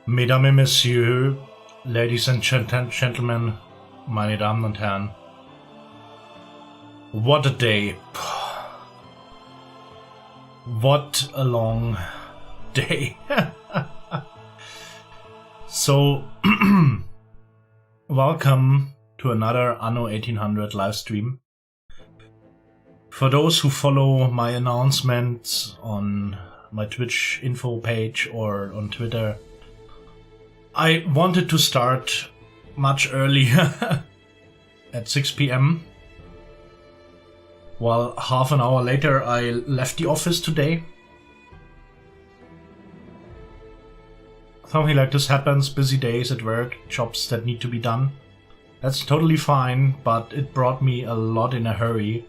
Mesdames et Messieurs, Ladies and Gentlemen, meine Damen und Herren. What a day. What a long day. So, welcome to another Anno 1800 live stream. For those who follow my announcements on my Twitch info page or on Twitter, I wanted to start much earlier at 6 p.m. While half an hour later I left the office today. Something like this happens, busy days at work, jobs that need to be done. That's totally fine, but it brought me a lot in a hurry.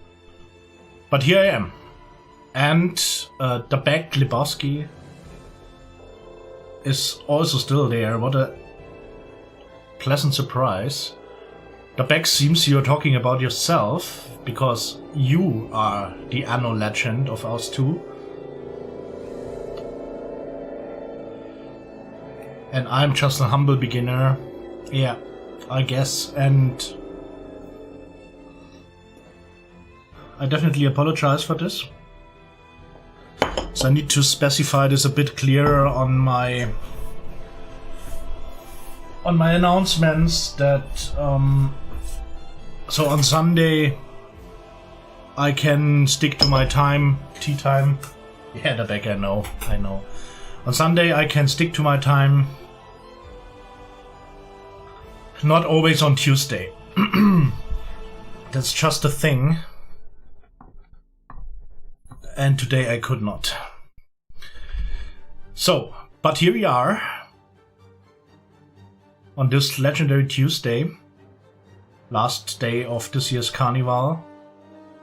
But here I am. And Dabek Lebowski is also still there. What a pleasant surprise. Dabek, seems you're talking about yourself, because you are the Anno legend of us two. And I'm just a humble beginner. Yeah, I guess. And I definitely apologize for this. So I need to specify this a bit clearer on my announcements that so on Sunday I can stick to my time, tea time. Yeah, the back I know. On Sunday I can stick to my time. Not always on Tuesday. That's just a thing. And today I could not. So, but here we are on this legendary Tuesday, last day of this year's carnival.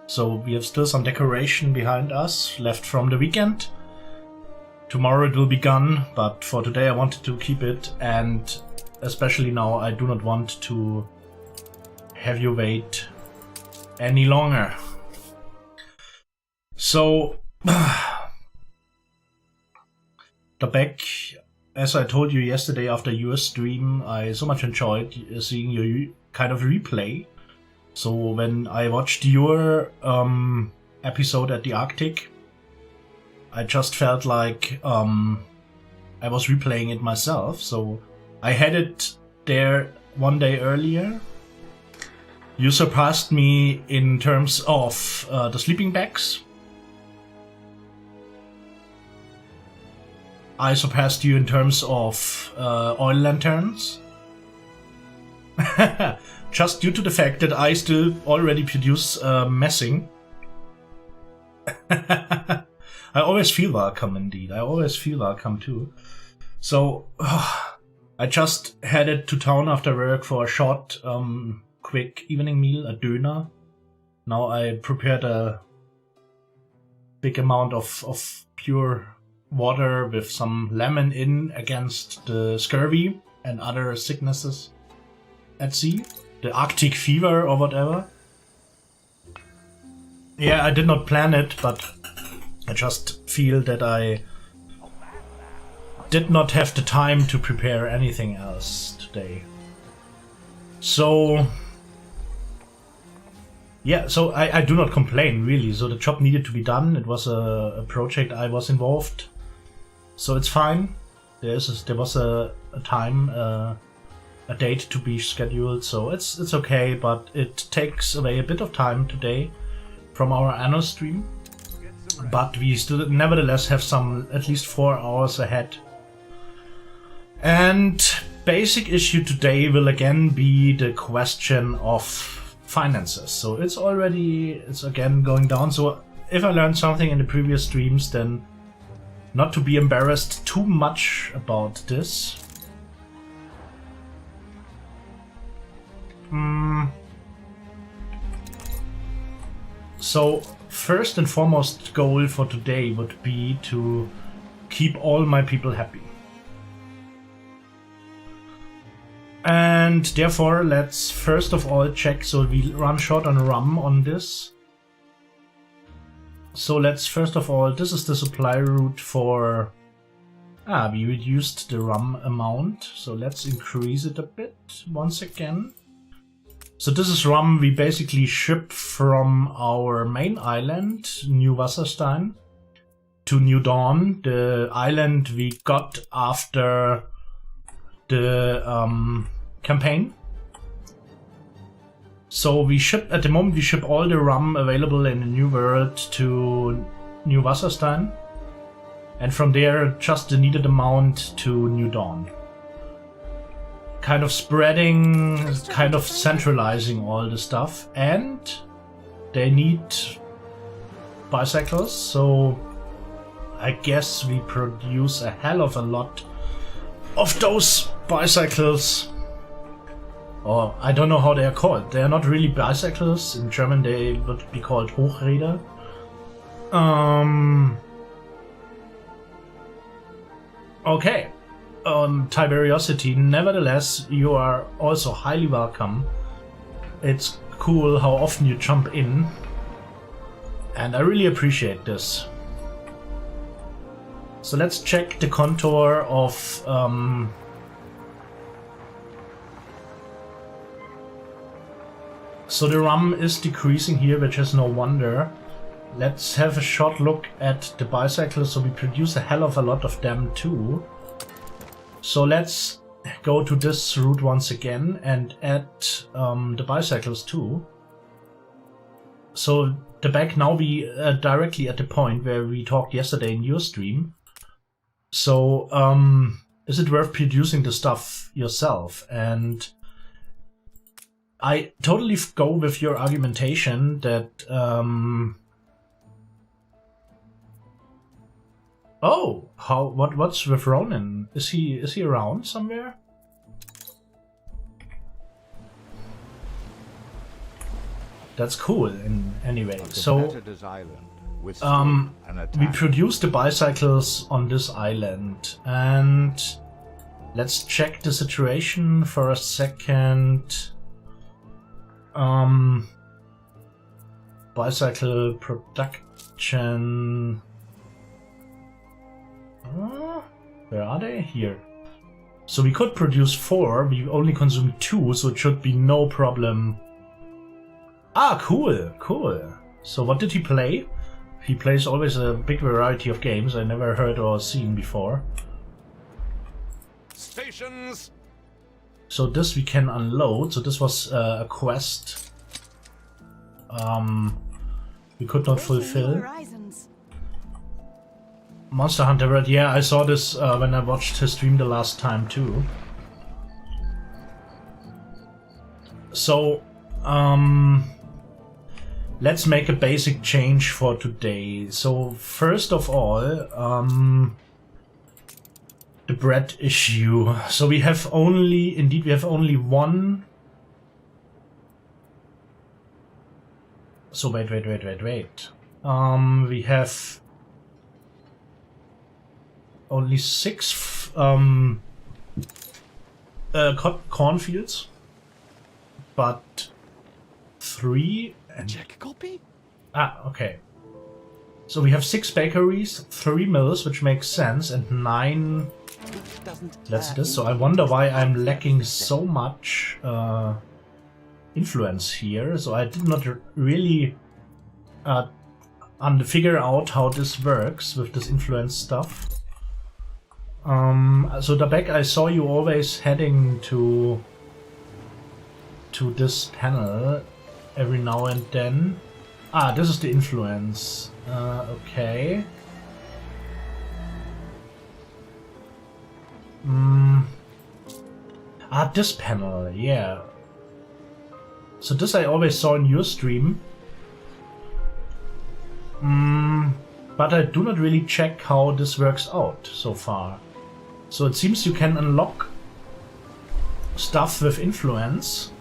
So we have still some decoration behind us left from the weekend. Tomorrow it will be gone, but for today I wanted to keep it, and especially now I do not want to have you wait any longer. So, Dabek, as I told you yesterday after your stream, I so much enjoyed seeing your kind of replay. So when I watched your episode at the Arctic, I just felt like I was replaying it myself. So I had it there one day earlier. You surpassed me in terms of the sleeping bags. I surpassed you in terms of oil lanterns. Just due to the fact that I still already produce messing. I always feel welcome indeed. I always feel welcome too. So I just headed to town after work for a short, quick evening meal, a döner. Now I prepared a big amount of pure water with some lemon in against the scurvy and other sicknesses at sea, the Arctic fever or whatever. Yeah, I did not plan it, but I just feel that I did not have the time to prepare anything else today. So yeah, so I do not complain really. So the job needed to be done. It was a project I was involved. So it's fine. There was a time, a date to be scheduled, so it's okay. But it takes away a bit of time today from our Anno stream. But we still, nevertheless, have some at least 4 hours ahead. And basic issue today will again be the question of finances. So it's again going down. So if I learned something in the previous streams, then not to be embarrassed too much about this. So first and foremost goal for today would be to keep all my people happy. And therefore let's first of all check, so we run short on rum on this. So let's first of all, this is the supply route for Ah, we reduced the rum amount, so let's increase it a bit once again. So this is rum we basically ship from our main island, New Wasserstein, to New Dawn, the island we got after the campaign. So we ship, at the moment we ship all the rum available in the New World to New Wasserstein. And from there, just the needed amount to New Dawn. Kind of spreading, kind of centralizing all the stuff. And they need bicycles, so I guess we produce a hell of a lot of those bicycles. Or I don't know how they are called. They are not really bicycles. In German they would be called Hochräder. Okay. Tiberiosity, nevertheless, you are also highly welcome. It's cool how often you jump in. And I really appreciate this. So let's check the contour of so the rum is decreasing here, which is no wonder. Let's have a short look at the bicycles. So we produce a hell of a lot of them too. So let's go to this route once again and add the bicycles too. So the back now be directly at the point where we talked yesterday in your stream. So is it worth producing the stuff yourself? And I totally go with your argumentation that oh, what's with Ronan? Is he around somewhere? That's cool in anyway. So we produce the bicycles on this island, and let's check the situation for a second. Bicycle production. Where are they? Here. So we could produce 4, we only consume 2, so it should be no problem. Ah, cool, cool. So what did he play? He plays always a big variety of games I never heard or seen before. Stations. So this we can unload. So this was a quest we could not fulfill. Monster Hunter World, yeah, I saw this when I watched his stream the last time too. So, let's make a basic change for today. So, first of all, the bread issue. So we have only, indeed, we have only one. So wait. We have only 6 cornfields, but 3 and check copy. Ah, okay. So we have 6 bakeries, 3 mills, which makes sense, and 9. That's this. So I wonder why I'm lacking so much influence here. So I did not really figure out how this works with this influence stuff. So the back, I saw you always heading to this panel every now and then. Ah, this is the influence. Okay. Ah, this panel, yeah. So this I always saw in your stream. But I do not really check how this works out so far. So it seems you can unlock stuff with influence.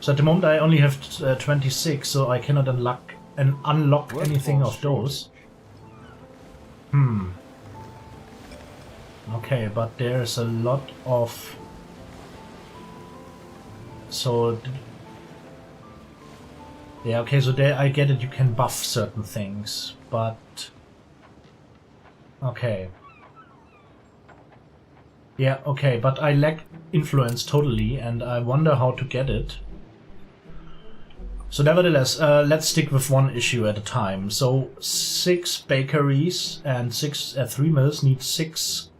So at the moment I only have 26, so I cannot unlock anything of those. Okay, but there's a lot of... So... Yeah, okay, so there I get it, you can buff certain things, but... Okay. Yeah, okay, but I lack influence totally, and I wonder how to get it. So nevertheless, let's stick with one issue at a time. So 6 bakeries and 3 mills need 6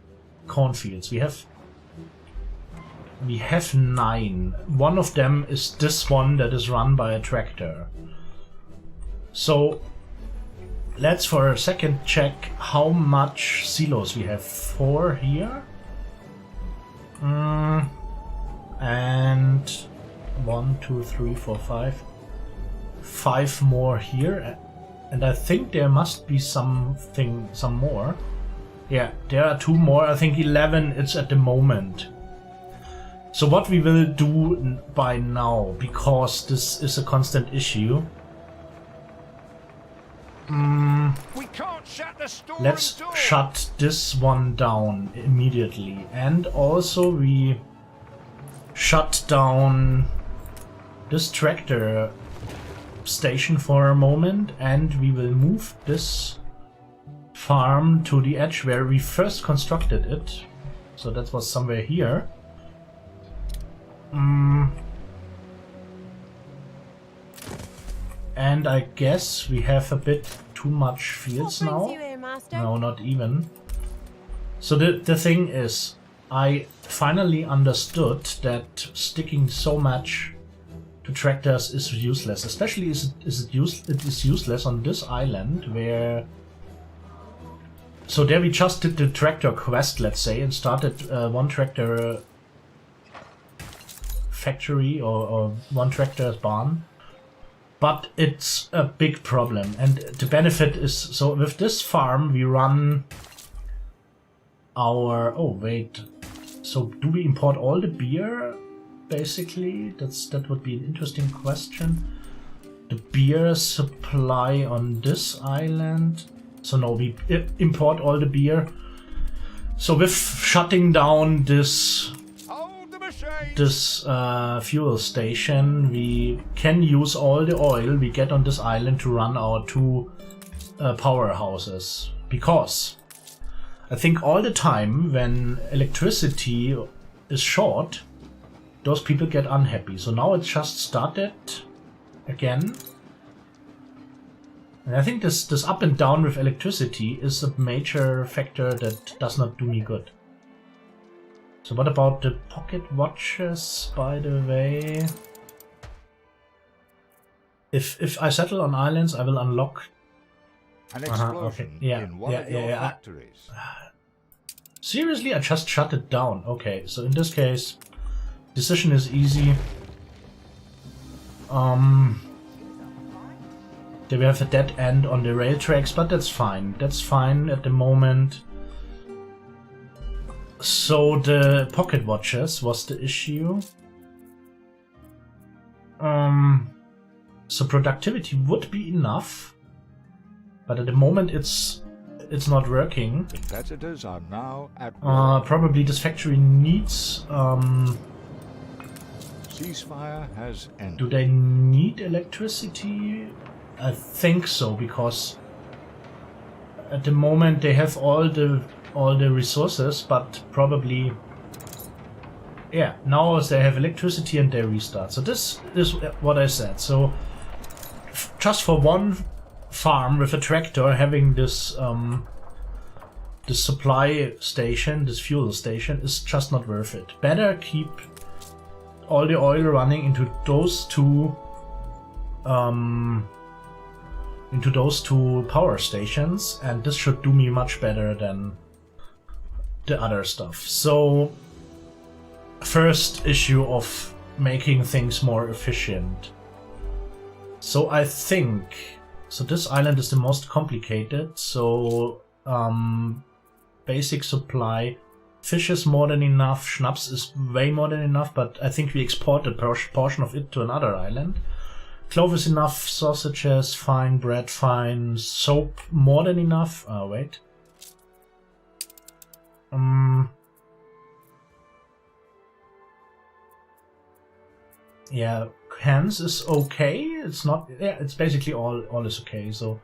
cornfields. We have 9. One of them is this one that is run by a tractor. So let's for a second check how much silos we have. 4 here. And 1, 2, 3, 4, 5. 5 more here. And I think there must be some more. Yeah, there are 2 more. I think 11 it's at the moment. So what we will do by now, because this is a constant issue, we can't shut the store. Let's shut this one down immediately. And also we shut down this tractor station for a moment, and we will move this farm to the edge where we first constructed it. So that was somewhere here. And I guess we have a bit too much fields now. Here, no, not even. So the thing is, I finally understood that sticking so much to tractors is useless. Especially it is useless on this island where... So there we just did the tractor quest, let's say, and started one tractor factory or one tractor's barn. But it's a big problem, and the benefit is, so with this farm we run our... Oh wait, so do we import all the beer, basically? That would be an interesting question. The beer supply on this island. So no, we import all the beer. So with shutting down this fuel station, we can use all the oil we get on this island to run our 2 powerhouses. Because I think all the time when electricity is short, those people get unhappy. So now it's just started again. And I think this up and down with electricity is a major factor that does not do me good. So what about the pocket watches, by the way? If I settle on islands, I will unlock an explosion in one of your factories. Seriously, I just shut it down. Okay, so in this case, decision is easy. There we have a dead end on the rail tracks, but that's fine. That's fine at the moment. So the pocket watches was the issue. So productivity would be enough, but at the moment it's not working. Competitors are now at war. Probably this factory needs. Ceasefire has ended. Do they need electricity? I think so, because at the moment they have all the resources, but probably, yeah, now they have electricity and they restart. So this is what I said. So just for one farm with a tractor having this this supply station, this fuel station, is just not worth it. Better keep all the oil running into those two power stations, and this should do me much better than the other stuff. So first issue of making things more efficient. So I think, so this island is the most complicated. So basic supply, fish is more than enough, schnapps is way more than enough, but I think we export a portion of it to another island. Clove is enough, sausages fine, bread fine, soap more than enough. Wait. Yeah, hens is okay. It's not. Yeah, it's basically all is okay. So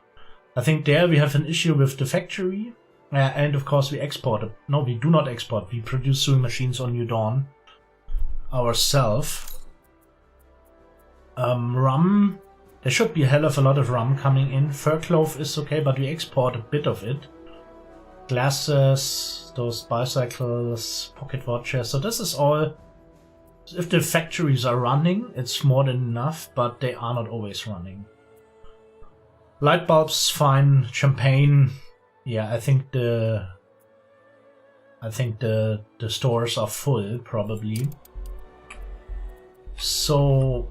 I think there we have an issue with the factory. And of course we export it. No, we do not export. We produce sewing machines on New Dawn ourselves. Rum. There should be a hell of a lot of rum coming in. Fur cloth is okay, but we export a bit of it. Glasses, those bicycles, pocket watches. So this is all. If the factories are running, it's more than enough, but they are not always running. Light bulbs, fine. Champagne. Yeah, I think the stores are full probably. So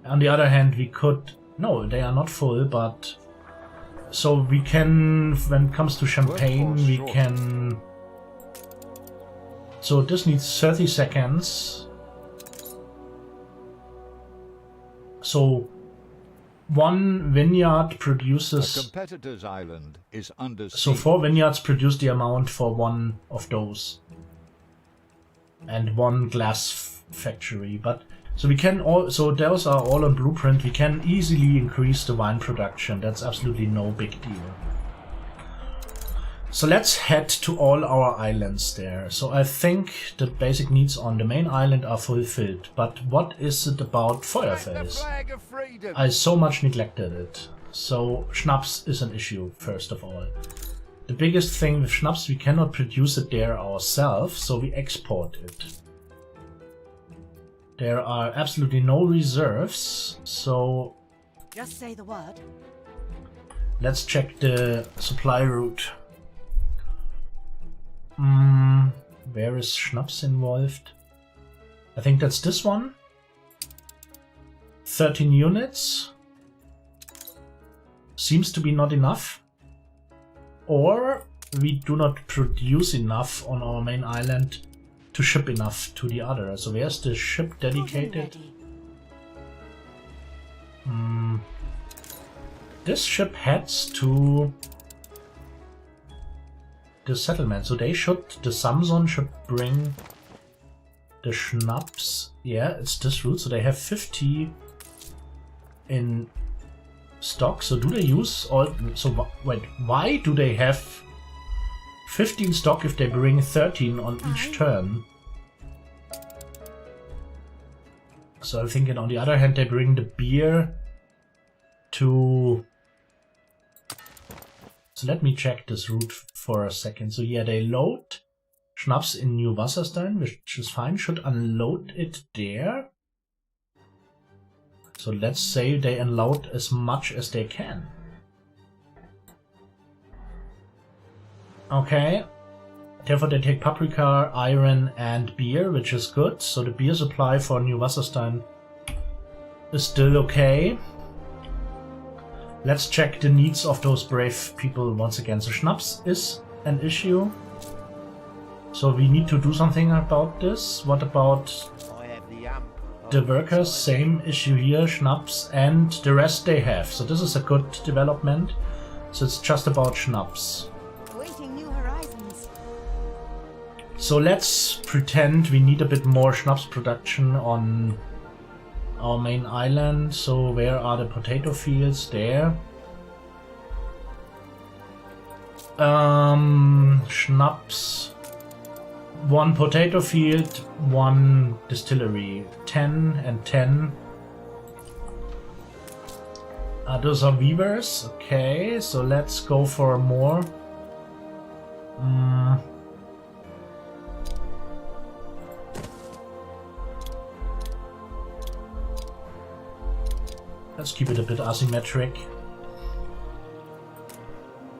on the other hand, we could no, they are not full, but so we can, when it comes to champagne, we can. So this needs 30 seconds. So one vineyard produces. A competitor's island is under siege. So 4 vineyards produce the amount for one of those, and one glass factory. But so we can all. So those are all on blueprint. We can easily increase the wine production. That's absolutely no big deal. So let's head to all our islands there. So I think the basic needs on the main island are fulfilled. But what is it about Feuerfels? I so much neglected it. So Schnapps is an issue, first of all. The biggest thing with Schnapps, we cannot produce it there ourselves, so we export it. There are absolutely no reserves, so... Just say the word. Let's check the supply route. Where is Schnapps involved? I think that's this one. 13 units. Seems to be not enough. Or we do not produce enough on our main island to ship enough to the other. So where's the ship dedicated? This ship heads to the settlement, so they should, the Samson should bring the Schnapps. Yeah, it's this route, so they have 50 in stock. So do they use all, so wait, why do they have 50 in stock if they bring 13 on each turn? So I'm thinking on the other hand they bring the beer to... So let me check this route for a second. So yeah, they load Schnapps in New Wasserstein, which is fine. Should unload it there. So let's say they unload as much as they can. Okay. Therefore they take paprika, iron and beer, which is good. So the beer supply for New Wasserstein is still okay. Let's check the needs of those brave people once again. So Schnapps is an issue. So we need to do something about this. What about the workers? Same issue here, Schnapps, and the rest they have. So this is a good development. So it's just about Schnapps. Waiting new horizons. So let's pretend we need a bit more Schnapps production on our main island. So where are the potato fields? There. Schnapps. 1 potato field, 1 distillery. 10 and 10. Those are weavers. Okay, so let's go for more. Let's keep it a bit asymmetric.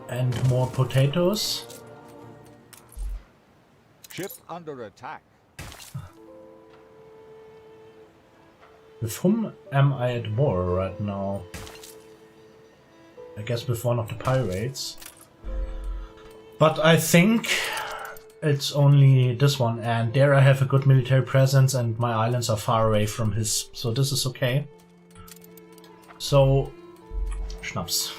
And more potatoes. Ship under attack. With whom am I at war right now? I guess with one of the pirates. But I think it's only this one, and there I have a good military presence and my islands are far away from his, so this is okay. So, Schnapps.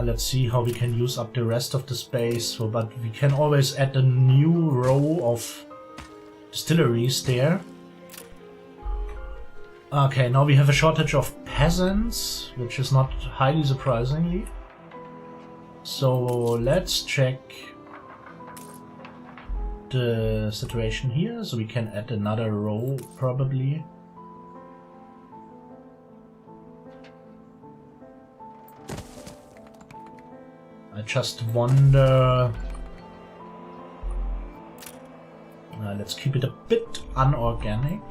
Let's see how we can use up the rest of the space. So, but we can always add a new row of distilleries there. Okay, now we have a shortage of peasants, which is not highly surprisingly. So let's check the situation here, so we can add another row probably. I just wonder... let's keep it a bit unorganic.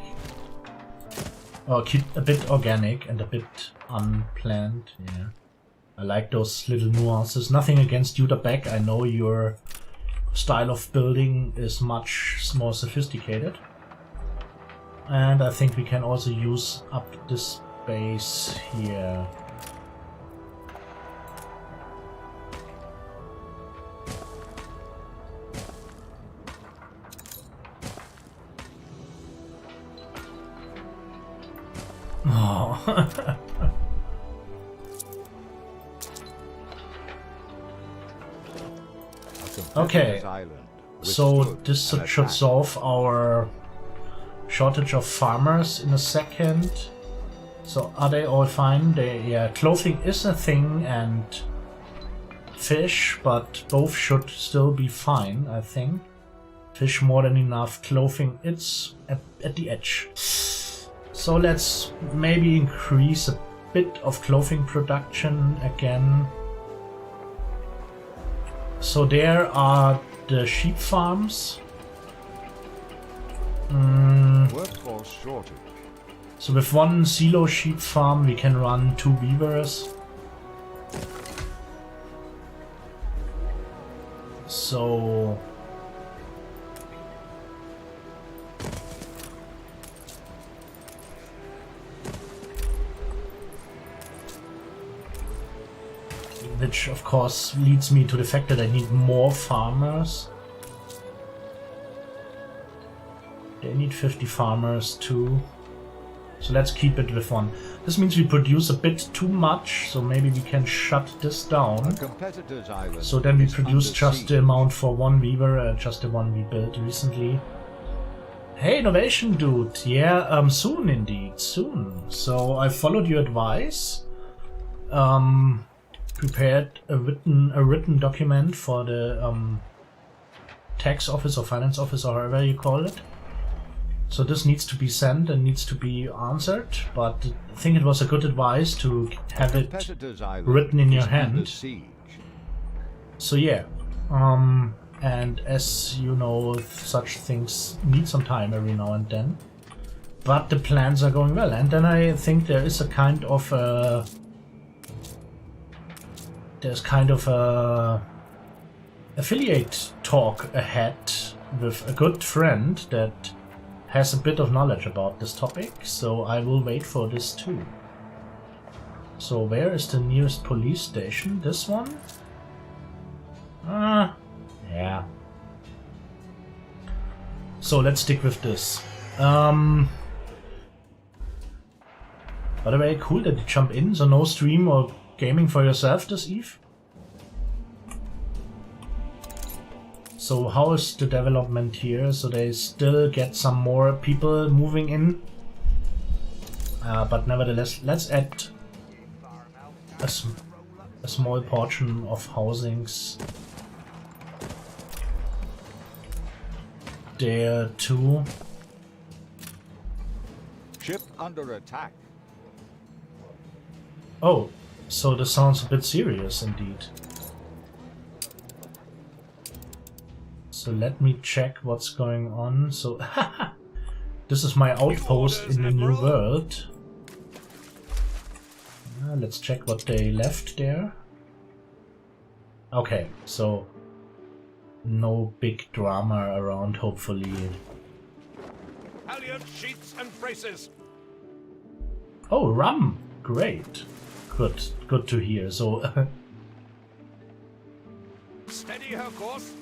Or keep a bit organic and a bit unplanned, yeah. I like those little nuances. Nothing against you, the back. I know your style of building is much more sophisticated. And I think we can also use up this space here. Oh. Okay, so this should solve our shortage of farmers in a second. So are they all fine? Yeah, clothing is a thing and fish, but both should still be fine, I think. Fish more than enough, clothing it's at the edge. So let's maybe increase a bit of clothing production again. So there are the sheep farms. Workforce shortage. So with one silo sheep farm we can run 2 weavers. So which of course leads me to the fact that I need more farmers. They need 50 farmers too. So let's keep it with 1. This means we produce a bit too much, so maybe we can shut this down. So then we produce just the amount for 1 weaver, just the one we built recently. Hey, innovation dude! Yeah, soon indeed, soon. So I followed your advice. Prepared a written document for the tax office or finance office or however you call it. So this needs to be sent and needs to be answered, but I think it was a good advice to have it written in your hand. So yeah, and as you know, such things need some time every now and then, but the plans are going well. And then I think there is a kind of a affiliate talk ahead with a good friend that has a bit of knowledge about this topic, so I will wait for this too. So where is the nearest police station? This one? Yeah. So let's stick with this. By the way, cool that you jump in, so no stream or gaming for yourself this eve? So how is the development here? So they still get some more people moving in. But nevertheless, let's add a small portion of housings there too. Ship under attack. Oh, so this sounds a bit serious indeed. So let me check what's going on. So this is my outpost in the new world. Let's check what they left there. Okay, so no big drama around, hopefully. Halyard sheets and braces. Oh, rum! Great. Good to hear. So steady her course.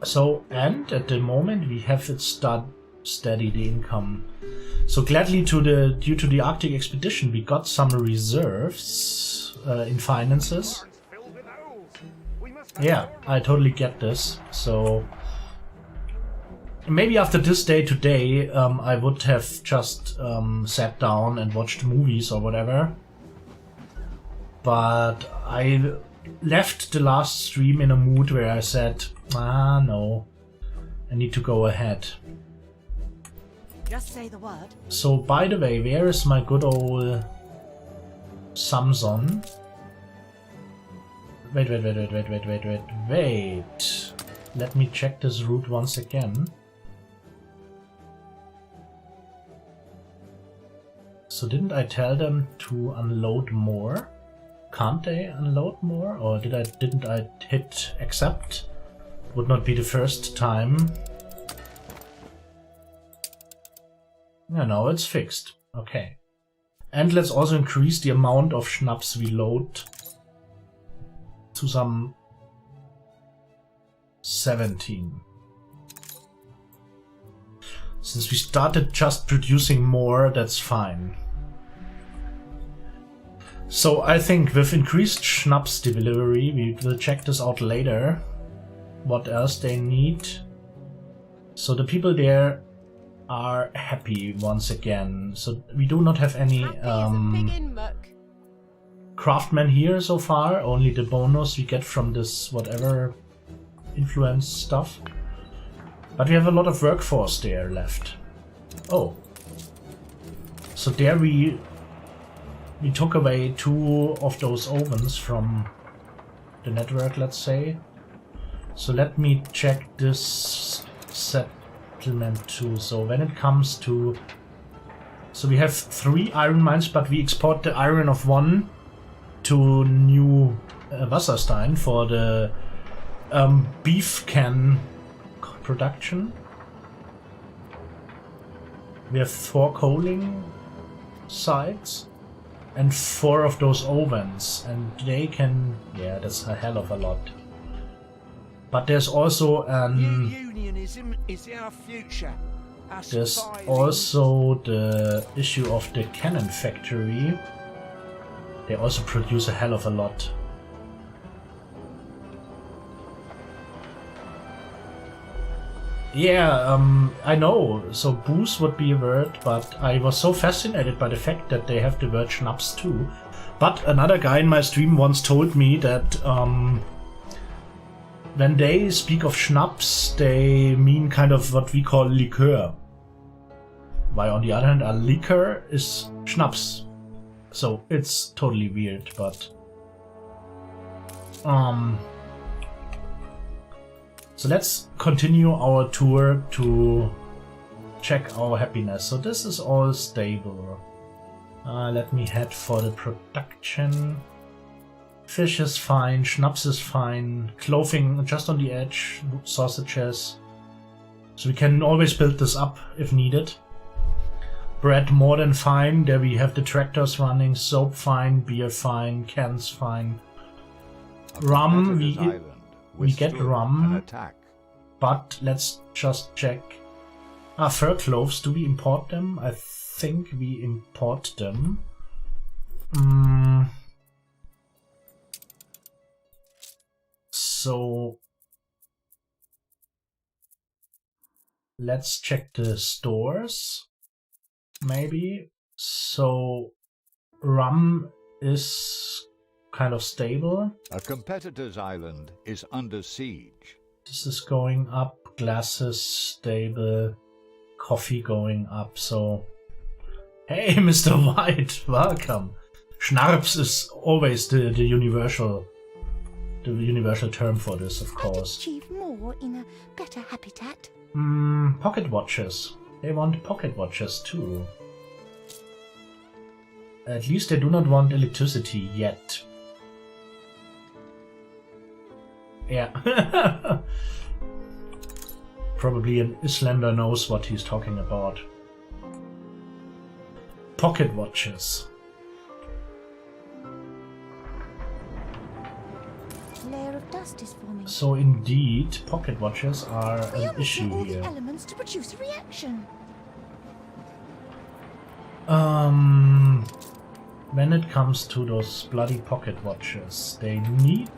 So, and at the moment we have it steady the income. So gladly due to the Arctic expedition we got some reserves in finances. Yeah, I totally get this. So maybe after this day today, I would have just sat down and watched movies or whatever. But I left the last stream in a mood where I said, no, I need to go ahead. Just say the word. So, by the way, where is my good old Samson? Wait. Let me check this route once again. So didn't I tell them to unload more? Can't they unload more? Or didn't I hit accept? Would not be the first time. No, it's fixed. Okay. And let's also increase the amount of schnapps we load to some 17. Since we started just producing more, that's fine. So I think with increased schnapps delivery, we will check this out later. What else they need. So the people there are happy once again. So we do not have any craftsmen here so far, only the bonus we get from this whatever influence stuff. But we have a lot of workforce there left. Oh. So there we took away 2 of those ovens from the network, let's say. So let me check this settlement too. So when it comes to... So we have 3 iron mines, but we export the iron of 1 to new Wasserstein for the beef can production. We have 4 coaling sites and 4 of those ovens, and they can... yeah, that's a hell of a lot. But there's also an... Unionism is our future. There's also the issue of the cannon factory. They also produce a hell of a lot. Yeah, I know. So booze would be a word, but I was so fascinated by the fact that they have the word schnapps too. But another guy in my stream once told me that when they speak of schnapps, they mean kind of what we call liqueur. While on the other hand, a liquor is schnapps. So it's totally weird, but... So let's continue our tour to check our happiness. So this is all stable. Let me head for the production. Fish is fine, schnapps is fine, clothing just on the edge, sausages. So we can always build this up if needed. Bread more than fine, there we have the tractors running, soap fine, beer fine, cans fine. Rum, we get rum, but let's just check. Fur clothes, do we import them? I think we import them. So let's check the stores, maybe. So rum is kind of stable. A competitor's island is under siege. This is going up, glasses stable, coffee going up, so... Hey, Mr. White, welcome! Schnapps is always the universal term for this, of course. Achieve more in a better habitat. Pocket watches. They want pocket watches too. At least they do not want electricity yet. Yeah. Probably an Islander knows what he's talking about. Pocket watches. Layer of dust is forming. So indeed, pocket watches are an issue all here. the elements to produce a reaction. When it comes to those bloody pocket watches, they need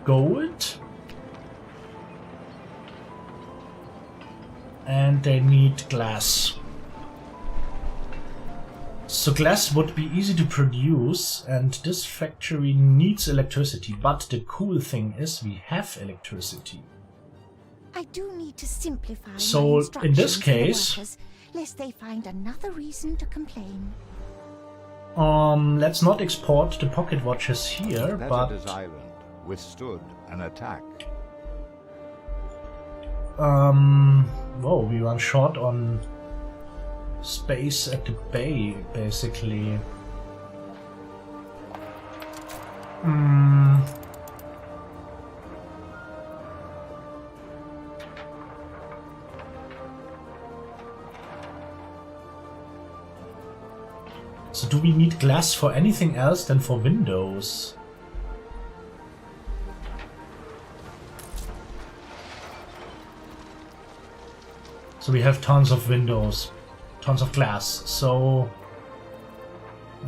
gold. And they need glass. So glass would be easy to produce, and this factory needs electricity. But the cool thing is we have electricity. I do need to simplify so my instructions in this for the case, workers, lest they find another reason to complain. Let's not export the pocket watches here, but island withstood an attack. Whoa, we run short on space at the bay, basically. So do we need glass for anything else than for windows? So we have tons of windows, tons of glass. So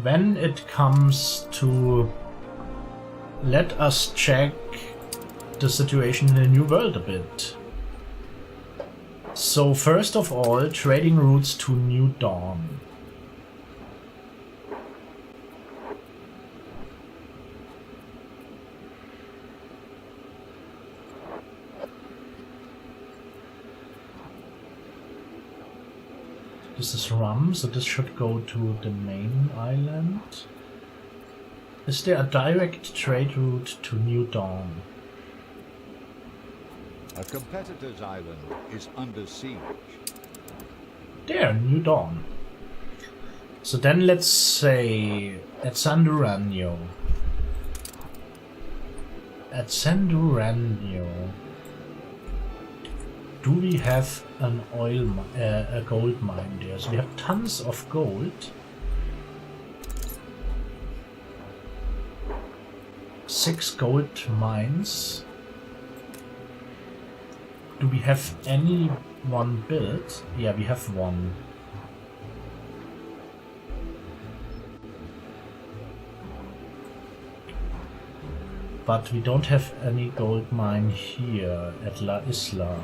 when it comes to, let us check the situation in the New World a bit. So first of all, trading routes to New Dawn. This is rum, so this should go to the main island. Is there a direct trade route to New Dawn? A competitor's island is under siege. There, New Dawn. So then let's say at San Duranio. At San Duranio, do we have an a gold mine there? So we have tons of gold. Six gold mines. Do we have any one built? Yeah, we have one. But we don't have any gold mine here at La Isla.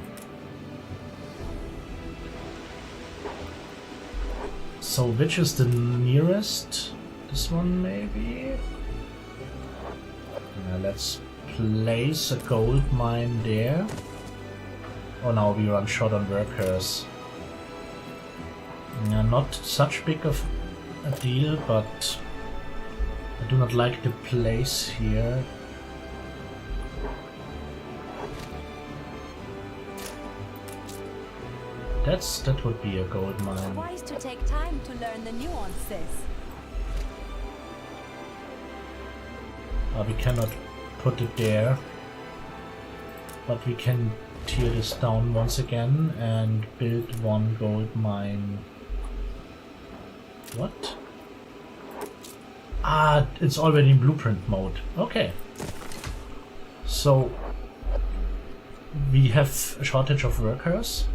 So which is the nearest? This one maybe? Let's place a gold mine there. Oh no, we run short on workers. Not such big of a deal, but I do not like the place here. That would be a gold mine. It's wise to take time to learn the nuances. We cannot put it there, but we can tear this down once again and build one gold mine. What? Ah, it's already in blueprint mode. Okay. So we have a shortage of workers.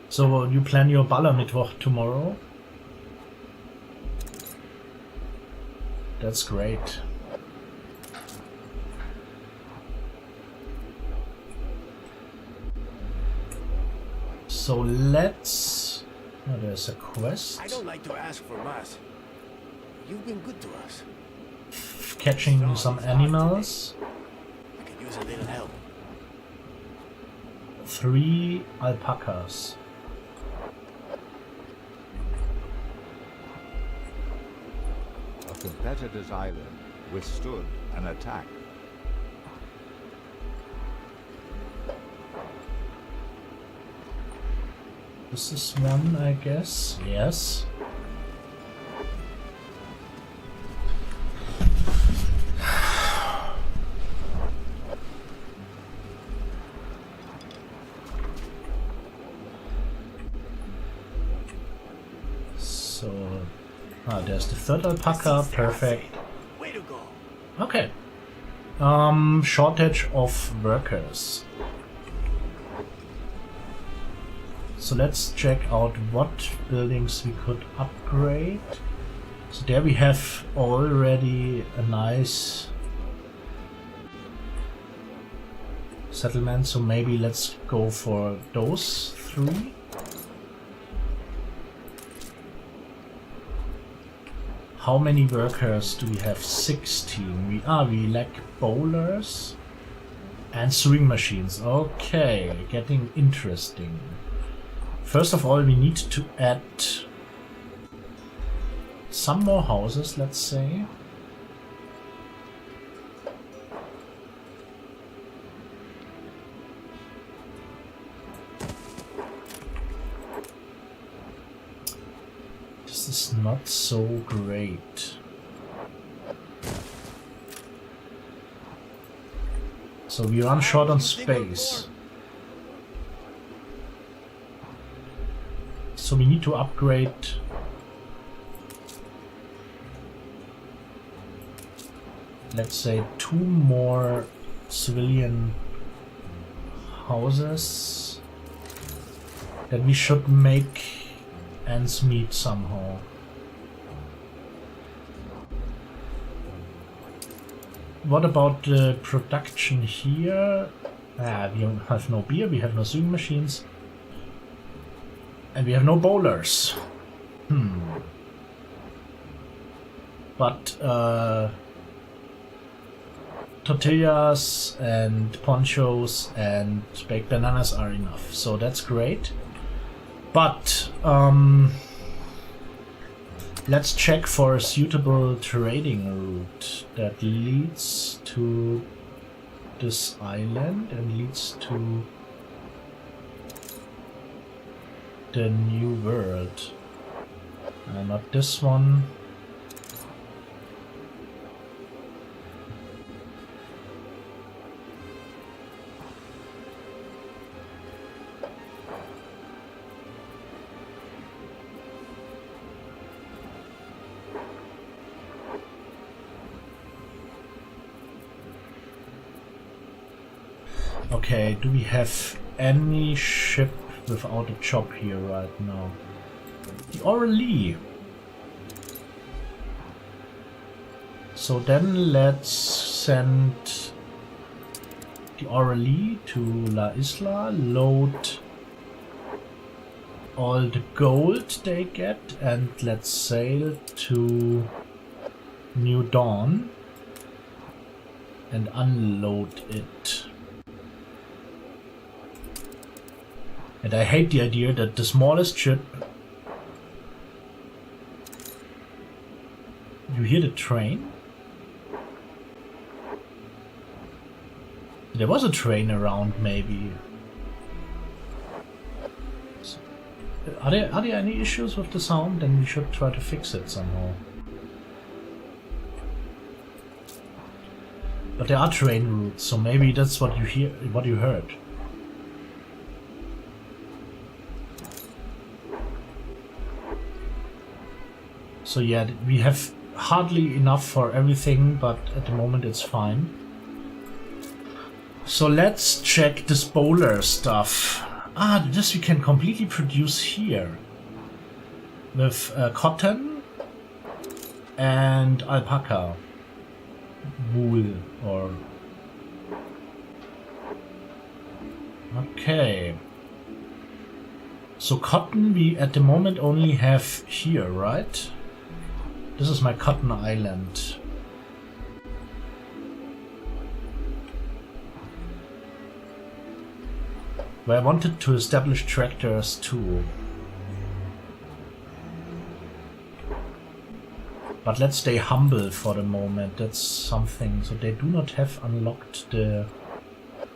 So you plan your Ballermittwoch tomorrow? That's great. So let's... Oh, there's a quest. I don't like to ask for much. You've been good to us. Catching some animals. I could use a little help. 3 alpacas. A competitor's island withstood an attack. This is one, I guess. Yes. So, there's the third alpaca. Perfect. Way to go. Okay. Shortage of workers. So let's check out what buildings we could upgrade. So there we have already a nice settlement, so maybe let's go for those 3. How many workers do we have? 16. We lack bowlers and sewing machines. Okay, getting interesting. First of all, we need to add some more houses, let's say. This is not so great. So we run short on space. So we need to upgrade let's say 2 more civilian houses. Then we should make ends meet somehow. What about the production here? We have no beer, we have no sewing machines. And we have no bowlers. But tortillas and ponchos and baked bananas are enough, so that's great. But let's check for a suitable trading route that leads to this island and leads to the new world. Not this one. Okay, do we have any ship without a job here right now? The Orly. So then let's send the Orly to La Isla, load all the gold they get, and let's sail to New Dawn and unload it. And I hate the idea that the smallest ship... You hear the train? There was a train around, maybe. So, are there any issues with the sound? Then we should try to fix it somehow. But there are train routes, so maybe that's what you heard. So yeah, we have hardly enough for everything, but at the moment it's fine. So let's check this bowler stuff. This we can completely produce here. With cotton and alpaca wool or... Okay. So cotton we at the moment only have here, right? This is my cotton island. Where I wanted to establish tractors too. But let's stay humble for the moment, that's something. So they do not have unlocked the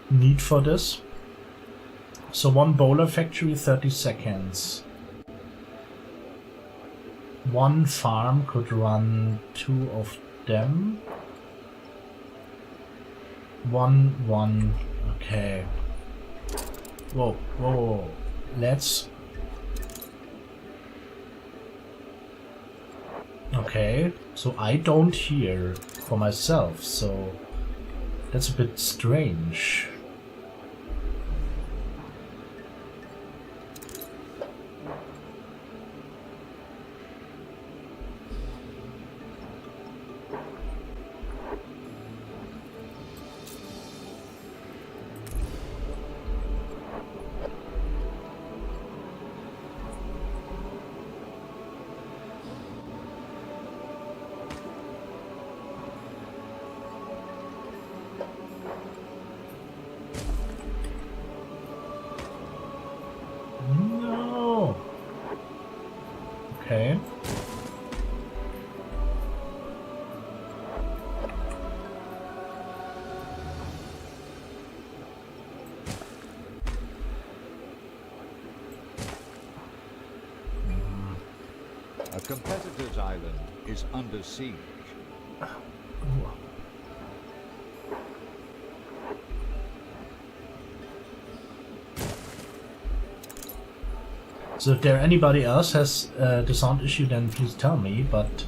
need for this. So 1 bowler factory, 30 seconds. 1 farm could run 2 of them. 1, okay. Whoa. Let's... Okay, so I don't hear for myself, so that's a bit strange. Okay. A competitor's island is under siege. So if there anybody else has the sound issue, then please tell me, but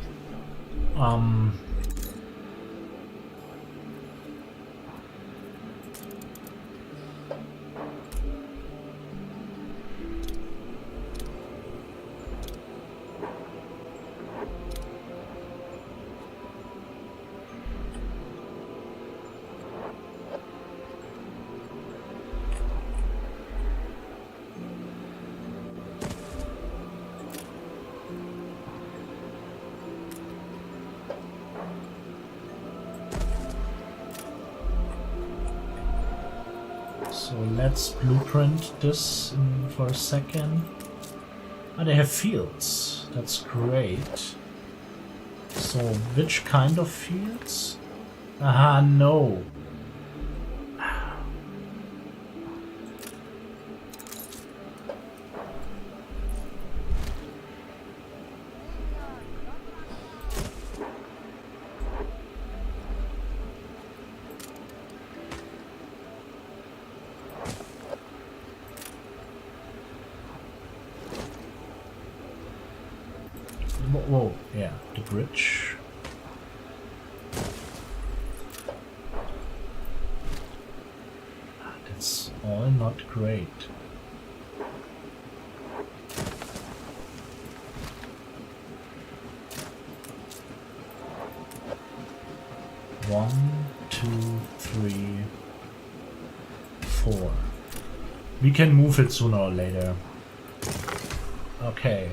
so let's blueprint this for a second. Ah, they have fields. That's great. So which kind of fields? Aha, no. Whoa, yeah, the bridge. That's all not great. One, two, three, four. We can move it sooner or later. Okay.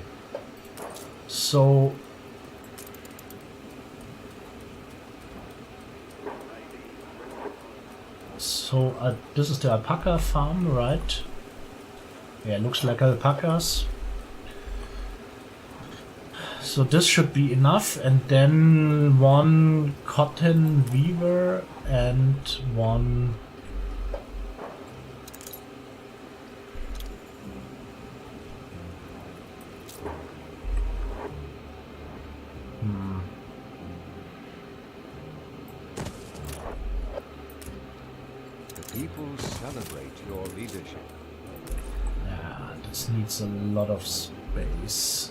So this is the alpaca farm, right? Yeah, looks like alpacas. So this should be enough, and then one cotton weaver and one People celebrate your leadership. Yeah, this needs a lot of space.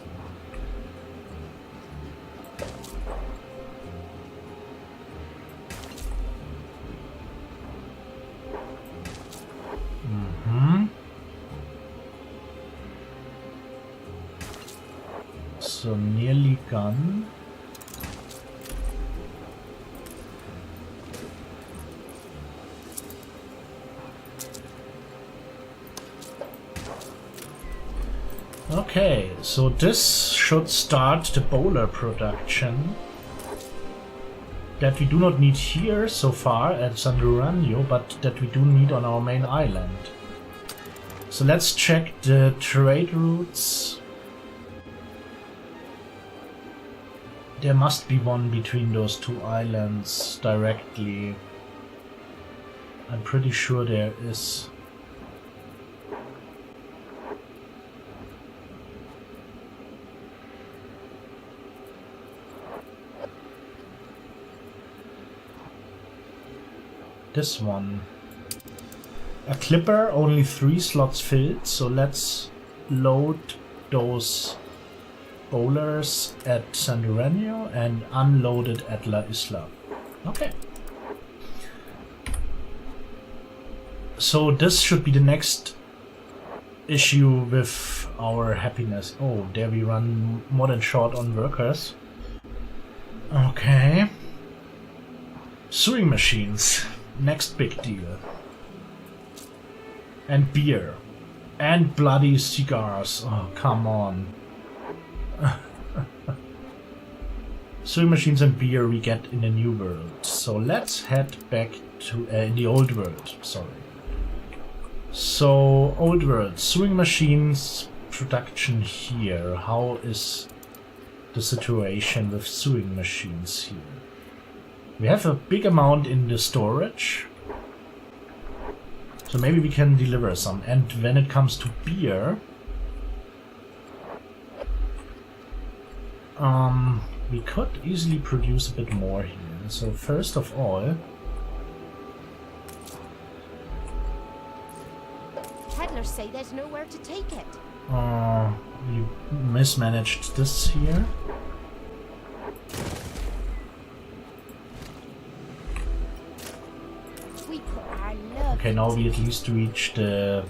So nearly gone. Okay, so this should start the bowler production that we do not need here so far at San Duranio, but that we do need on our main island. So let's check the trade routes. There must be one between those two islands directly. I'm pretty sure there is. This one. A clipper, only 3 slots filled, so let's load those bowlers at San Duranio and unload it at La Isla. Okay. So this should be the next issue with our happiness. Oh, there we run more than short on workers. Okay. Sewing machines. Next big deal. And beer. And bloody cigars. Oh, come on. Sewing machines and beer we get in the new world. So let's head back to in the old world. Sorry. So old world. Sewing machines production here. How is the situation with sewing machines here. We have a big amount in the storage, so maybe we can deliver some. And when it comes to beer, we could easily produce a bit more here. So first of all, Peddlers say there's nowhere to take it. we mismanaged this here. We put our love. Okay, now we at least reached the...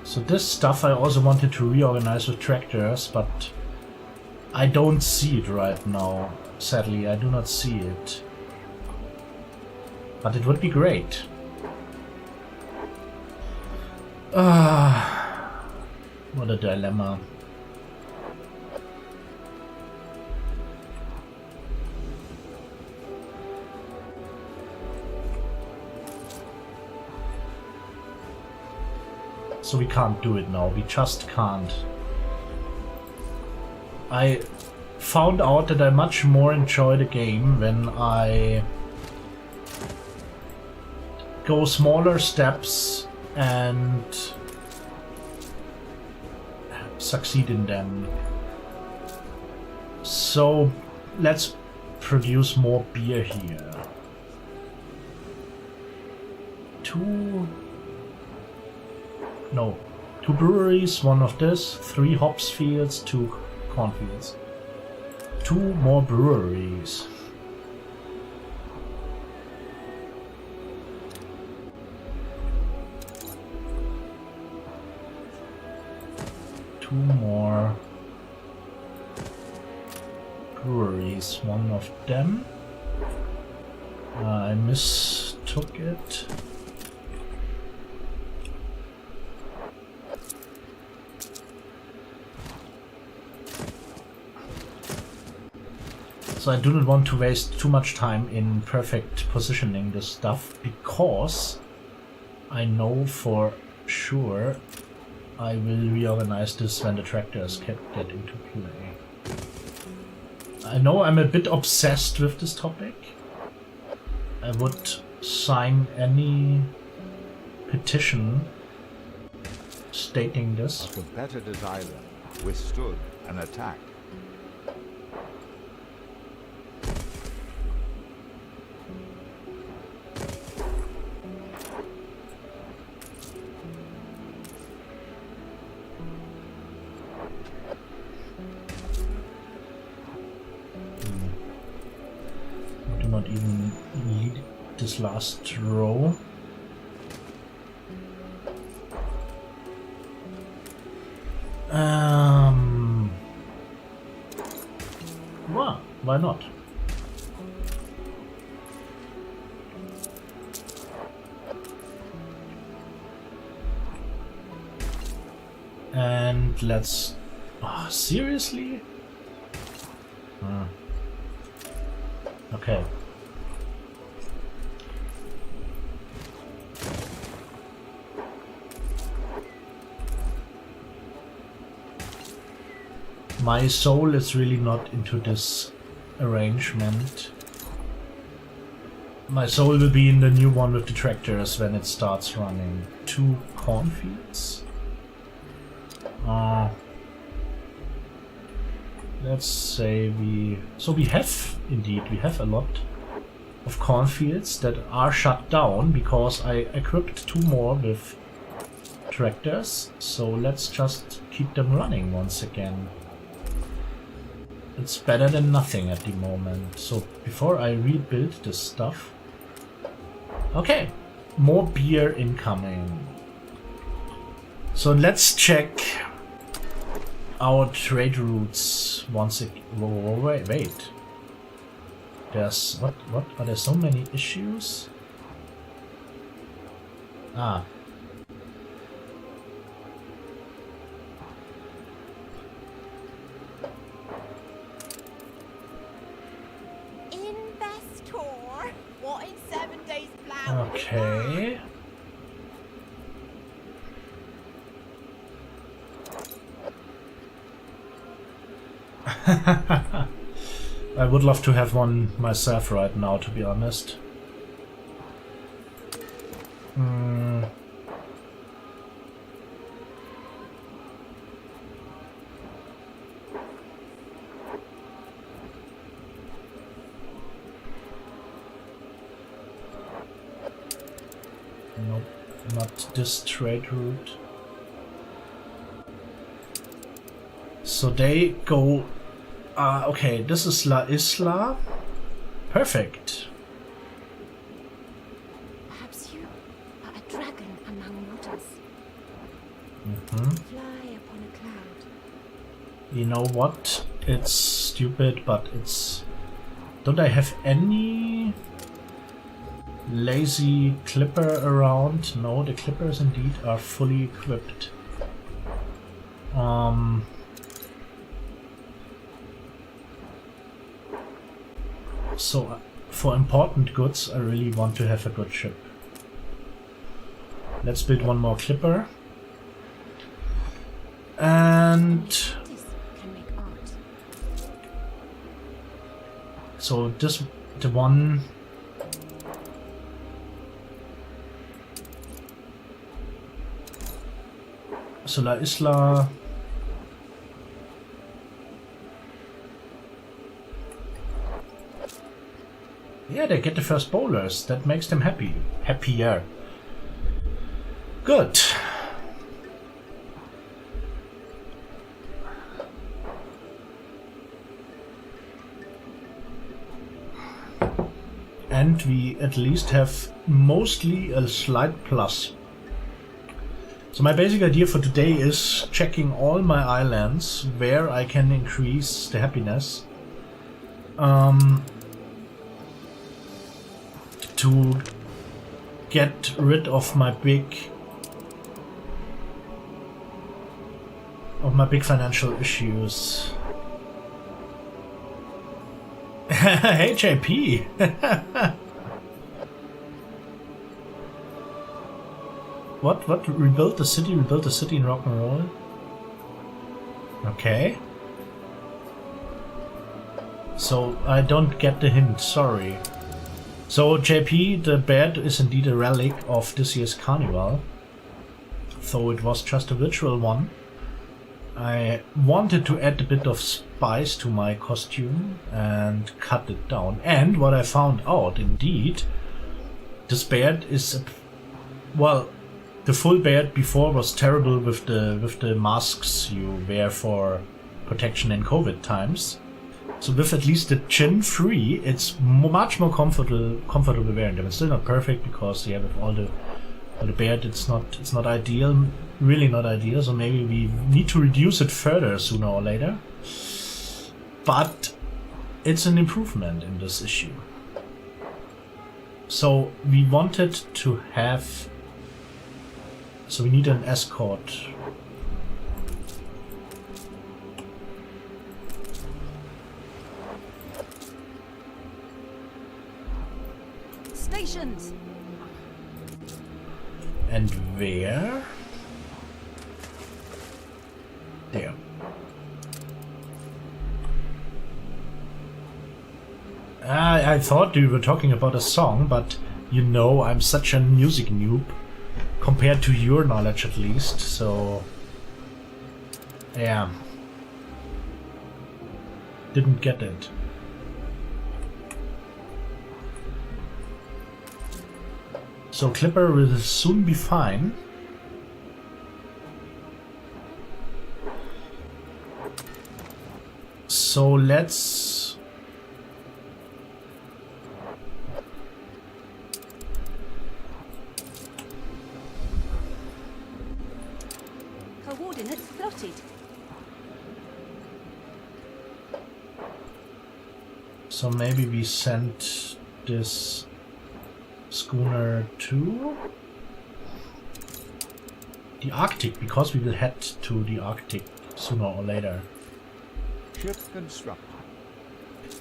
So this stuff I also wanted to reorganize with tractors, but I don't see it right now. Sadly, I do not see it. But it would be great. What a dilemma. So we can't do it now, we just can't. I found out that I much more enjoy the game when I go smaller steps and succeed in them. So let's produce more beer here. 2 breweries, 1 of this, 3 hops fields, 2 cornfields. 2 more breweries. Two more breweries, 1 of them. I mistook it. So I do not want to waste too much time in perfect positioning this stuff, because I know for sure I will reorganize this when the tractors get into play. I know I'm a bit obsessed with this topic. I would sign any petition stating this. A competitor's island withstood an attack. This last row. Well, why not? And let's... Oh, seriously? Okay. My soul is really not into this arrangement. My soul will be in the new one with the tractors when it starts running. 2 cornfields? Let's say we... So we have, indeed, we have a lot of cornfields that are shut down because I equipped 2 more with tractors. So let's just keep them running once again. It's better than nothing at the moment. So before I rebuild this stuff... Okay, more beer incoming. So let's check our trade routes once again. Wait. There's... What? Are there so many issues? Ah. Okay. I would love to have one myself right now, to be honest. Nope, not this trade route. So they go... okay, this is La Isla. Perfect. Perhaps you are a dragon among mortals. Fly upon a cloud. You know what? It's stupid, but it's... Don't I have any lazy clipper around? No, the clippers indeed are fully equipped. So for important goods, I really want to have a good ship. Let's build one more clipper. And This can make art. so this, the one... So La Isla... Yeah, they get the first bowlers. That makes them happy. Happier. Good. And we at least have mostly a slight plus. So my basic idea for today is checking all my islands where I can increase the happiness. To get rid of my big financial issues. Hey JP. What rebuild the city in rock and roll? Okay. So I don't get the hint, sorry. So JP, the bed is indeed a relic of this year's carnival, though it was just a virtual one. I wanted to add a bit of spice to my costume and cut it down. And what I found out, indeed, this beard is well, the full beard before was terrible with the masks you wear for protection in COVID times. So with at least the chin free, it's much more comfortable wearing them. It's still not perfect because yeah, with all the beard, it's not ideal, really not ideal. So maybe we need to reduce it further sooner or later. But it's an improvement in this issue. So we wanted to have. So we need an escort. Stations. And where? There. I thought we were talking about a song, but you know I'm such a music noob compared to your knowledge at least, so yeah. Didn't get it. So Clipper will soon be fine. So let's Coordinates plotted. so maybe we send this schooner to the Arctic, because we will head to the Arctic sooner or later. Ship constructed.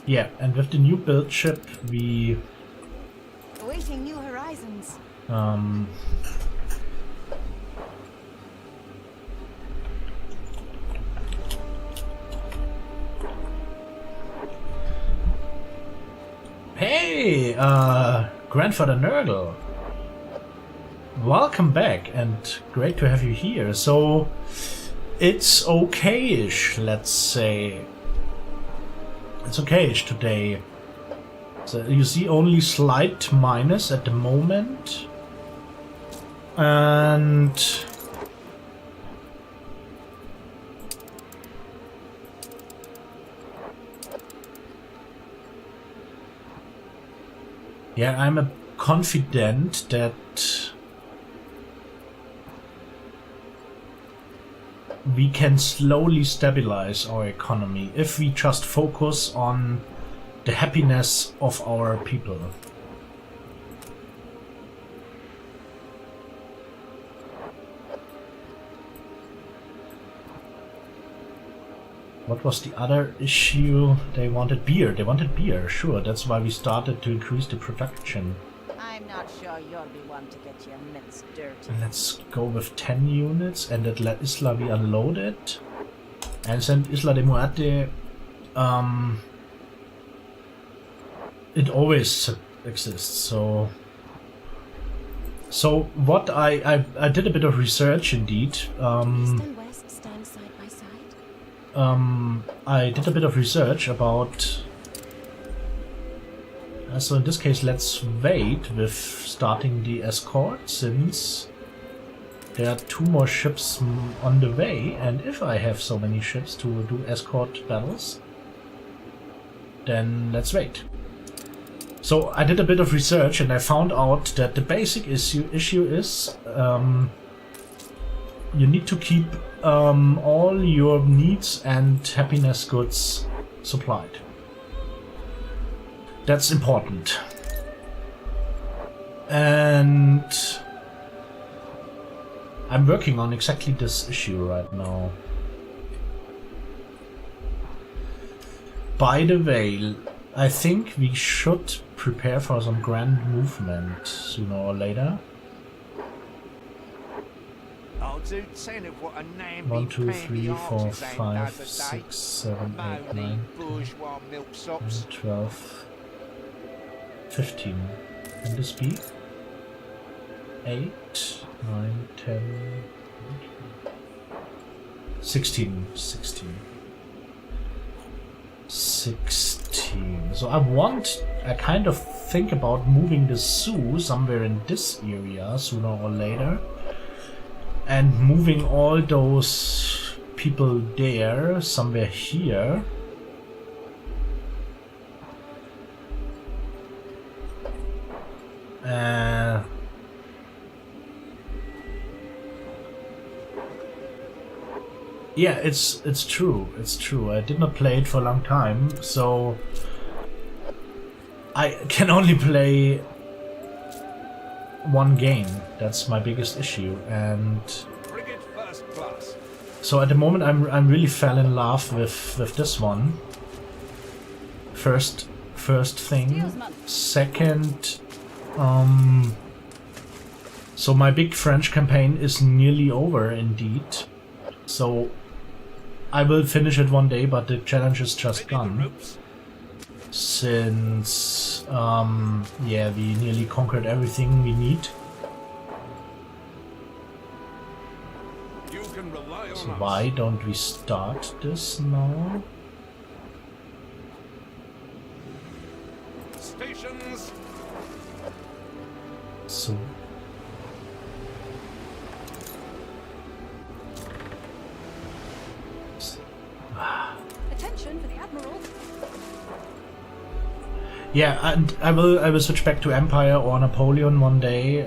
Yeah, and with the new build ship we Awaiting new horizons. Hey, Grandfather Nurgle. Welcome back, and great to have you here. So, it's okay-ish, let's say. It's okay-ish today. So you see only slight minus at the moment. And yeah, I'm confident that we can slowly stabilize our economy if we just focus on the happiness of our people. What was the other issue? They wanted beer. They wanted beer, sure. That's why we started to increase the production. I'm not sure you'll be one to get your mitts dirty. Let's go with 10 units and let Isla be unloaded. And send Isla de Muerte. It always exists, so what I did a bit of research indeed. East and west stand side by side. I did a bit of research about. So in this case, let's wait with starting the escort, since there are 2 more ships on the way, and if I have so many ships to do escort battles, then let's wait. So I did a bit of research and I found out that the basic issue is you need to keep all your needs and happiness goods supplied. That's important. And I'm working on exactly this issue right now. By the way, I think we should prepare for some grand movement sooner or later. I'll do 10 of what a name 1, 2, 3, 4, 5, 6, 7, 8, 9, 10, 12, 15. Can this be? 8, 9, 10, 16. 16. So I kind of think about moving the zoo somewhere in this area sooner or later, and moving all those people there somewhere here. Yeah, it's true. It's true. I did not play it for a long time, so I can only play one game. That's my biggest issue, and so at the moment I'm really fell in love with this one. First thing. Second, so my big French campaign is nearly over indeed. So I will finish it one day, but the challenge is just gone. Since, yeah, we nearly conquered everything we need. So why don't we start this now? Stations. So. Attention for the Admiral. Yeah, and I will switch back to Empire or Napoleon one day.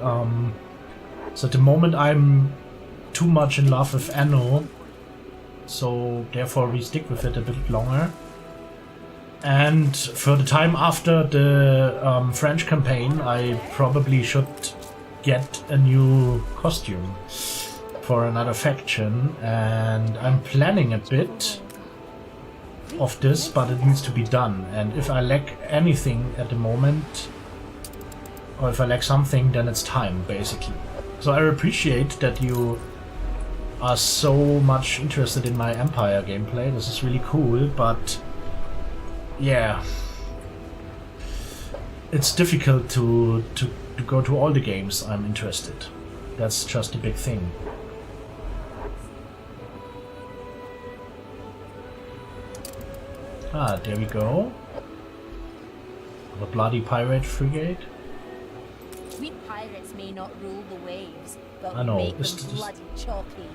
So at the moment I'm too much in love with Anno, so therefore we stick with it a bit longer. And for the time after the French campaign, I probably should get a new costume for another faction, and I'm planning a bit of this, but it needs to be done. And if I lack anything at the moment, or if I lack something, then it's time, basically. So I appreciate that you are so much interested in my Empire gameplay. This is really cool, but yeah, it's difficult to go to all the games I'm interested. That's just a big thing. Ah, there we go. The bloody pirate frigate. We pirates may not rule the waves, but I know, we make this them is- bloody choppy.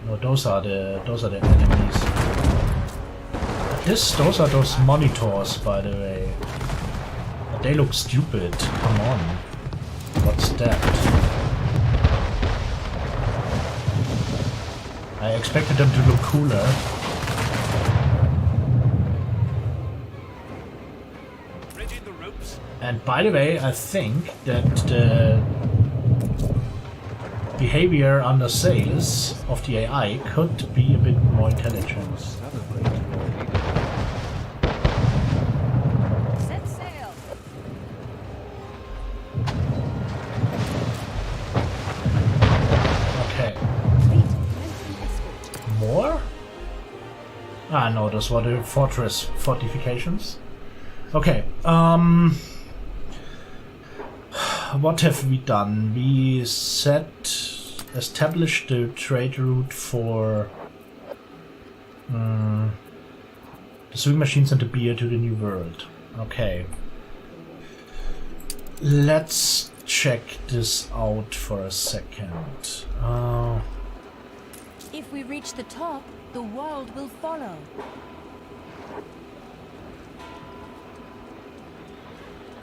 No, those are the enemies. Those are those monitors, by the way. But they look stupid. Come on. What's that? I expected them to look cooler. And by the way, I think that the behavior under sails of the AI could be a bit more intelligent. Set sail. Okay. More? Ah, no, those were the fortress fortifications. Okay, what have we done? We established the trade route for the sewing machines and the beer to the New World. Okay. Let's check this out for a second. If we reach the top, the world will follow.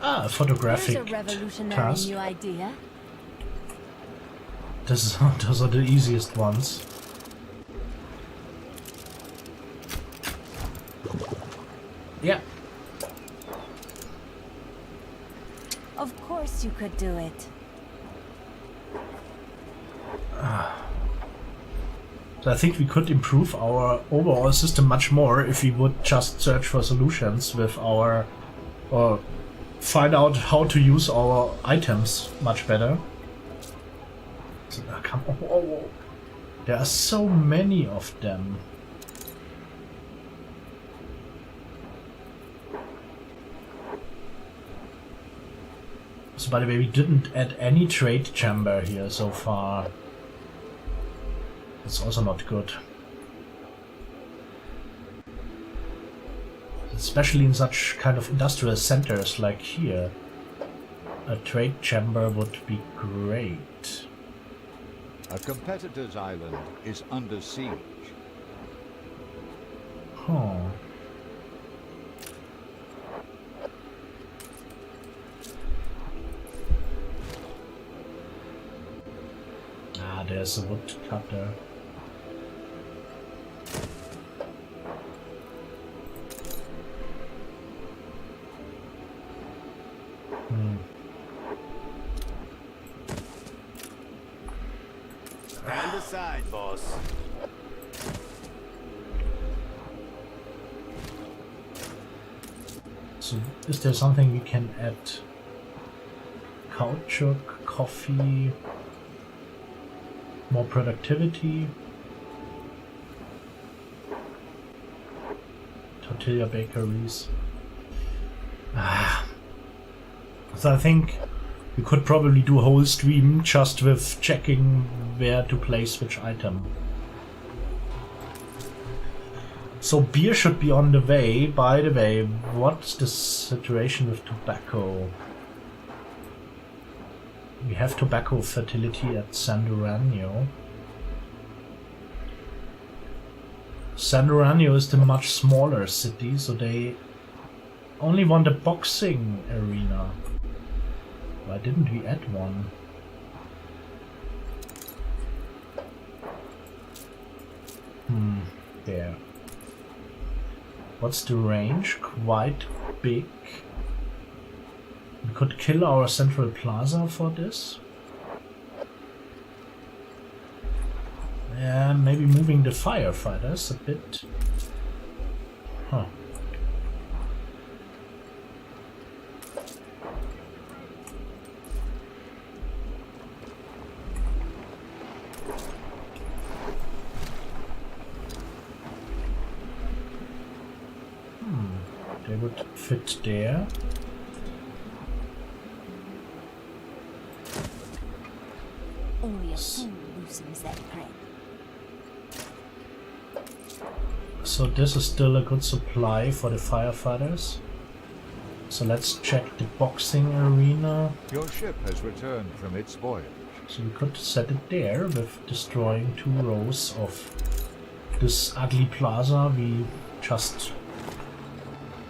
Ah, a photographic There's a revolutionary task. new idea. Those are the easiest ones. Yeah. Of course you could do it. So I think we could improve our overall system much more if we would just search for solutions with our, or find out how to use our items much better. So, come on. Oh, there are so many of them. So by the way, we didn't add any trade chamber here so far. It's also not good. Especially in such kind of industrial centers like here. A trade chamber would be great. A competitor's island is under siege. Huh. Ah, there's a woodcutter. Stand aside, boss. So, is there something we can add? Caoutchouc, coffee, more productivity, tortilla bakeries. So I think we could probably do a whole stream just with checking where to place which item. So beer should be on the way. By the way, what's the situation with tobacco? We have tobacco fertility at San Duranio. San Duranio is the much smaller city, so they only want a boxing arena. Why didn't we add one? There. What's the range? Quite big. We could kill our central plaza for this. Yeah, maybe moving the firefighters a bit. Huh. They would fit there. Who loosens that prey? So this is still a good supply for the firefighters. So let's check the boxing arena. Your ship has returned from its voyage. So we could set it there with destroying 2 rows of this ugly plaza we just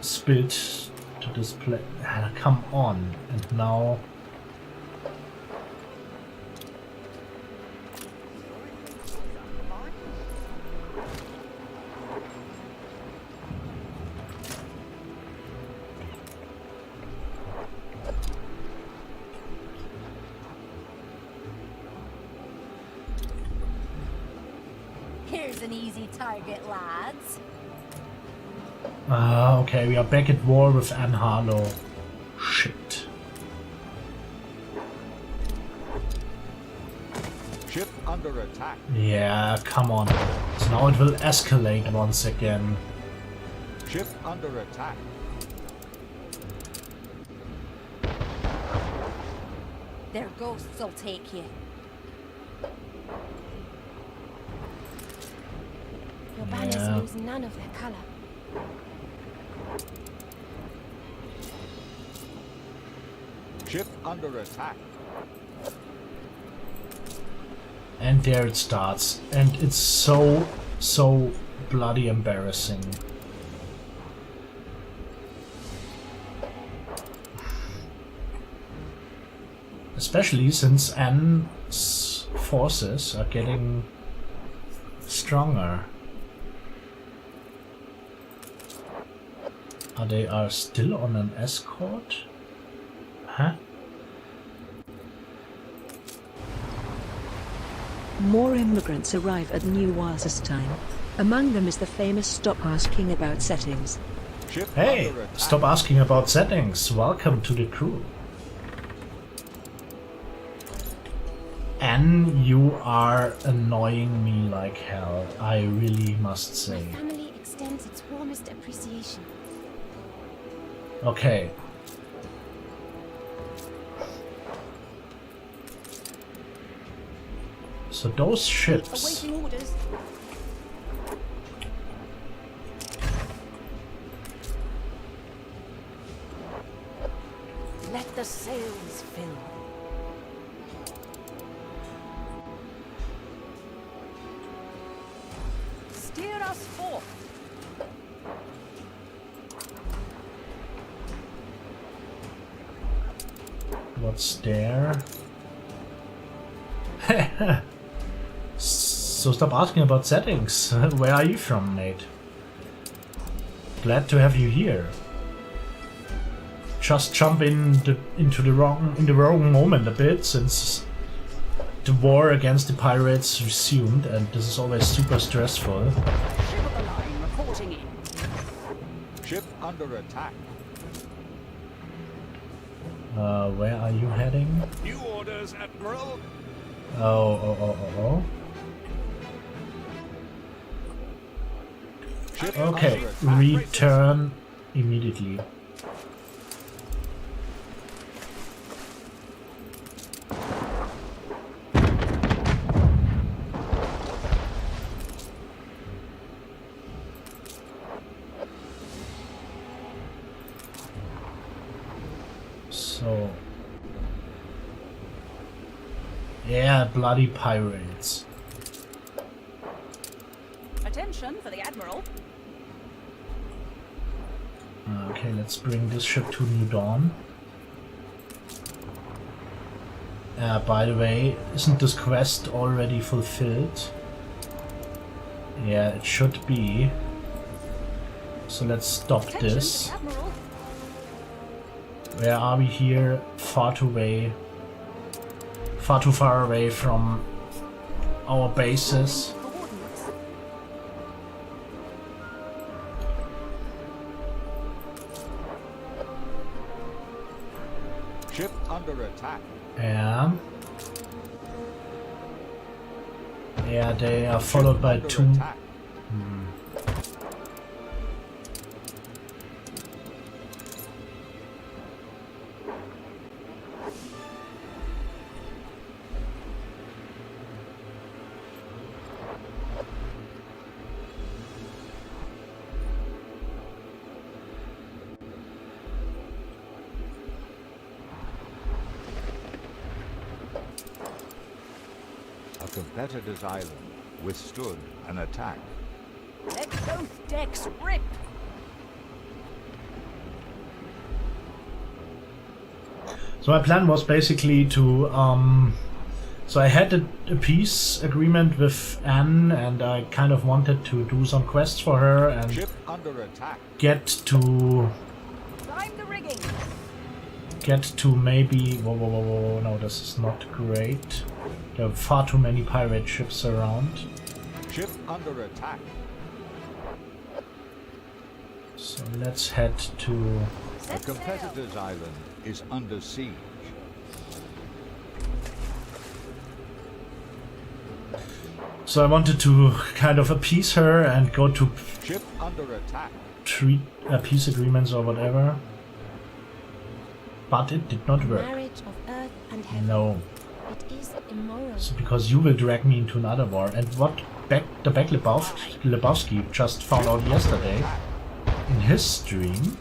spilled to this place. Come on. And now... Here's an easy target, lads. Okay, we are back at war with Anno. Shit. Ship under attack. Yeah, come on. So now it will escalate once again. Ship under attack. Their ghosts will take you. Your banners lose none of their color. Ship under attack. And there it starts. And it's so bloody embarrassing. Especially since Anne's forces are getting stronger. They are still on an escort? Huh? More immigrants arrive at New Wasserstein. Among them is the famous Stop Asking About Settings. Ship Hey, under attack. stop asking about settings. Welcome to the crew. Anne, you are annoying me like hell. I really must My say. family extends its warmest appreciation. Okay. So those ships... Awaiting orders. Let the sails fill. Steer us forth. What's there? So stop asking about settings. Where are you from, mate? Glad to have you here. Just jump into the wrong moment a bit, since the war against the pirates resumed, and this is always super stressful. Ship of the line reporting in. Ship under attack. Where are you heading? New orders, Admiral. Oh. Ship Okay, under attack. return immediately. So, yeah, bloody pirates. Attention for the Admiral. Okay, let's bring this ship to New Dawn. By the way, isn't this quest already fulfilled? Yeah, it should be. So let's stop Attention this. for the Admiral. Where are we here? Far too far away from our bases. Coordinates. Ship under attack. Yeah. Yeah, they are followed by Under two. attack. competitor's island withstood an attack. Let both decks rip! So my plan was basically to, so I had a peace agreement with Anne, and I kind of wanted to do some quests for her and Ship under attack. get to maybe, whoa, no, this is not great. There are far too many pirate ships around. Ship under attack. So let's head to... The competitor's island is under siege. So I wanted to kind of appease her and go to Ship under attack. treat peace agreements or whatever. But it did not work. Marriage of earth and heaven. No. It is immoral. So because you will drag me into another war. And what the Beck Lebowski just found out yesterday in his stream,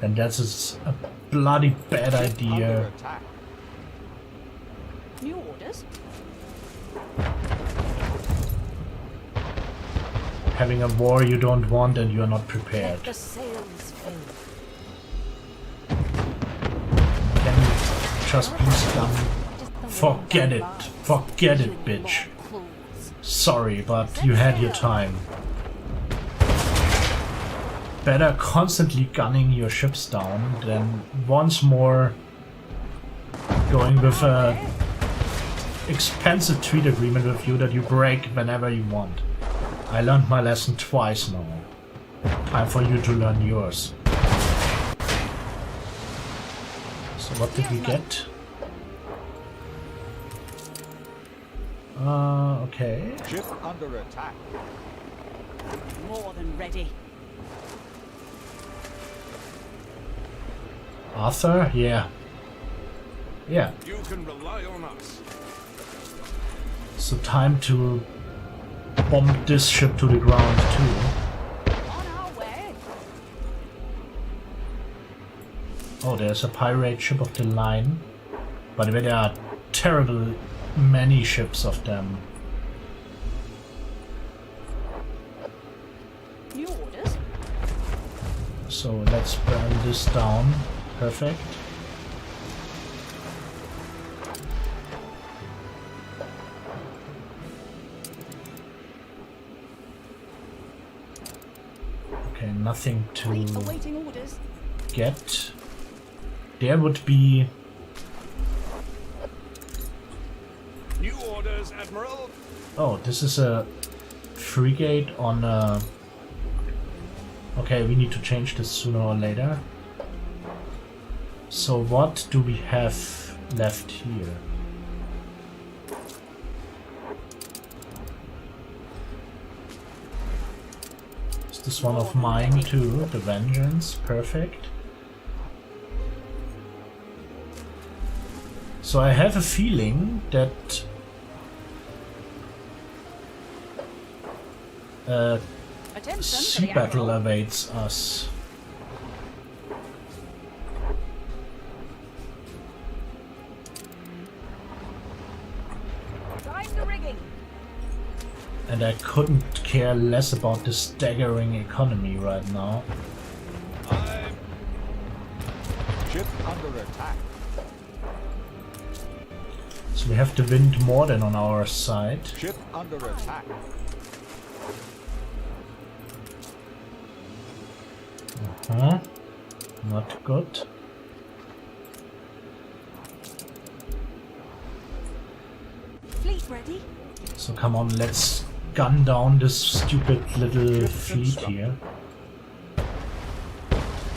then that's a bloody bad idea. New orders? Having a war you don't want and you are not prepared. Let the sails fill. Can you just please come? Forget it. Forget it, bitch. Sorry, but you had your time. Better constantly gunning your ships down than once more going with a expensive trade agreement with you that you break whenever you want. I learned my lesson twice now. Time for you to learn yours. So what did we get? Okay. Ship under attack. More than ready. Arthur? Yeah. Yeah. You can rely on us. So time to bomb this ship to the ground too. On our way. Oh, there's a pirate ship of the line. By the way, there are terrible many ships of them. New orders? So let's burn this down. Perfect. Okay, nothing to Awaiting orders. get. There would be... New orders, Admiral. Oh, this is a frigate on a... Okay, we need to change this sooner or later. So what do we have left here? Is this one of mine too? The Vengeance, perfect. So I have a feeling that sea battle awaits us. And I couldn't care less about the staggering economy right now. Ship under attack. So we have the wind more than on our side. Ship under attack. Not good. Fleet ready? So come on, let's gun down this stupid little fleet here.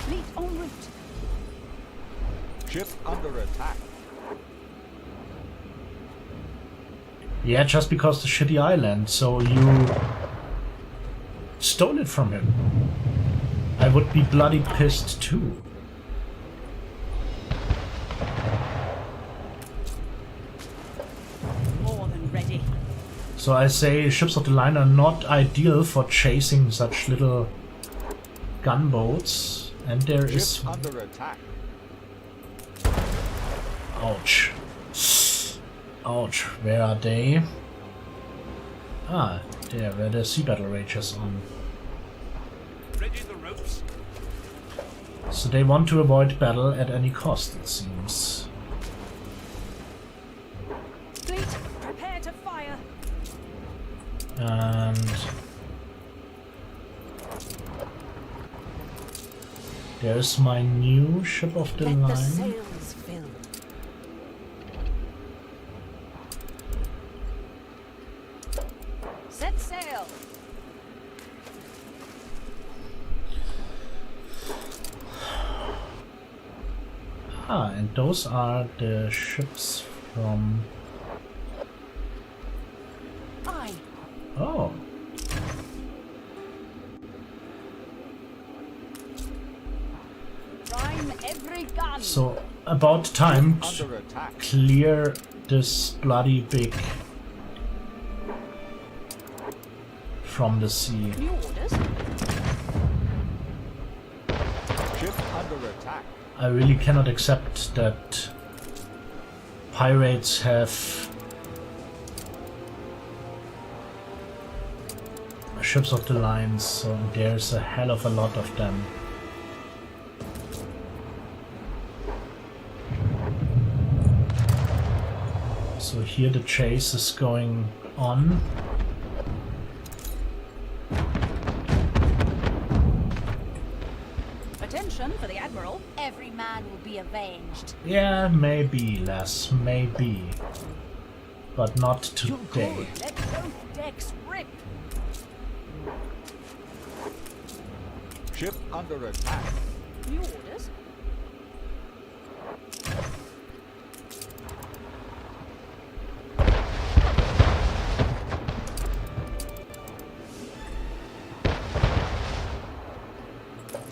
Fleet en route. Ship under attack. Yeah, just because the shitty island, so you stole it from him. I would be bloody pissed too. More than ready. So I say ships of the line are not ideal for chasing such little gunboats, and there Ship is... under attack. Ouch. Ouch, where are they? Ah, there, where the sea battle rages on. Ready the ropes. So they want to avoid battle at any cost, it seems. Fleet, prepare to fire. And there's my new ship of the Let the line. sails fill. Set sail. Ah, and those are the ships from... Aye. Oh. Prime every gun. So, about time to Under attack. clear this bloody big from the sea. New orders. Ship under attack. I really cannot accept that pirates have ships of the line, so there's a hell of a lot of them. So here the chase is going on. Attention for the Admiral. Every man will be avenged. Yeah, maybe, Les, maybe. But not today. Let both decks rip. Ship under attack. New orders.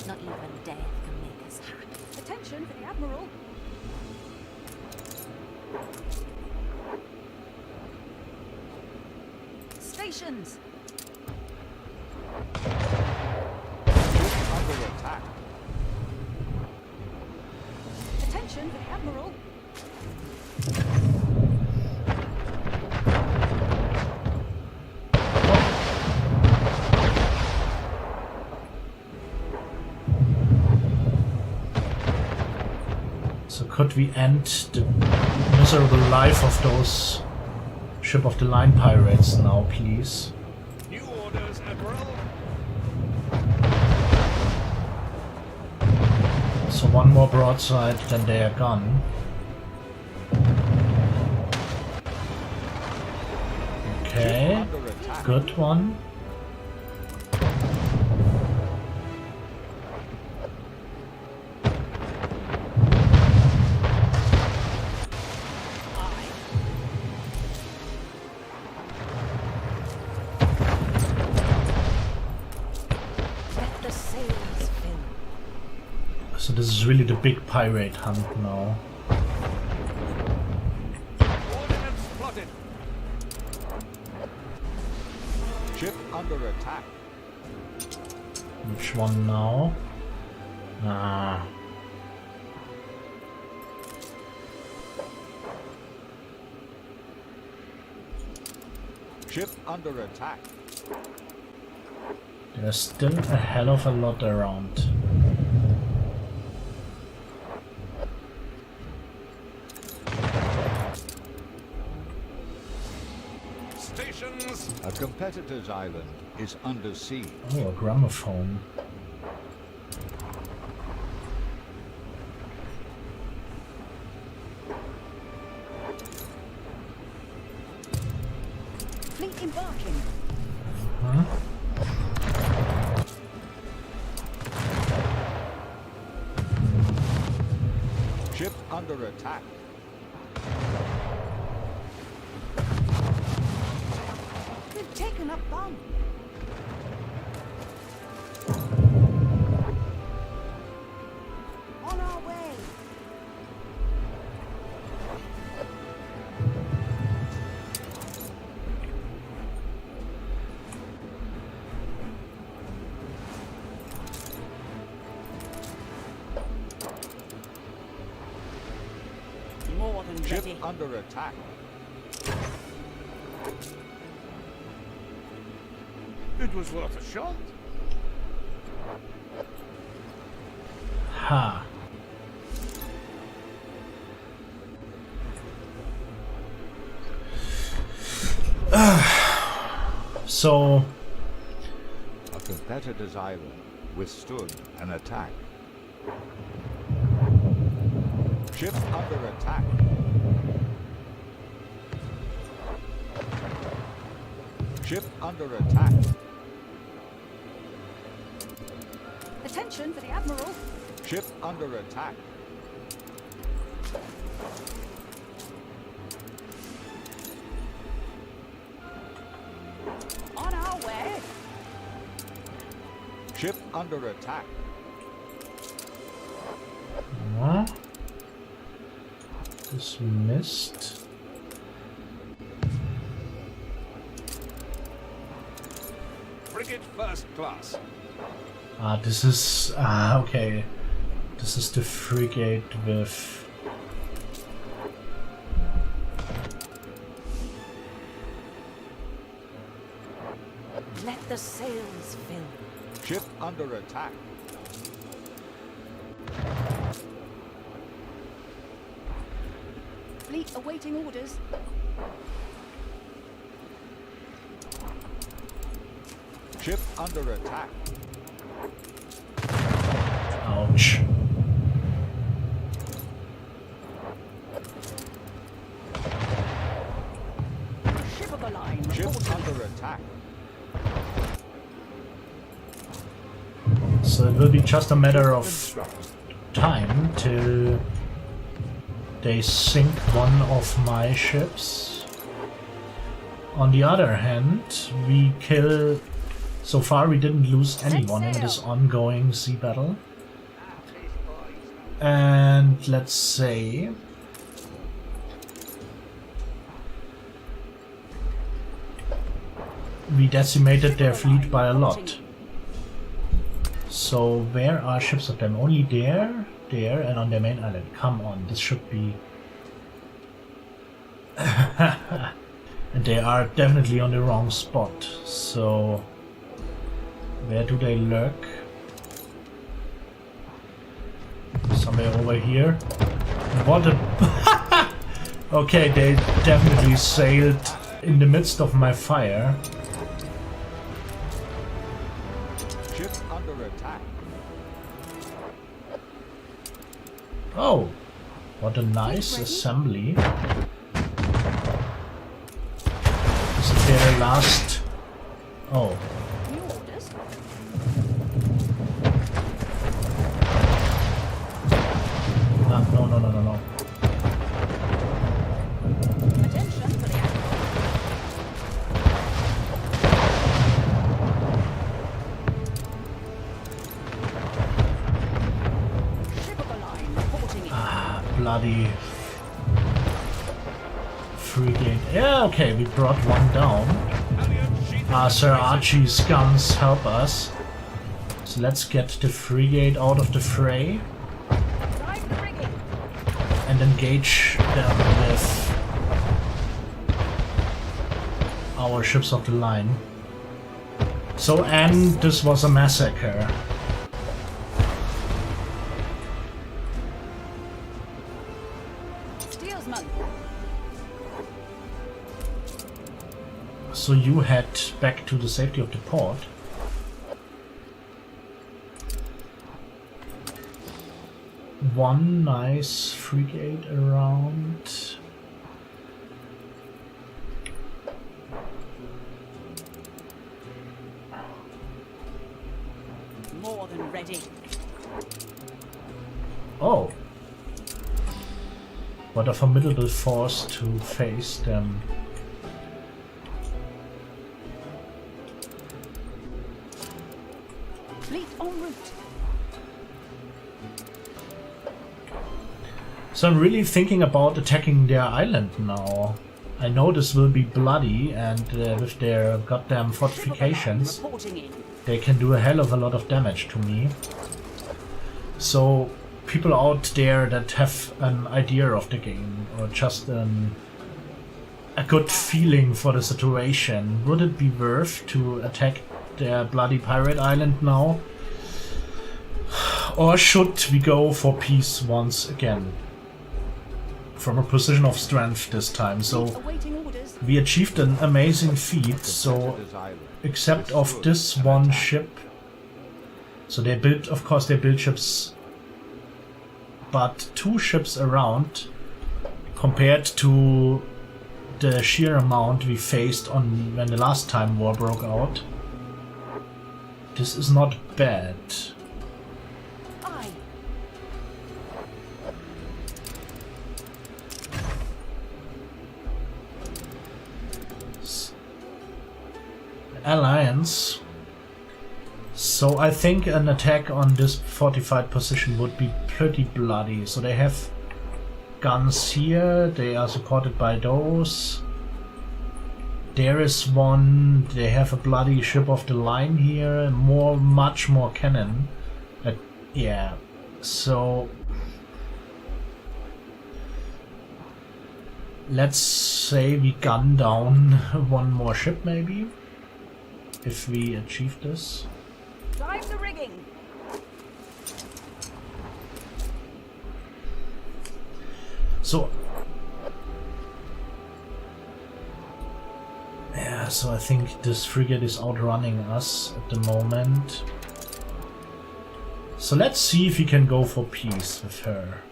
Not even death can make us happy. Attention for the Admiral. Stations. Ship under attack. Attention for the Admiral. So could we end the miserable life of those ship of the line pirates now, please? New orders, Admiral. So one more broadside, then they are gone. Okay, Under attack. good one. Let the sails fill. So this is really the big pirate hunt now. Ordnance plotted. Ship under attack. Which one now? Ah. Ship under attack. There's still a hell of a lot around. Stations. A competitor's island is under siege. Oh, a gramophone. Fleet embarking. Huh? Ship under attack. We've taken up bomb. On our way. More than Ship ready. under attack. It was worth a shot. Ha. So A competitor's island withstood an attack. Ship under attack. Ship under attack. Attention for the Admiral. Ship under attack. On our way. Ship under attack. what? Dismissed. Frigate first class. This is okay. This is the frigate with. Let the sails fill. Ship under attack. Fleet awaiting orders. Ship under attack. Ouch. Ship of the line. Ship reporting. under attack. So it will be just a matter of time till they sink one of my ships. On the other hand, we kill. So far, we didn't lose anyone in this ongoing sea battle. And let's say we decimated their fleet by a lot. So where are ships of them? Only there, there, and on their main island. Come on, this should be... And they are definitely on the wrong spot. So where do they lurk? Somewhere over here. What a... Okay, they definitely sailed in the midst of my fire. Ship under attack. Oh, what a nice assembly. Is it their last... Oh. New orders. No, no, no, no, no. Attention for the Admiral. Ship of the line reporting in. Bloody frigate. Yeah, okay, we brought one down. Sir Archie's guns help us. So let's get the frigate out of the fray Drive the rigging. and engage them with our ships of the line. So, and this was a massacre. Steersman. So you head back to the safety of the port. One nice frigate around. More than ready. Oh. What a formidable force to face them. Fleet en route. So I'm really thinking about attacking their island now. I know this will be bloody, and with their goddamn fortifications, Reporting in. they can do a hell of a lot of damage to me. So people out there that have an idea of the game, or just a good feeling for the situation, would it be worth to attack their bloody pirate island now? Or should we go for peace once again? From a position of strength this time. So we achieved an amazing feat, so except of this one ship. So they built, of course they built ships, but 2 ships around compared to the sheer amount we faced on when the last time war broke out. This is not bad. Alliance. So I think an attack on this fortified position would be pretty bloody. So they have guns here, they are supported by those. There is one, they have a bloody ship of the line here, much more cannon. Yeah, so let's say we gun down one more ship maybe, if we achieve this. Drive the rigging. So yeah, so I think this frigate is outrunning us at the moment. So let's see if we can go for peace with her.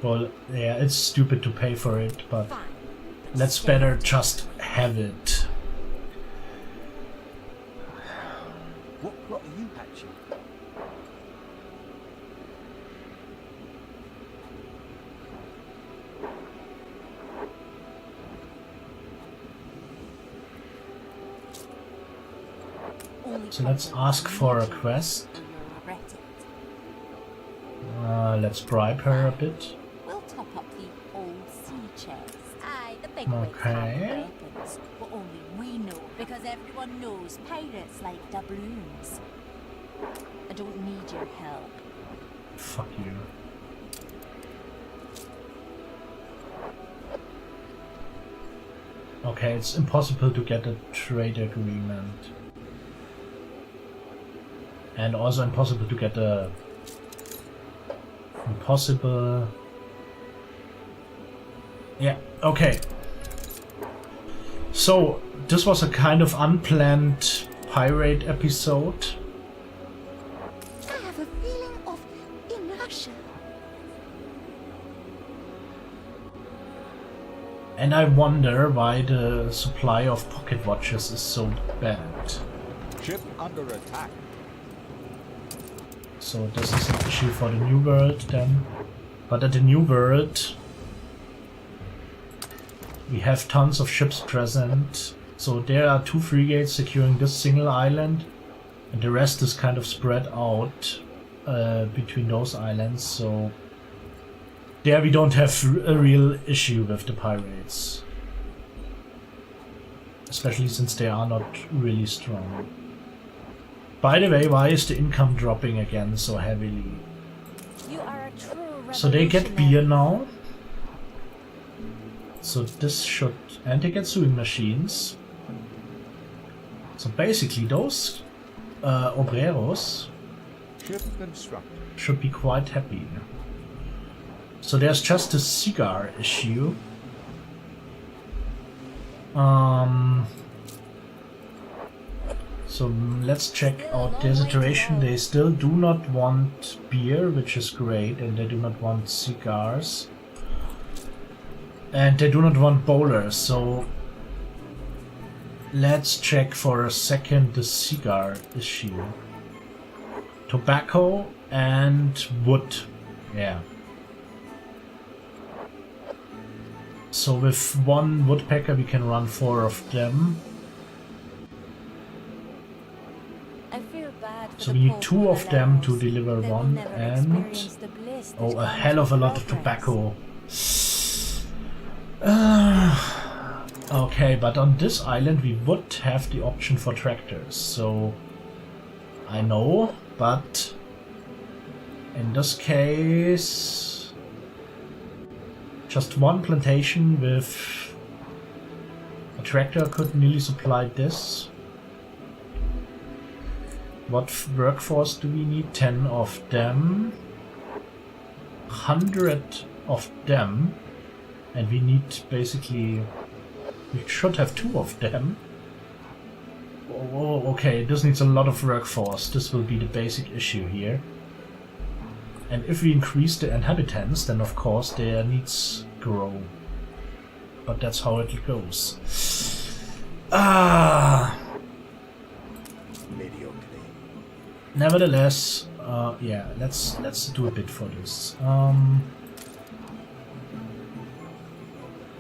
Well, yeah, it's stupid to pay for it, but let's better just have it. What plot are you hatching? So let's ask for a quest. Let's bribe her a bit. We'll top up the old sea chest. Aye, the big Okay. weapons, but only we know, because everyone knows pirates like doubloons. I don't need your help. Fuck you. Okay, it's impossible to get a trade agreement. And also impossible to get a... Impossible... Yeah, okay. So, this was a kind of unplanned pirate episode. I have a feeling of inertia. And I wonder why the supply of pocket watches is so bad. Ship under attack. So this is an issue for the New World then. But at the New World we have tons of ships present. So there are 2 frigates securing this single island, and the rest is kind of spread out between those islands. So there we don't have a real issue with the pirates. Especially since they are not really strong. By the way, why is the income dropping again so heavily? You are a true So they get beer now. So this should... And they get sewing machines. So basically those obreros should be quite happy. So there's just a cigar issue. So let's check out their situation. They still do not want beer, which is great, and they do not want cigars. And they do not want bowlers, so let's check for a second the cigar issue. Tobacco and wood. Yeah. So with 1 woodpecker we can run 4 of them. So we need 2 of them to deliver 1, and oh, a hell of a lot of tobacco. Okay, but on this island we would have the option for tractors, so I know, but In this case, just one plantation with a tractor could nearly supply this. What workforce do we need? 10 of them. 100 of them. And we need basically... We should have 2 of them. Oh, okay, this needs a lot of workforce. This will be the basic issue here. And if we increase the inhabitants, then of course their needs grow. But that's how it goes. Nevertheless, yeah, let's do a bit for this.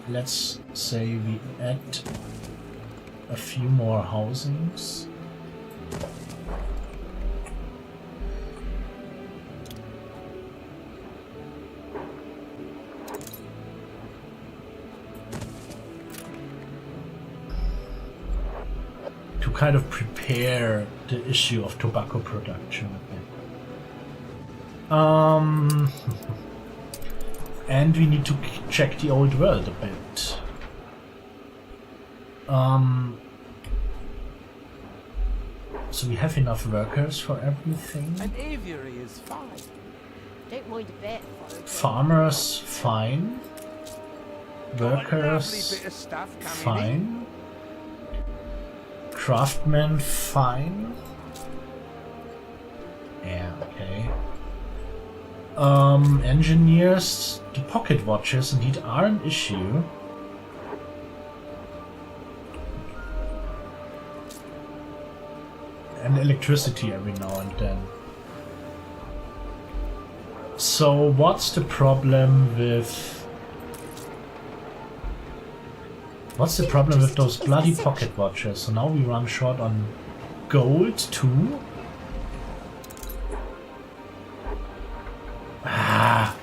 Let's say we add a few more housings. To kind of prepare the issue of tobacco production a bit. And we need to check the old world a bit. So we have enough workers for everything. An aviary is fine. Don't mind a bit. Farmers, fine. Workers, fine. Craftsmen, fine. Yeah, okay. Engineers, the pocket watches indeed are an issue. And electricity every now and then. So what's the problem with... What's the problem with those bloody pocket watches? So now we run short on gold too. Ah.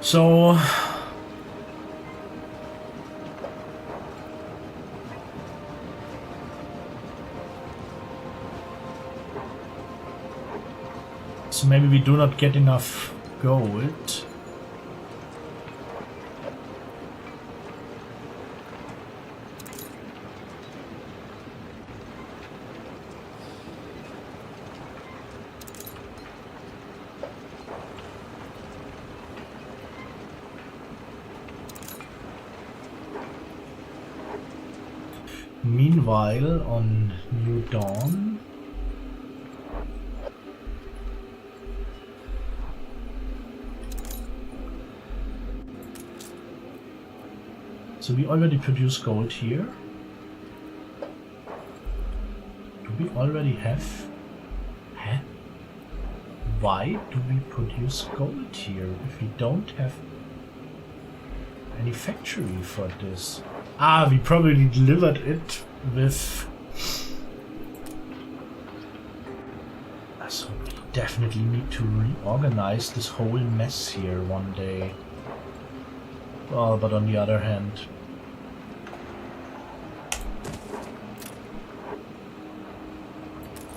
So maybe we do not get enough gold. Meanwhile, on New Dawn, so we already produce gold here. Do we already have? Huh? Why do we produce gold here if we don't have any factory for this? Ah, we probably delivered it with... So we definitely need to reorganize this whole mess here one day. Well, but on the other hand...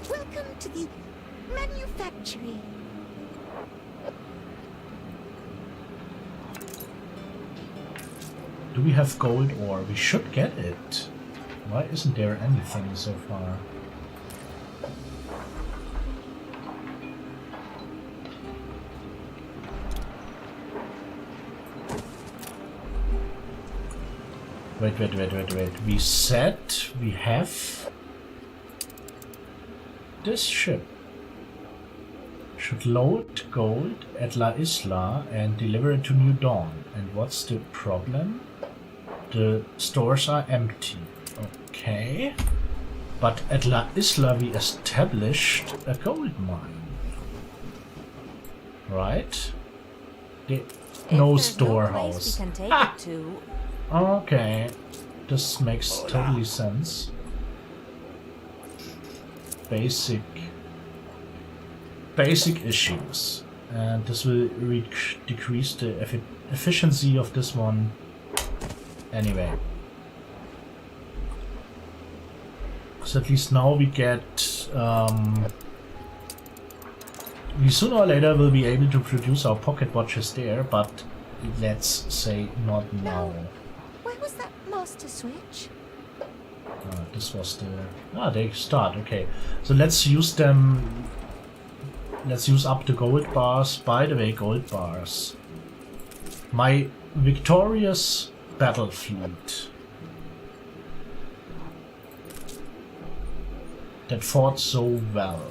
Welcome to the manufactory. Do we have gold ore? We should get it. Why isn't there anything so far? Wait. We said we have this ship. Should load gold at La Isla and deliver it to New Dawn. And what's the problem? The stores are empty. Okay. But at La Isla we established a gold mine. Right? No storehouse. Okay. This makes totally sense. Basic issues. And this will decrease the efficiency of this one Anyway. So at least now we get... we sooner or later will be able to produce our pocket watches there, but let's say not now. Where was that master switch? This was the... they start, okay. So let's use them... Let's use up the gold bars. By the way, gold bars. My victorious battle fleet that fought so well.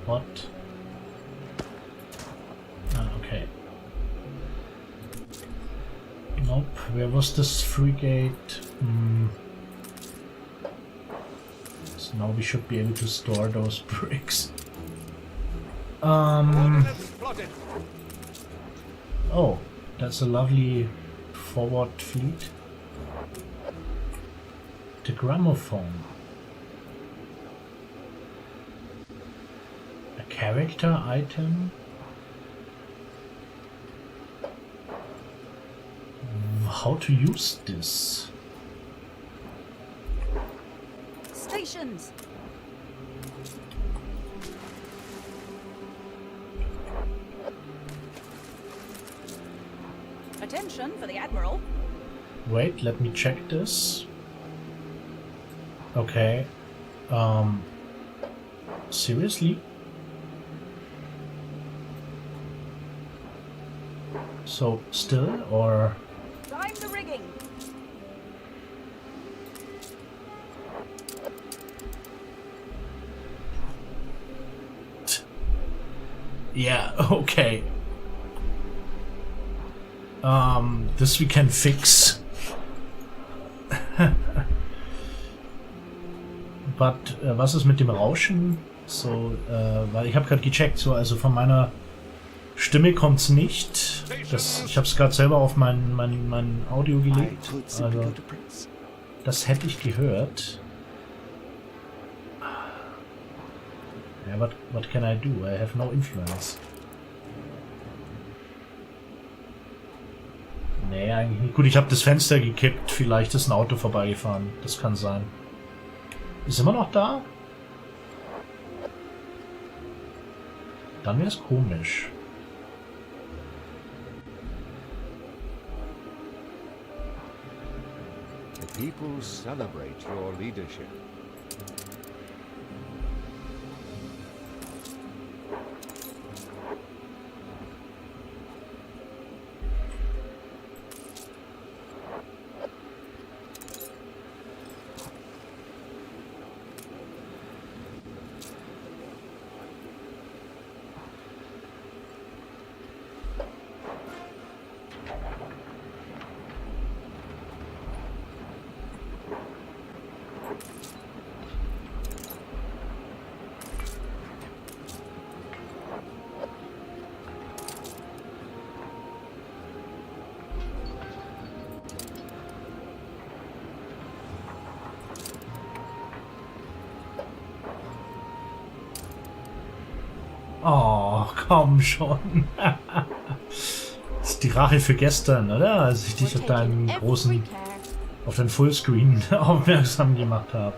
What? Okay. Nope. Where was this frigate? So now we should be able to store those bricks. Oh, that's a lovely forward fleet. The gramophone. Character item? How to use this? Stations. Attention for the Admiral. Wait, let me check this. Okay. Seriously? So, still, or... Time the rigging. Yeah, okay. This we can fix. But, was ist mit dem Rauschen? So, weil ich habe gerade gecheckt, so, also von meiner Stimme kommt's nicht. Ich habe es gerade selber auf mein Audio gelegt. Also, das hätte ich gehört. Ja, what can I do? I have no influence. Nee, eigentlich nicht. Gut, ich habe das Fenster gekippt. Vielleicht ist ein Auto vorbeigefahren. Das kann sein. Ist immer noch da? Dann wäre es komisch. The people celebrate your leadership. Oh, komm schon. Das ist die Rache für gestern, oder? Als ich dich auf deinen großen, auf den Fullscreen aufmerksam gemacht habe.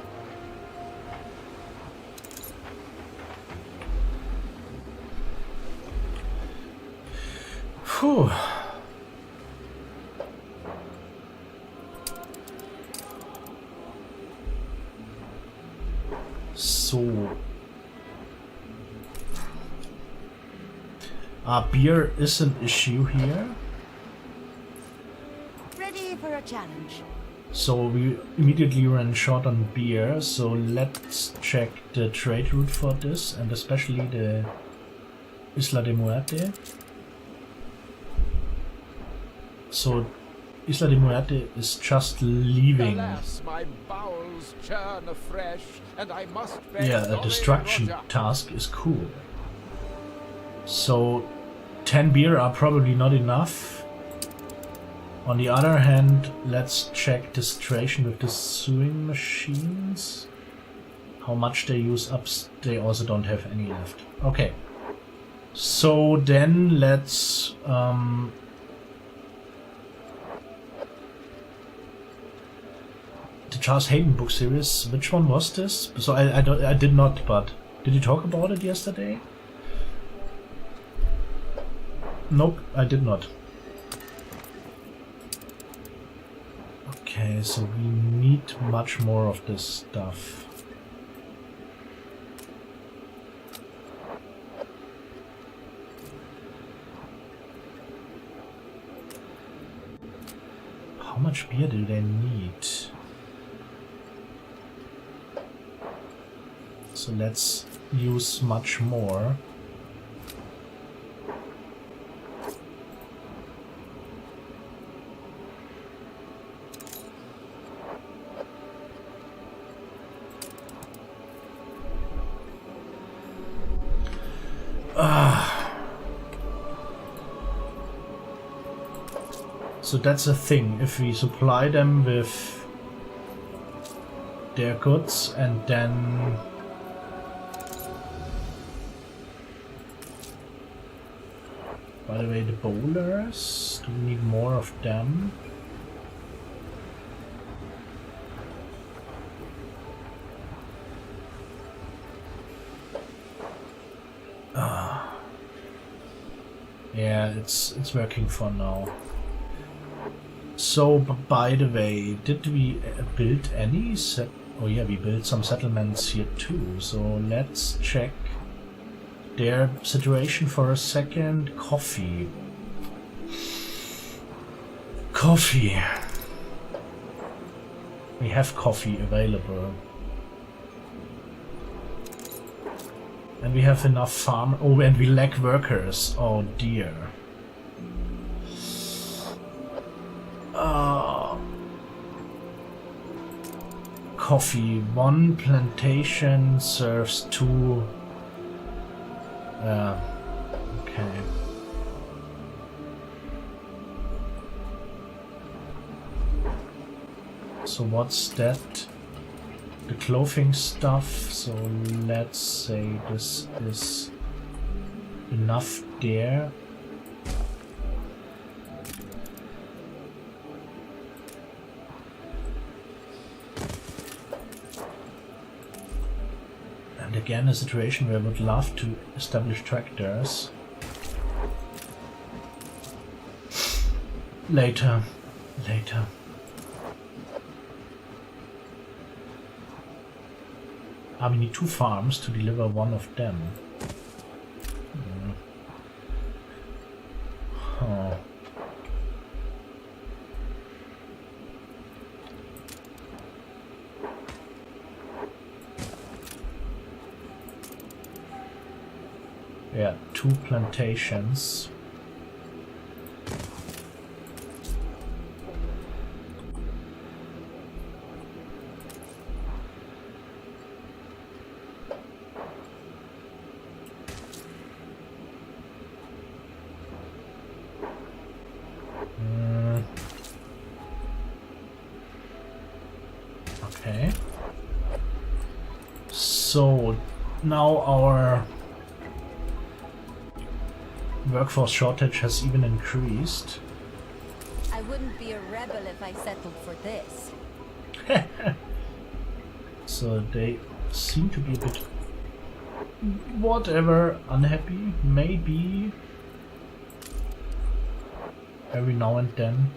Whew. So, beer is an issue here. Ready for a challenge. So we immediately ran short on beer, so let's check the trade route for this, and especially the Isla de Muerte. So Isla de Muerte is just leaving. Alas, my bowels churn afresh, and I must Yeah, a destruction task is cool. So 10 beer are probably not enough. On the other hand, let's check the situation with the sewing machines. How much they use up, they also don't have any left. Okay. So then let's the Charles Hayden book series, which one was this? So I did not, but did you talk about it yesterday? Nope, I did not. Okay, so we need much more of this stuff. How much beer do they need? So let's use much more. So that's a thing, if we supply them with their goods and then by the way, the bowlers, do we need more of them? Yeah, it's working for now. So, by the way, did we build any oh yeah, we built some settlements here too. So let's check their situation for a second. Coffee. Coffee. We have coffee available. And we have enough farm. Oh, and we lack workers. Oh dear. Coffee. One plantation serves two. Okay. So what's that? The clothing stuff. So let's say this is enough there. And again, a situation where I would love to establish tractors. Later. We need 2 farms to deliver one of them. Oh. Yeah, 2 plantations. Okay. So now our workforce shortage has even increased. I wouldn't be a rebel if I settled for this. So they seem to be a bit whatever unhappy, maybe. every now and then.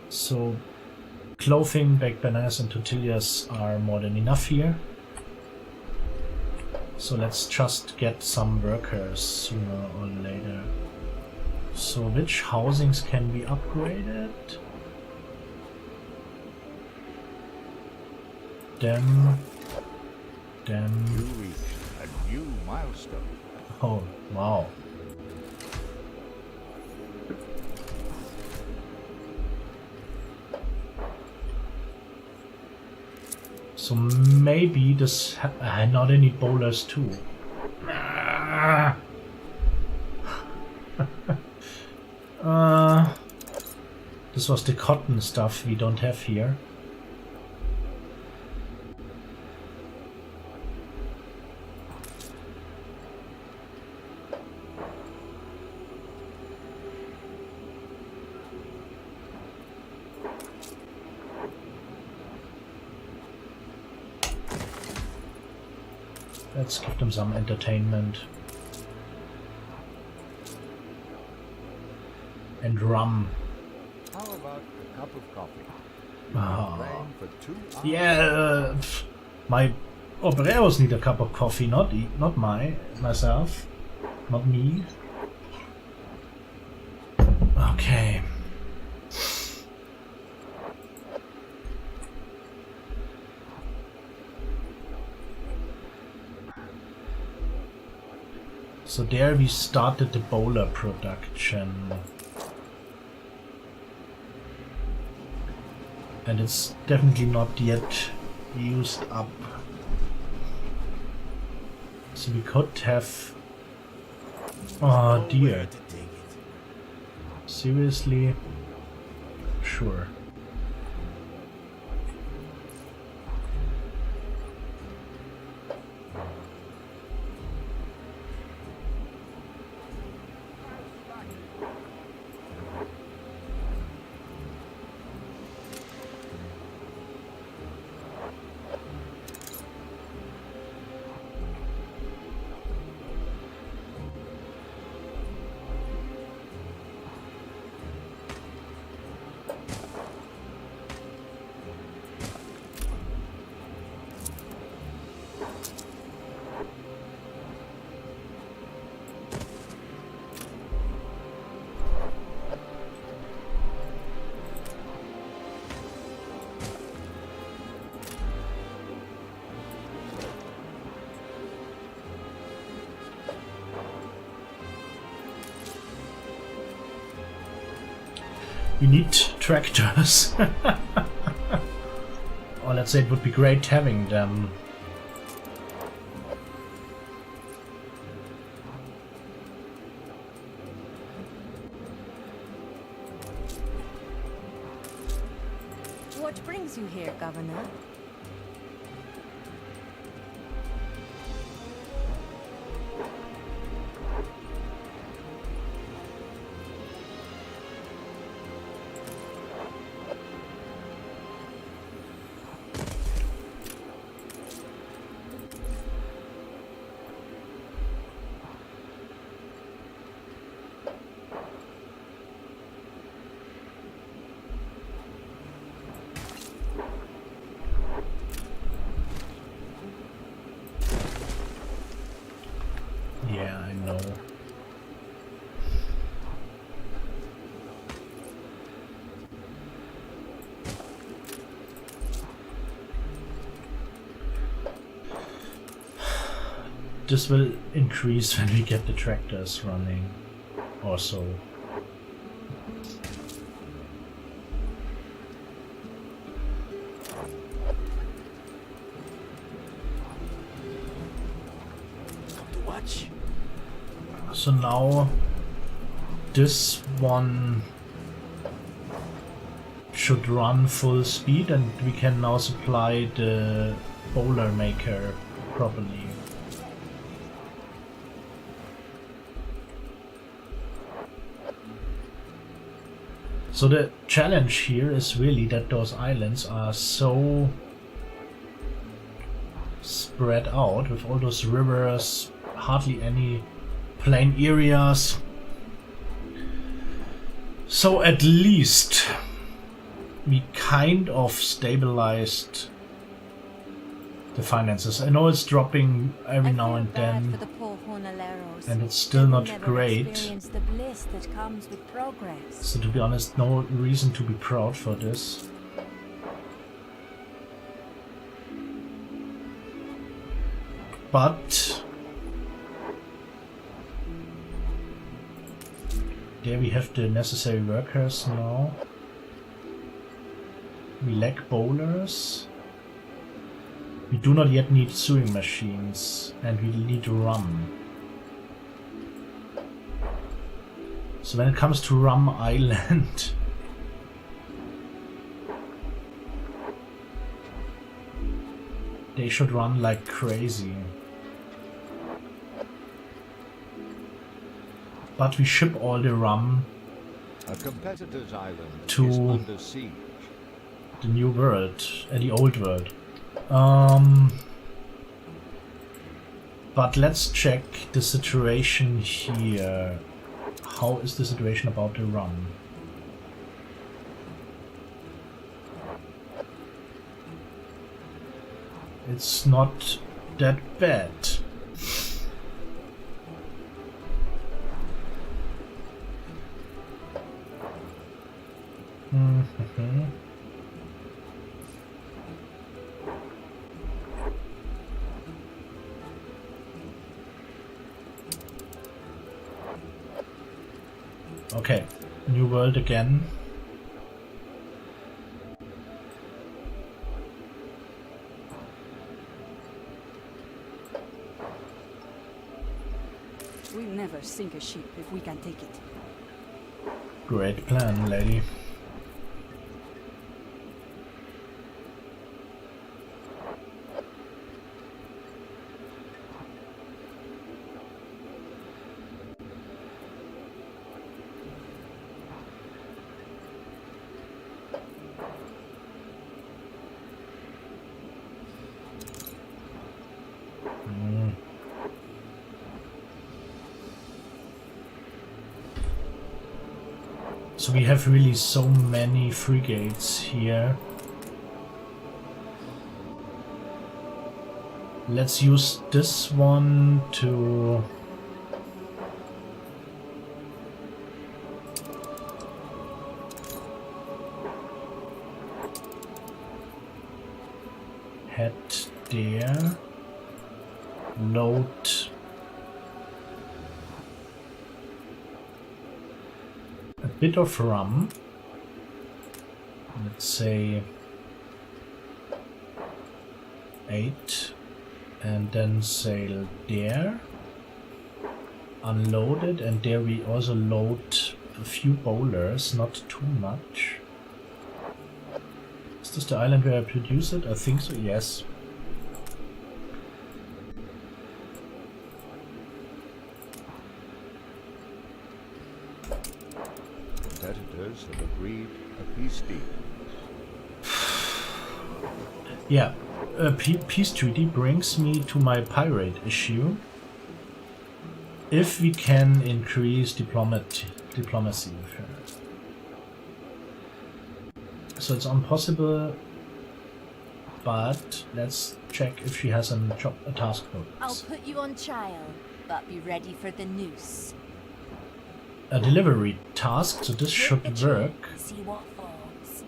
So clothing, baked bananas and tortillas are more than enough here. So let's just get some workers sooner or later. So which housings can be upgraded? Them. You reached a new milestone. Oh, wow. So maybe this... not any bowlers too. This was the cotton stuff we don't have here. Let's give them some entertainment. And rum. How about a cup of coffee? Oh. Playing for 2 hours? Yeah, my obreros need a cup of coffee, not myself, not me. Okay. So there we started the bowler production. And it's definitely not yet used up. So we could have... Oh dear. Seriously? Sure. We need tractors. Or let's say it would be great having them. What brings you here, Governor? Yeah, I know. This will increase when we get the tractors running, or so. So now this one should run full speed, and we can now supply the bowler maker properly. So the challenge here is really that those islands are so spread out with all those rivers, hardly any plain areas. So at least we kind of stabilized the finances. I know it's dropping every now and then, and it's still not great. So to be honest, no reason to be proud for this. But there we have the necessary workers now. We lack bowlers. We do not yet need sewing machines, and we need rum. So when it comes to Rum Island, they should run like crazy. But we ship all the rum to the new world and the old world. But let's check the situation here. How is the situation about the rum? It's not that bad. Okay, new world again. We'll never sink a ship if we can take it. Great plan, lady. So we have really so many frigates here. Let's use this one to head there, load a bit of rum, let's say 8, and then sail there, unload it, and there we also load a few bowlers, not too much. Is this the island where I produce it? I think so, yes. Competitors have agreed a peace deal. Yeah, a peace treaty brings me to my pirate issue. If we can increase diplomacy with her. So it's impossible, but let's check if she has a task book. I'll put you on trial, but be ready for the noose. A delivery task, so this should work. See what falls.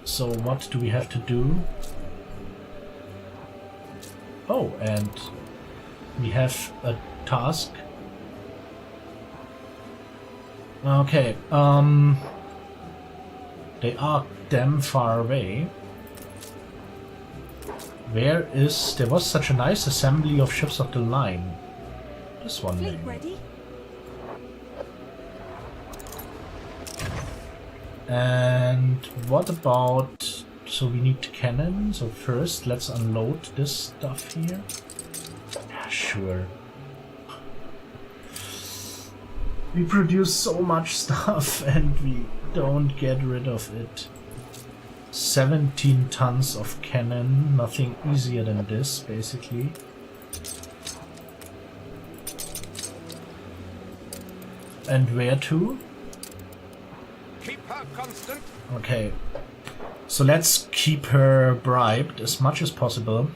So what do we have to do? Oh, and we have a task. Okay, they are damn far away. There was such a nice assembly of ships of the line. This one maybe. Ready? And what about... So we need cannon. So first let's unload this stuff here. Yeah, sure. We produce so much stuff and we don't get rid of it. 17 tons of cannon. Nothing easier than this, basically. And where to? Keep her constant. Okay. So let's keep her bribed as much as possible.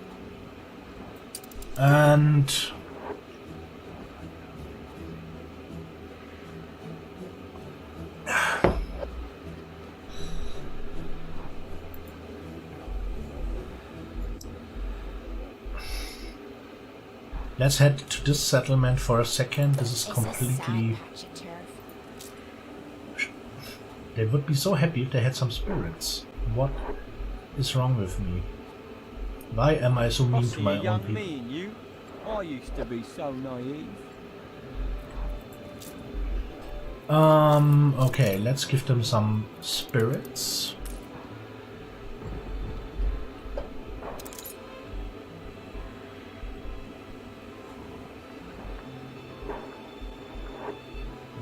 And... let's head to this settlement for a second. This is completely... They would be so happy if they had some spirits. What is wrong with me? Why am I so mean to my own people? Me and you. I used to be so naive. Okay, let's give them some spirits.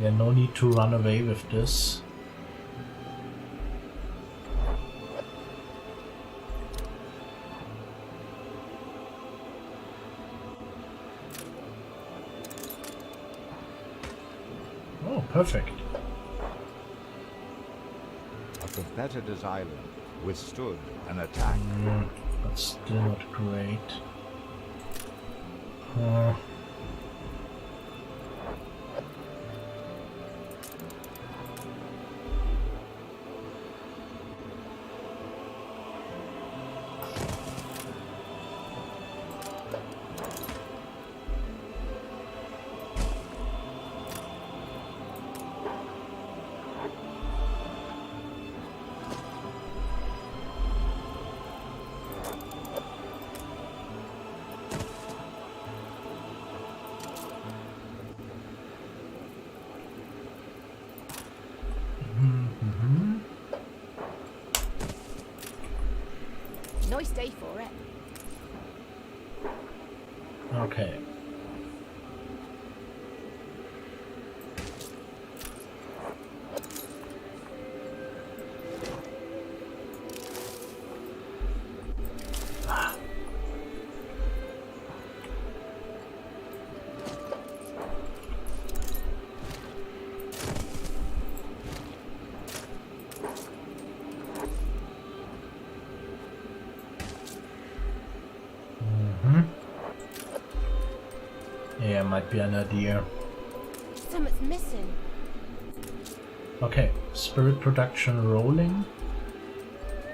Yeah, no need to run away with this. Oh, perfect. A competitor's island withstood an attack. But still not great. Nice day for it. Okay. Yeah, might be an idea. Something's missing. Okay, spirit production rolling.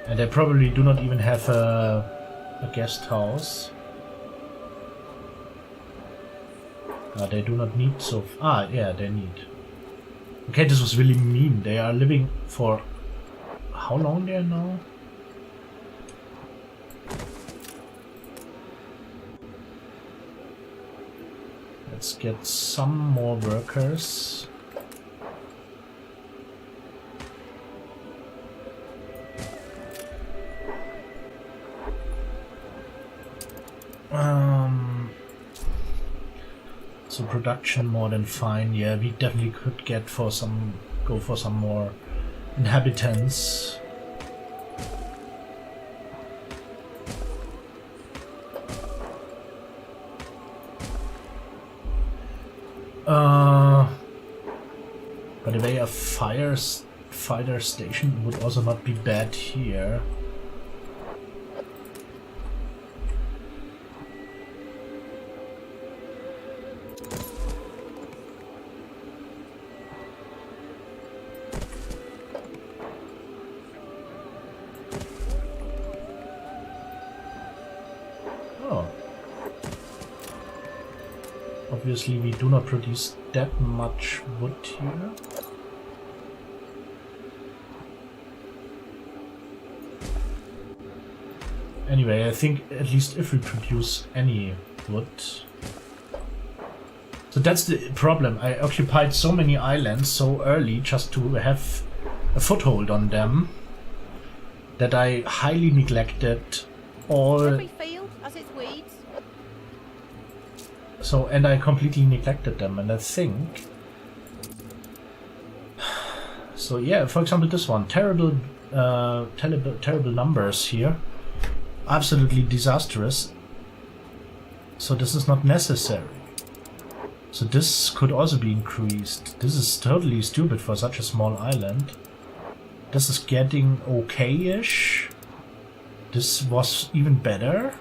And they probably do not even have a guest house. They do not need so... yeah, they need. Okay, this was really mean. They are living for... How long there now? Let's get some more workers. So production more than fine. Yeah, we definitely could get for some, go for some more inhabitants. By the way, a fighter station would also not be bad here. Obviously, we do not produce that much wood here. Anyway, I think at least if we produce any wood... So that's the problem. I occupied so many islands so early just to have a foothold on them that I highly neglected all. Every field has its weeds. So, and I completely neglected them, and I think. So yeah, for example, this one, terrible numbers here, absolutely disastrous. So this is not necessary. So this could also be increased. This is totally stupid for such a small island. This is getting okay-ish. This was even better.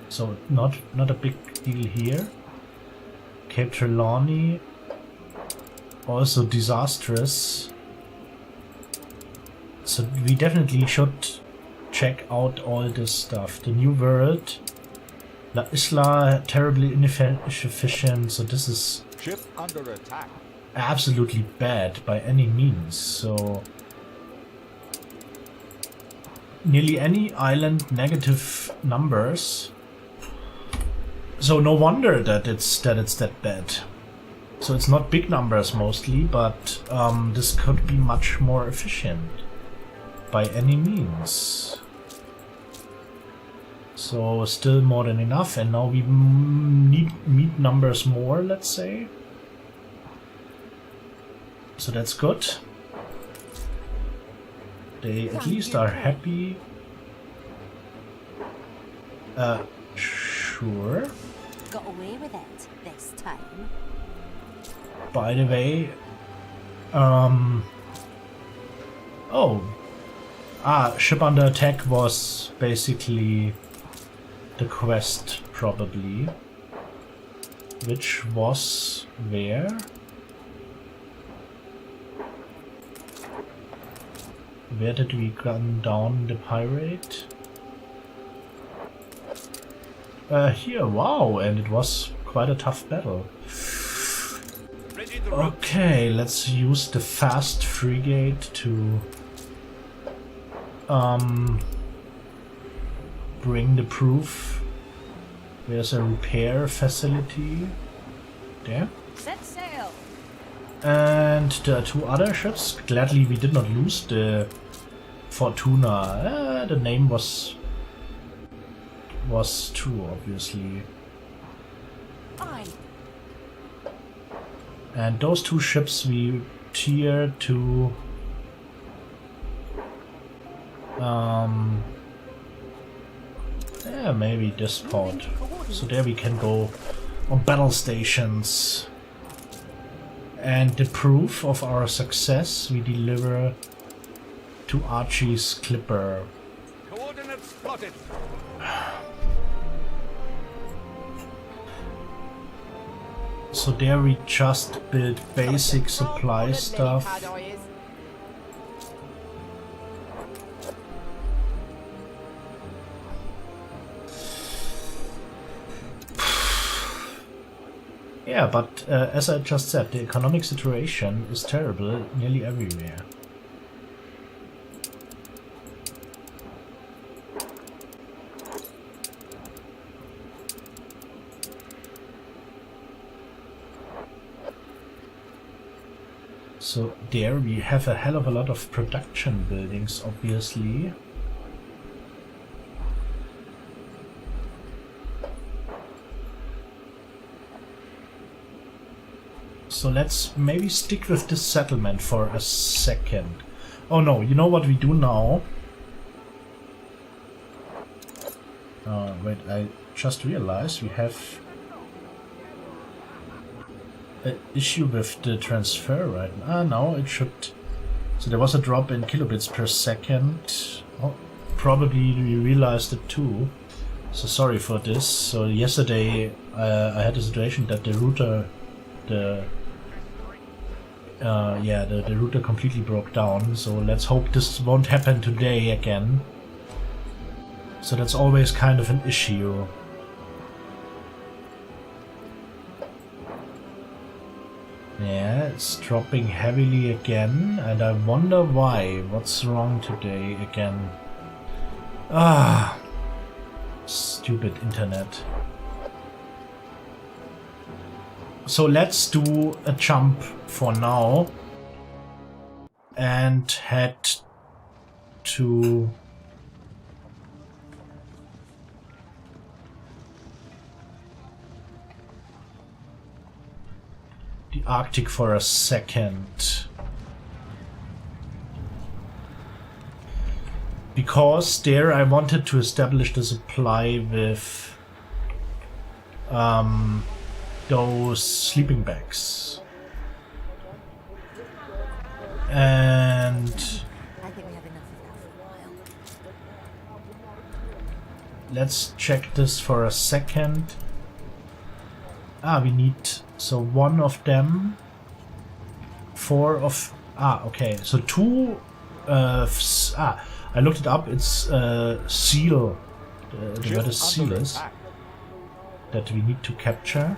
So not a big deal here. Cape Trelawney, also disastrous. So we definitely should check out all this stuff. The New World, La Isla, terribly inefficient. So this is Ship under attack. Absolutely bad by any means. So nearly any island negative numbers. So no wonder that it's that bad. So it's not big numbers mostly, but this could be much more efficient by any means. So still more than enough, and now we need meet numbers more, let's say. So that's good. They at least are happy. Sure. Got away with it this time. By the way, ship under attack was basically the quest, probably. Which was where? Where did we gun down the pirate? Here, wow, and it was quite a tough battle. Okay, let's use the fast frigate to bring the proof. There's a repair facility there. Set sail. And there are two other ships. Gladly we did not lose the Fortuna. The name was true, obviously. Aye. And those two ships we tier to maybe this port. So there we can go on battle stations. And the proof of our success we deliver to Archie's Clipper. Coordinates plotted. So there we just build basic supply stuff. Yeah, but as I just said, the economic situation is terrible nearly everywhere. So there we have a hell of a lot of production buildings, obviously. So let's maybe stick with this settlement for a second. Oh no, you know what we do now? Wait, I just realized we have an issue with the transfer right now. No, it should. So there was a drop in kilobits per second. Oh, probably we realized it too. So sorry for this. So yesterday I had a situation that the router, the router completely broke down. So let's hope this won't happen today again. So that's always kind of an issue. Yeah, it's dropping heavily again, and I wonder why. What's wrong today again? Ah, stupid internet. So let's do a jump for now. and head to the Arctic for a second. Because there I wanted to establish the supply with those sleeping bags. And I think we have enough of that for a while. let's check this for a second. We need, so one of them, 4 of, okay, so 2, I looked it up, it's seal, the word is seal is, that we need to capture.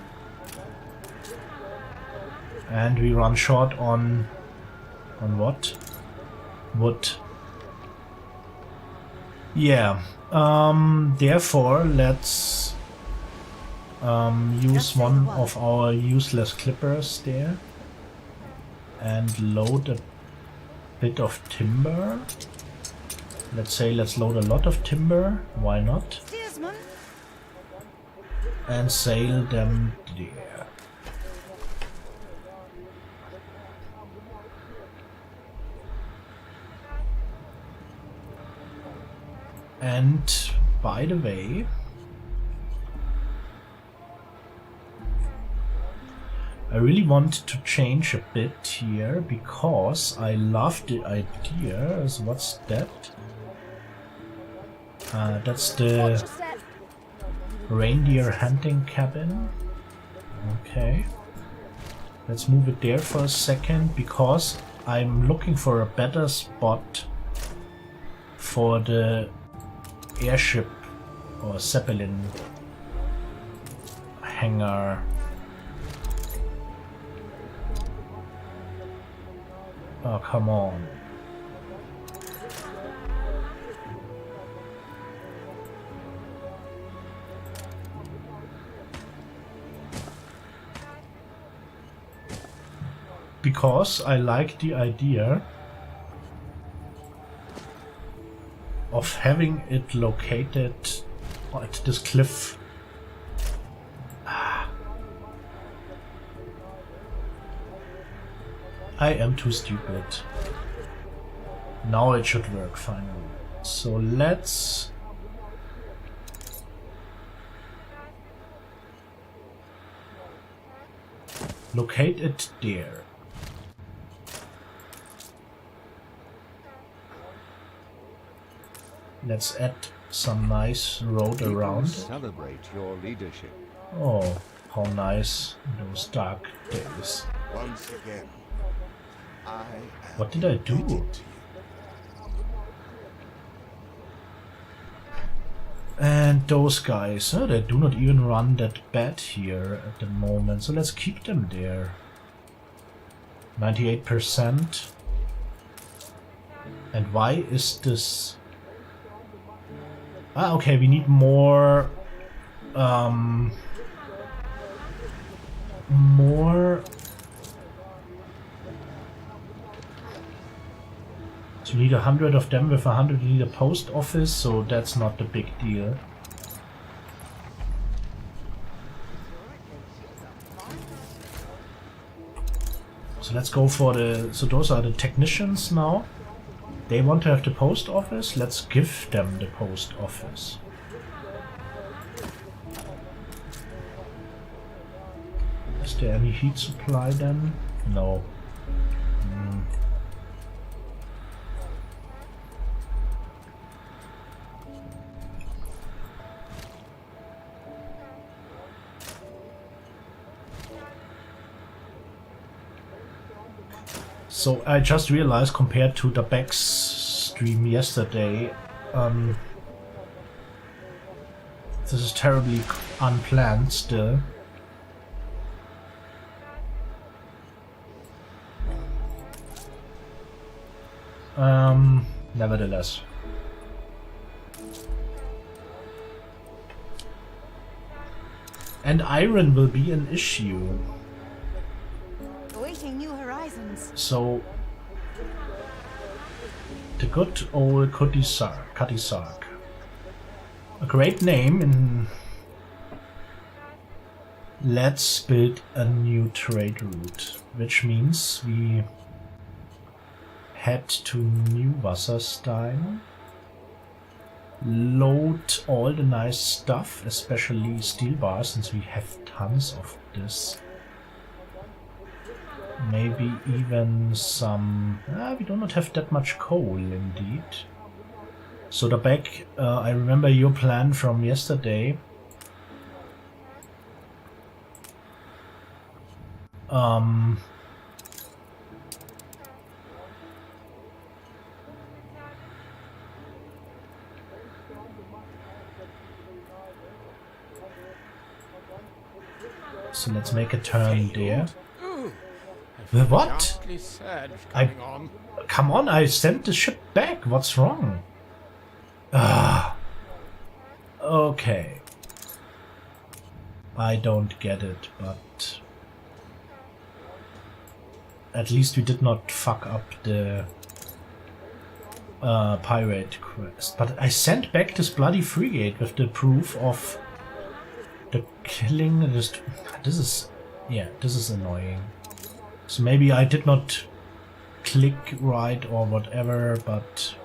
And we run short on what? Wood. Yeah, therefore let's use one of our useless clippers there and load a bit of timber. Let's load a lot of timber, why not? Steersman. And sail them there. And by the way, I really want to change a bit here because I love the idea. So what's that? That's the reindeer hunting cabin. Okay. Let's move it there for a second because I'm looking for a better spot for the airship or Zeppelin hangar. Oh, come on. Because I like the idea of having it located at this cliff. I am too stupid. Now it should work finally. So let's locate it there. Let's add some nice road around it. Celebrate your leadership. Oh, how nice those dark days. Once again, I am What did I do? indebted to you. And those guys, they do not even run that bad here at the moment, so let's keep them there. 98%. And why is this? Okay, we need more so we need 100 of them. With 100 we need a post office, so that's not the big deal. So let's go for the, so those are the technicians now. They want to have the post office, let's give them the post office. Is there any heat supply then? No. So I just realized, compared to the Beck's stream yesterday, this is terribly unplanned still. Nevertheless. And iron will be an issue. Awaiting new horizons. So good old Katisak. A great name in... Let's build a new trade route, which means we head to New Wasserstein, load all the nice stuff, especially steel bars, since we have tons of this. Maybe even some... we do not have that much coal, indeed. So the back, I remember your plan from yesterday. So let's make a turn there. What? Come on, I sent the ship back. What's wrong? Okay. I don't get it, but at least we did not fuck up the pirate quest. But I sent back this bloody frigate with the proof of the killing. This is annoying. So maybe I did not click right or whatever, but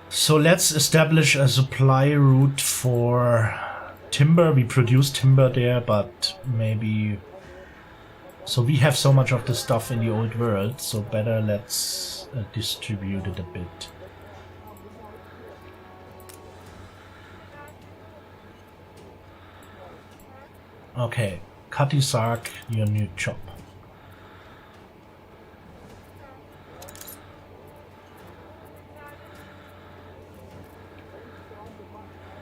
so let's establish a supply route for timber. We produce timber there, but maybe... So we have so much of the stuff in the old world, so better let's distribute it a bit. Okay, Katisak, your new job.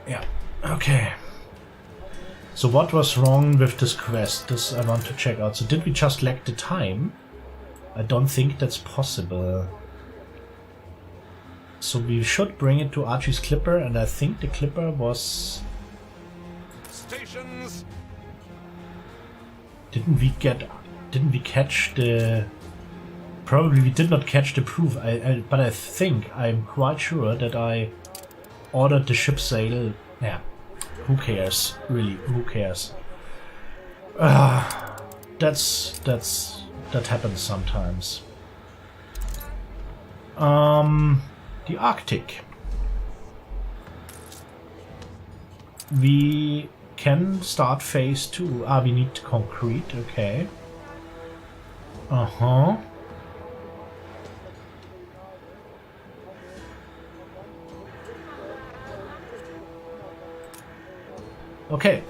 Yeah, okay. So what was wrong with this quest? This I want to check out. So did we just lack the time? I don't think that's possible. So we should bring it to Archie's Clipper, and I think the Clipper was... Stations. Didn't we catch the... Probably we did not catch the proof, but I think, I'm quite sure that I ordered the ship sail. Yeah, who cares? Really, who cares? That happens sometimes. The Arctic. We can start phase 2. We need concrete, okay. Okay,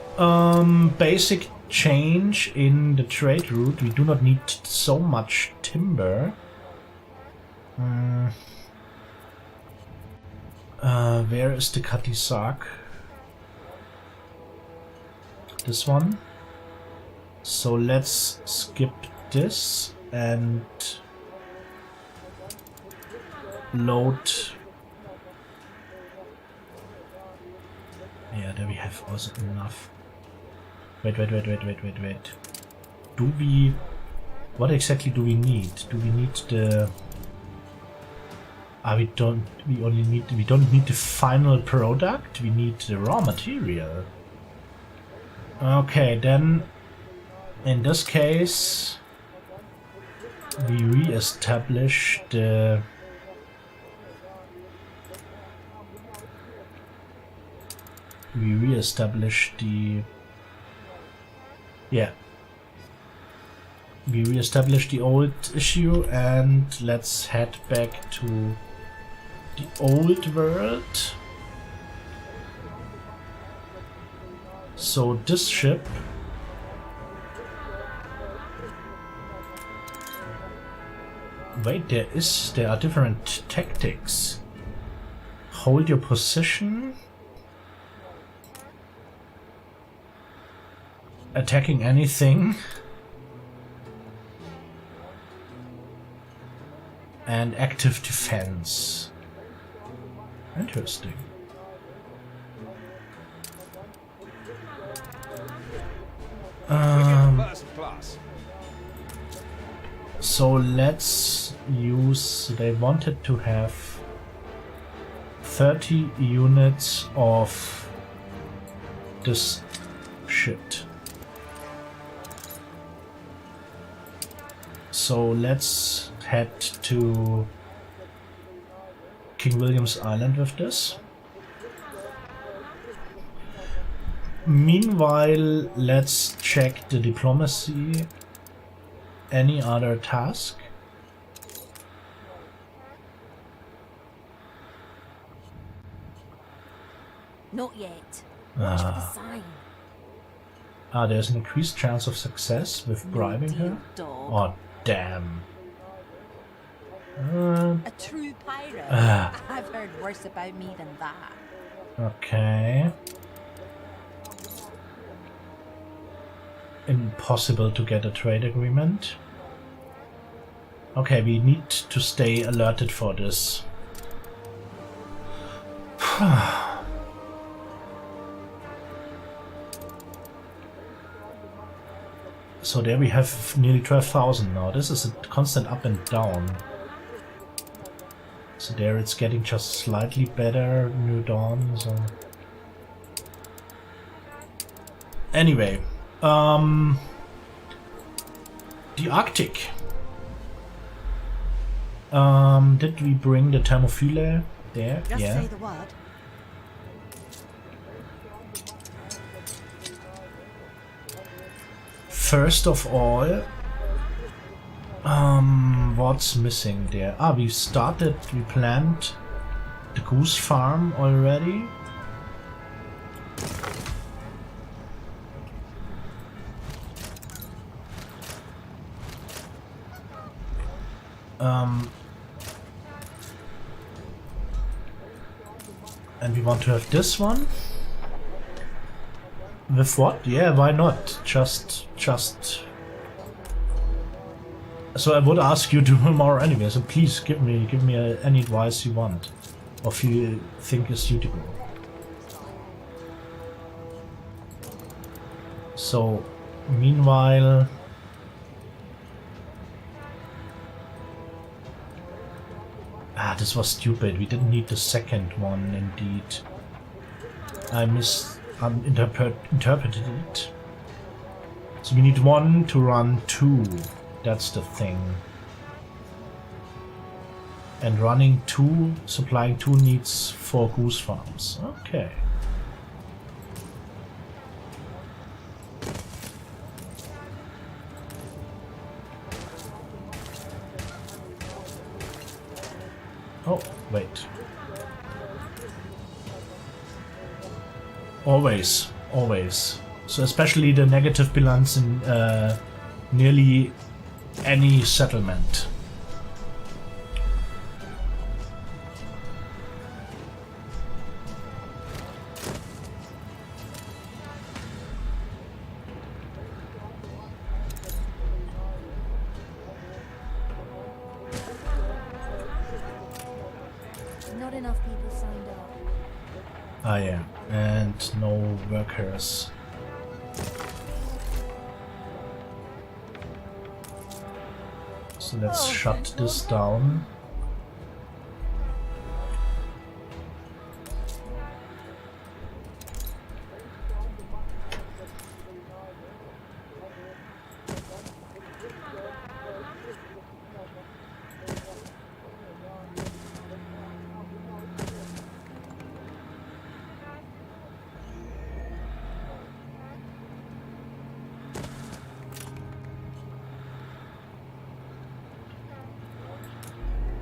basic change in the trade route. We do not need so much timber. Where is the Katisak? This one. So let's skip this and load. Yeah, there we have also enough. Wait. Do we... What exactly do we need? Do we need the... we don't need the final product, we need the raw material. Okay, then in this case we re-establish the old issue, and let's head back to the old world. So this ship there are different tactics. Hold your position, attacking anything, and active defense. Interesting. First class. So let's use, they wanted to have 30 units of this shit. So let's head to King William's Island with this. Meanwhile, let's check the diplomacy. Any other task? Not yet. Watch for the sign. There's an increased chance of success with bribing her? Dog. Oh, damn. A true pirate? I've heard worse about me than that. Okay. Impossible to get a trade agreement. Okay, we need to stay alerted for this. So there we have nearly 12,000 now. This is a constant up and down. So there it's getting just slightly better. New Dawn. So anyway, the Arctic. Did we bring the Thermophile there? Just yeah. say the word. First of all, what's missing there? We planned the goose farm already. And we want to have this one. With what? Yeah, why not? Just. So I would ask you to do more anyway. So please give me any advice you want, or if you think is suitable. So, meanwhile, this was stupid. We didn't need the second one. Indeed, I interpreted it. So we need one to run two. That's the thing. And running two, supplying two needs 4 goose farms. Okay. Oh, wait. Always. So especially the negative balance in nearly any settlement. Not enough people signed up. Yeah, and no workers. So let's shut this down.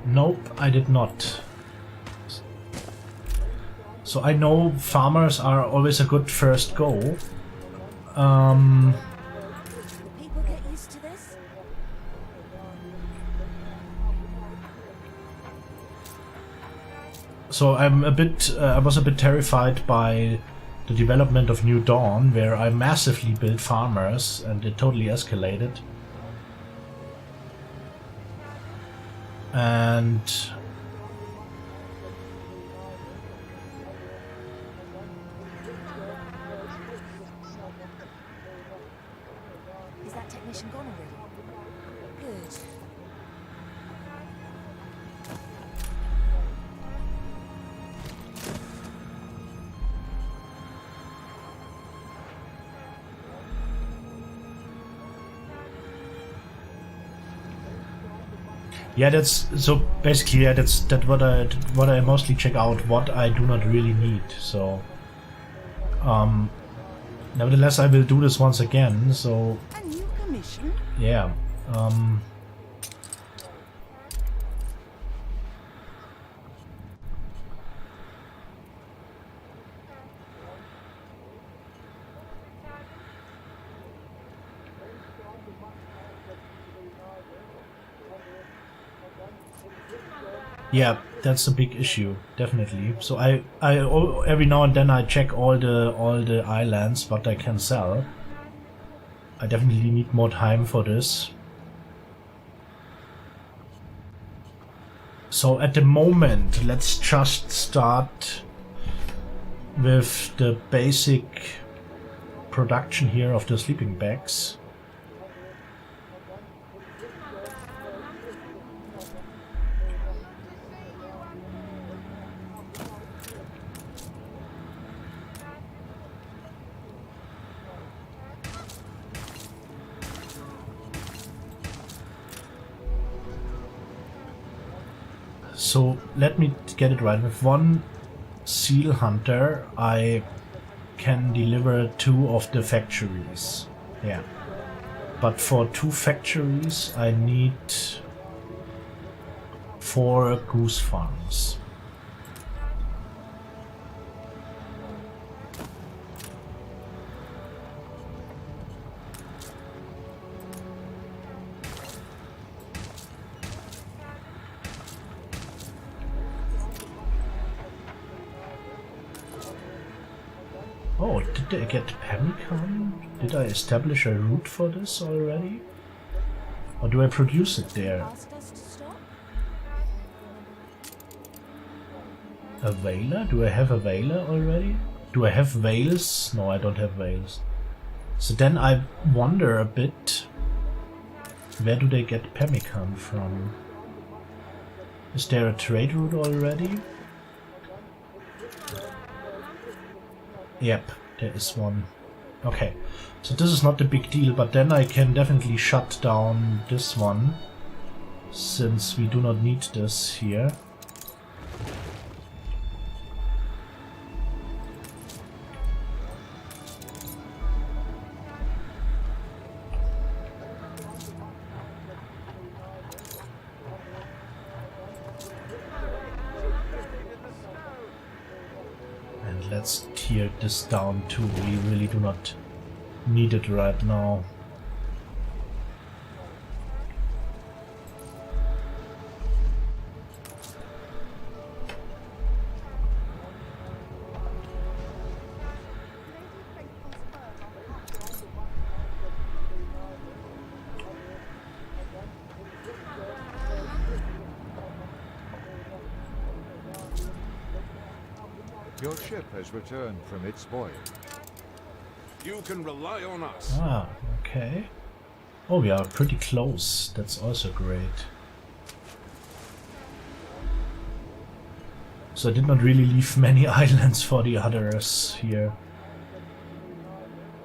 Nope, I did not. So I know farmers are always a good first go. Will people get used to this? So I was a bit terrified by the development of New Dawn, where I massively built farmers and it totally escalated. And Is that technician gone already? Good. Yeah, that's so basically yeah, that's what I mostly check out what I do not really need. So nevertheless I will do this once again, so A new commission? yeah. Yeah, that's a big issue, definitely. So I every now and then I check all the islands what I can sell. I definitely need more time for this. So at the moment, let's just start with the basic production here of the sleeping bags. So let me get it right. With one seal hunter, I can deliver 2 of the factories. Yeah. But for 2 factories, I need 4 goose farms. Oh, did I get pemmican? Did I establish a route for this already? Or do I produce it there? A whaler? Do I have a whaler already? Do I have whales? No, I don't have whales. So then I wonder a bit, where do they get pemmican from? Is there a trade route already? Yep, there is one. Okay, so this is not a big deal, but then I can definitely shut down this one, since we do not need this here. Let's tear this down too. We really do not need it right now. Your ship has returned from its voyage. You can rely on us. Ah, okay. Oh, we are pretty close. That's also great. So I did not really leave many islands for the others here.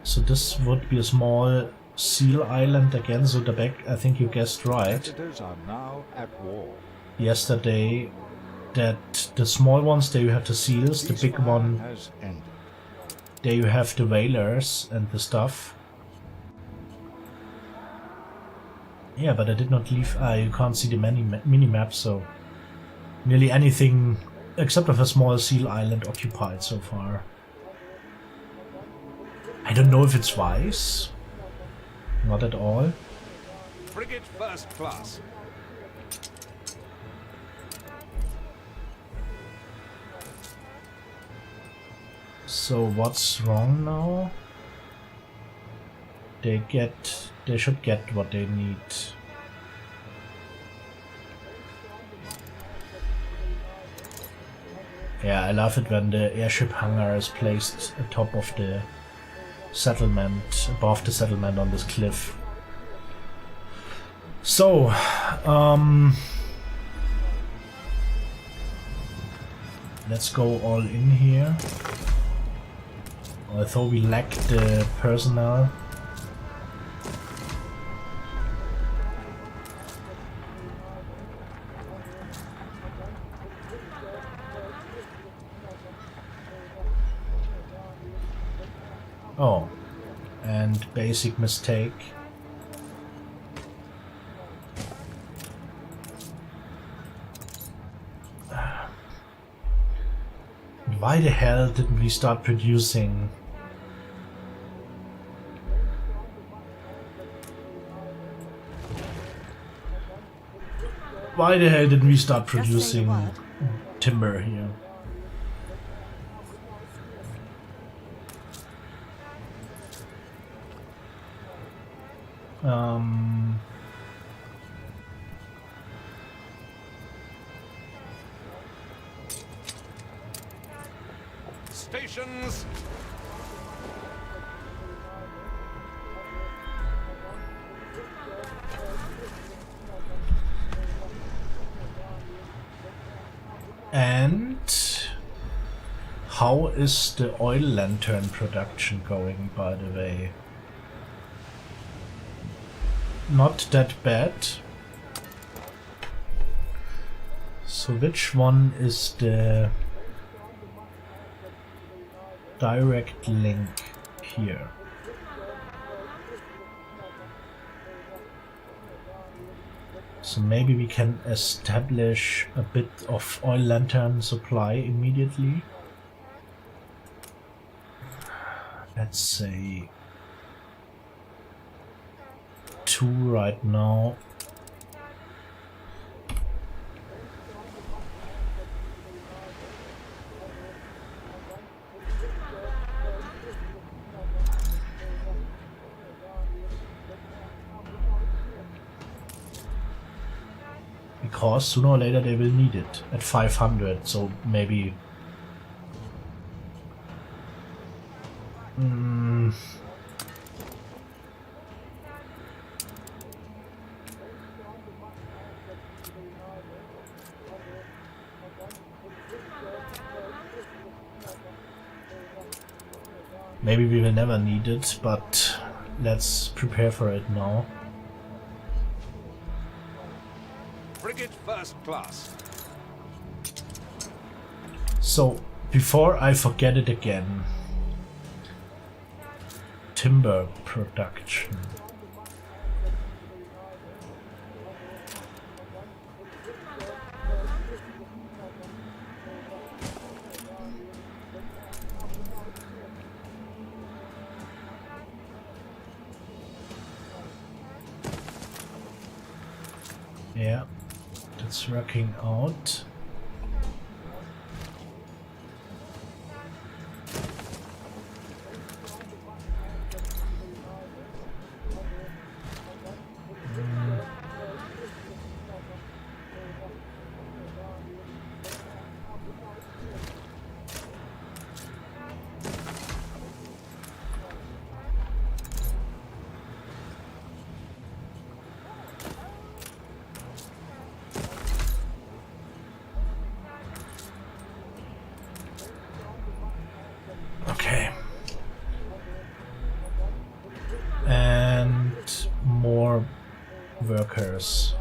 So this would be a small seal island again. So the back, I think you guessed right. Visitors are now at war. Yesterday, that the small ones, there you have the seals, the big one, there you have the whalers and the stuff. Yeah, but I did not leave, you can't see the mini-map, so nearly anything except of a small seal island occupied so far. I don't know if it's wise. Not at all. Frigate first class. So what's wrong now? They should get what they need. Yeah, I love it when the airship hangar is placed atop of the settlement, above the settlement on this cliff. So, let's go all in here. Although we lack the personnel. Oh, and basic mistake. Why the hell didn't we start producing? Why the hell didn't we start producing timber here? Stations. And how is the oil lantern production going, by the way? Not that bad. So which one is the direct link here? So maybe we can establish a bit of oil lantern supply immediately. Let's say 2 right now. Because sooner or later they will need it at 500, so maybe... Maybe we will never need it, but let's prepare for it now. Frigate first class. So, before I forget it again, timber production. Yeah, that's working out. Okay. And more workers.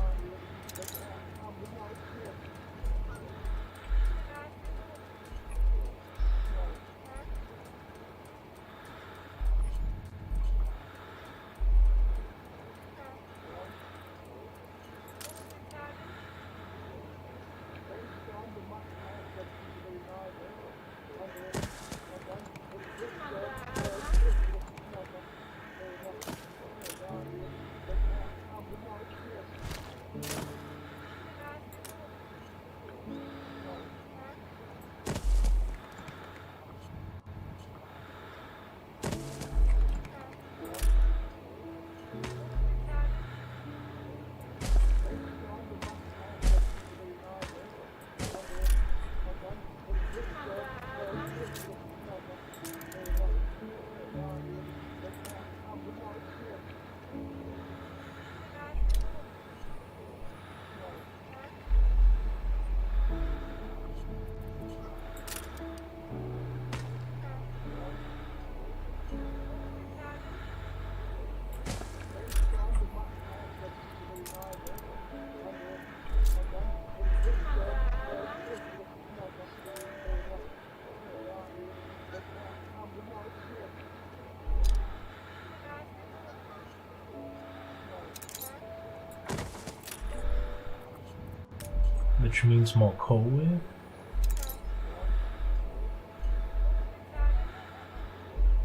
which means more coal.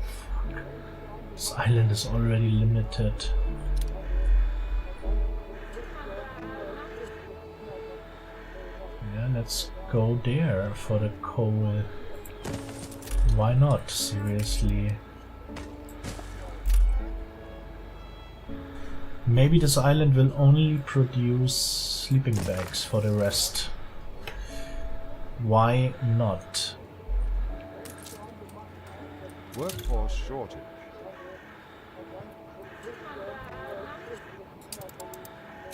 Fuck. This island is already limited. Yeah, let's go there for the coal. Why not? Seriously. Maybe this island will only produce sleeping bags for the rest. Why not? Workforce shortage.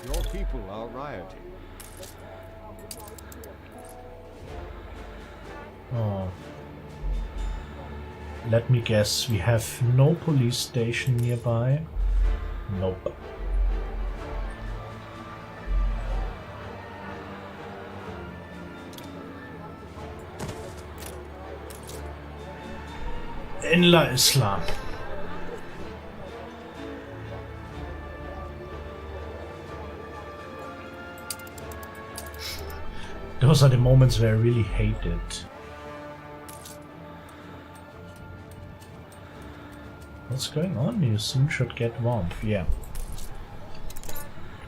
Your people are rioting. Oh. Let me guess, we have no police station nearby? Nope. In La Isla. Those are the moments where I really hate it. What's going on? You soon should get warmth, yeah.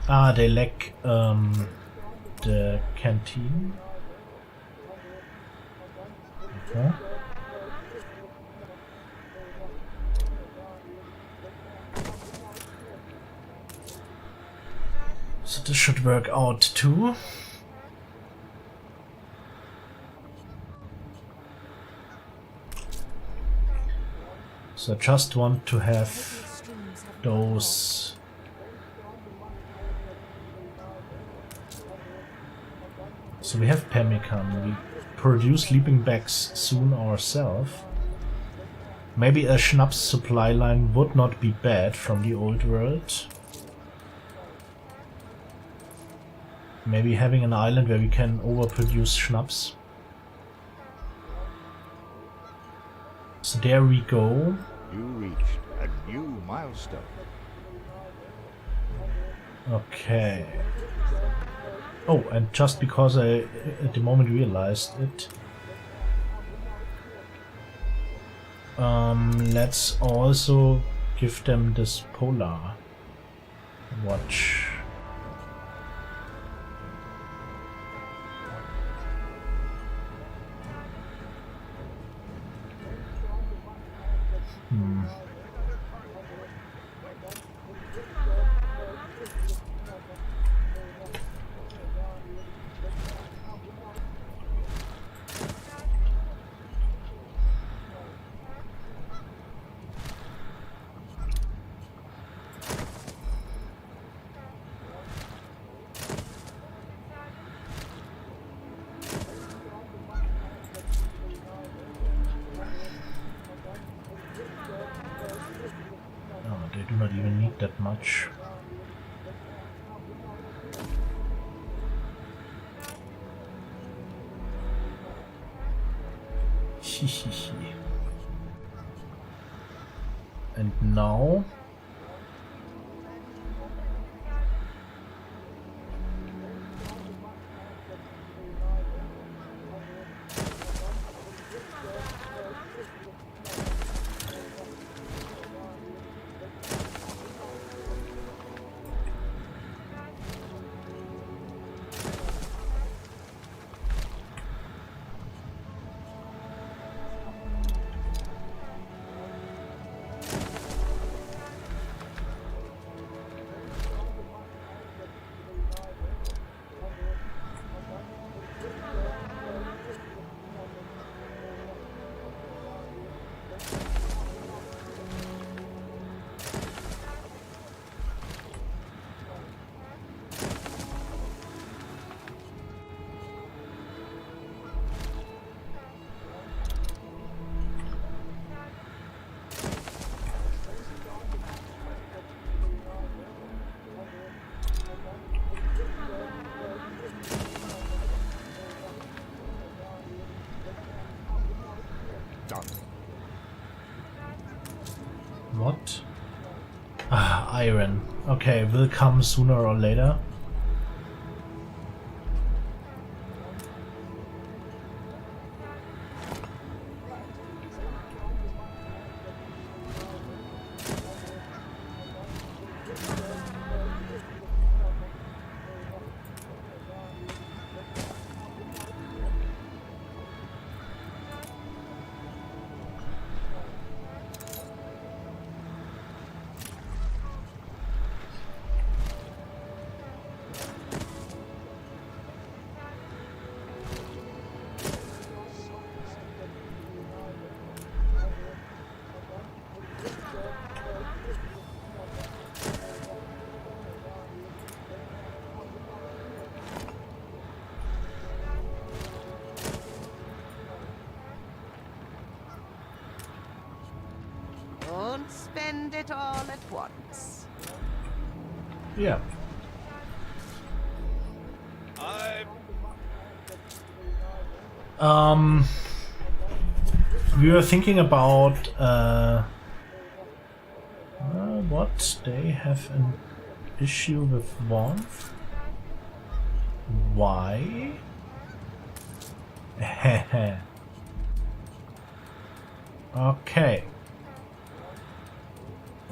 Ah, they lack the canteen. Okay. So this should work out too. So I just want to have those. So we have pemmican. We produce sleeping bags soon ourselves. Maybe a schnapps supply line would not be bad from the old world. Maybe having an island where we can overproduce schnapps. So there we go. You reached a new milestone. Okay. Oh, and just because I at the moment realized it, let's also give them this polar watch. They do not even need that much. And now what? Ah, iron. Okay, will come sooner or later. send it all at once. Yeah. We were thinking about what? They have an issue with warmth. Why? Okay.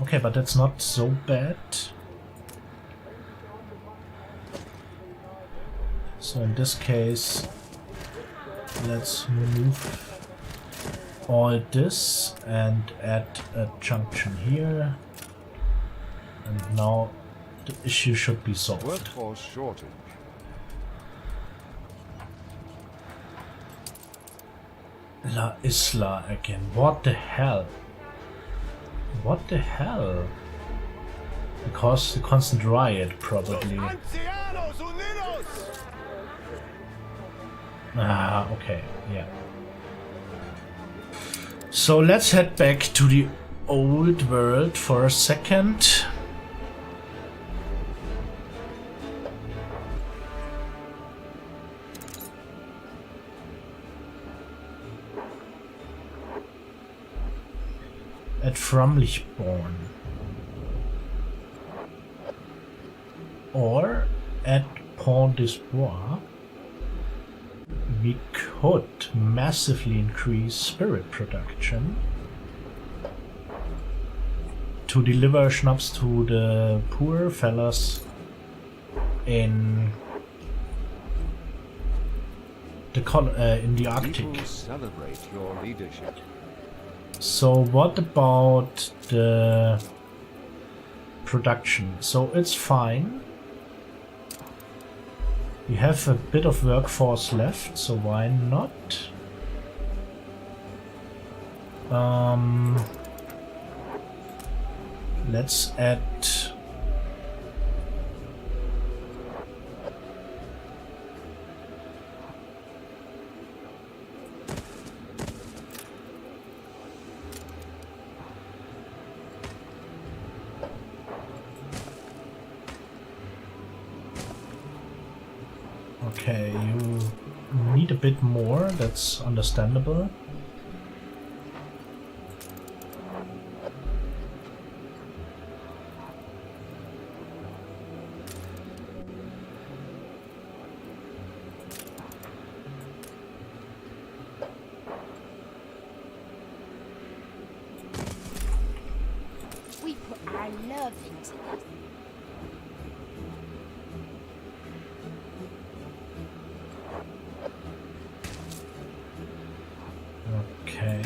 Okay, but that's not so bad. So in this case, let's move all this and add a junction here. And now the issue should be solved. Workforce shortage. La Isla again. What the hell? What the hell? Because the constant riot, probably. Ah, okay, yeah. So let's head back to the old world for a second. At Fromlichborn. Or at Pont d'Espoir. We could massively increase spirit production to deliver schnapps to the poor fellas in the Arctic. People celebrate your leadership. So what about the production? So it's fine. We have a bit of workforce left, so why not? Let's add okay, you need a bit more, that's understandable. We put our love into this. Okay.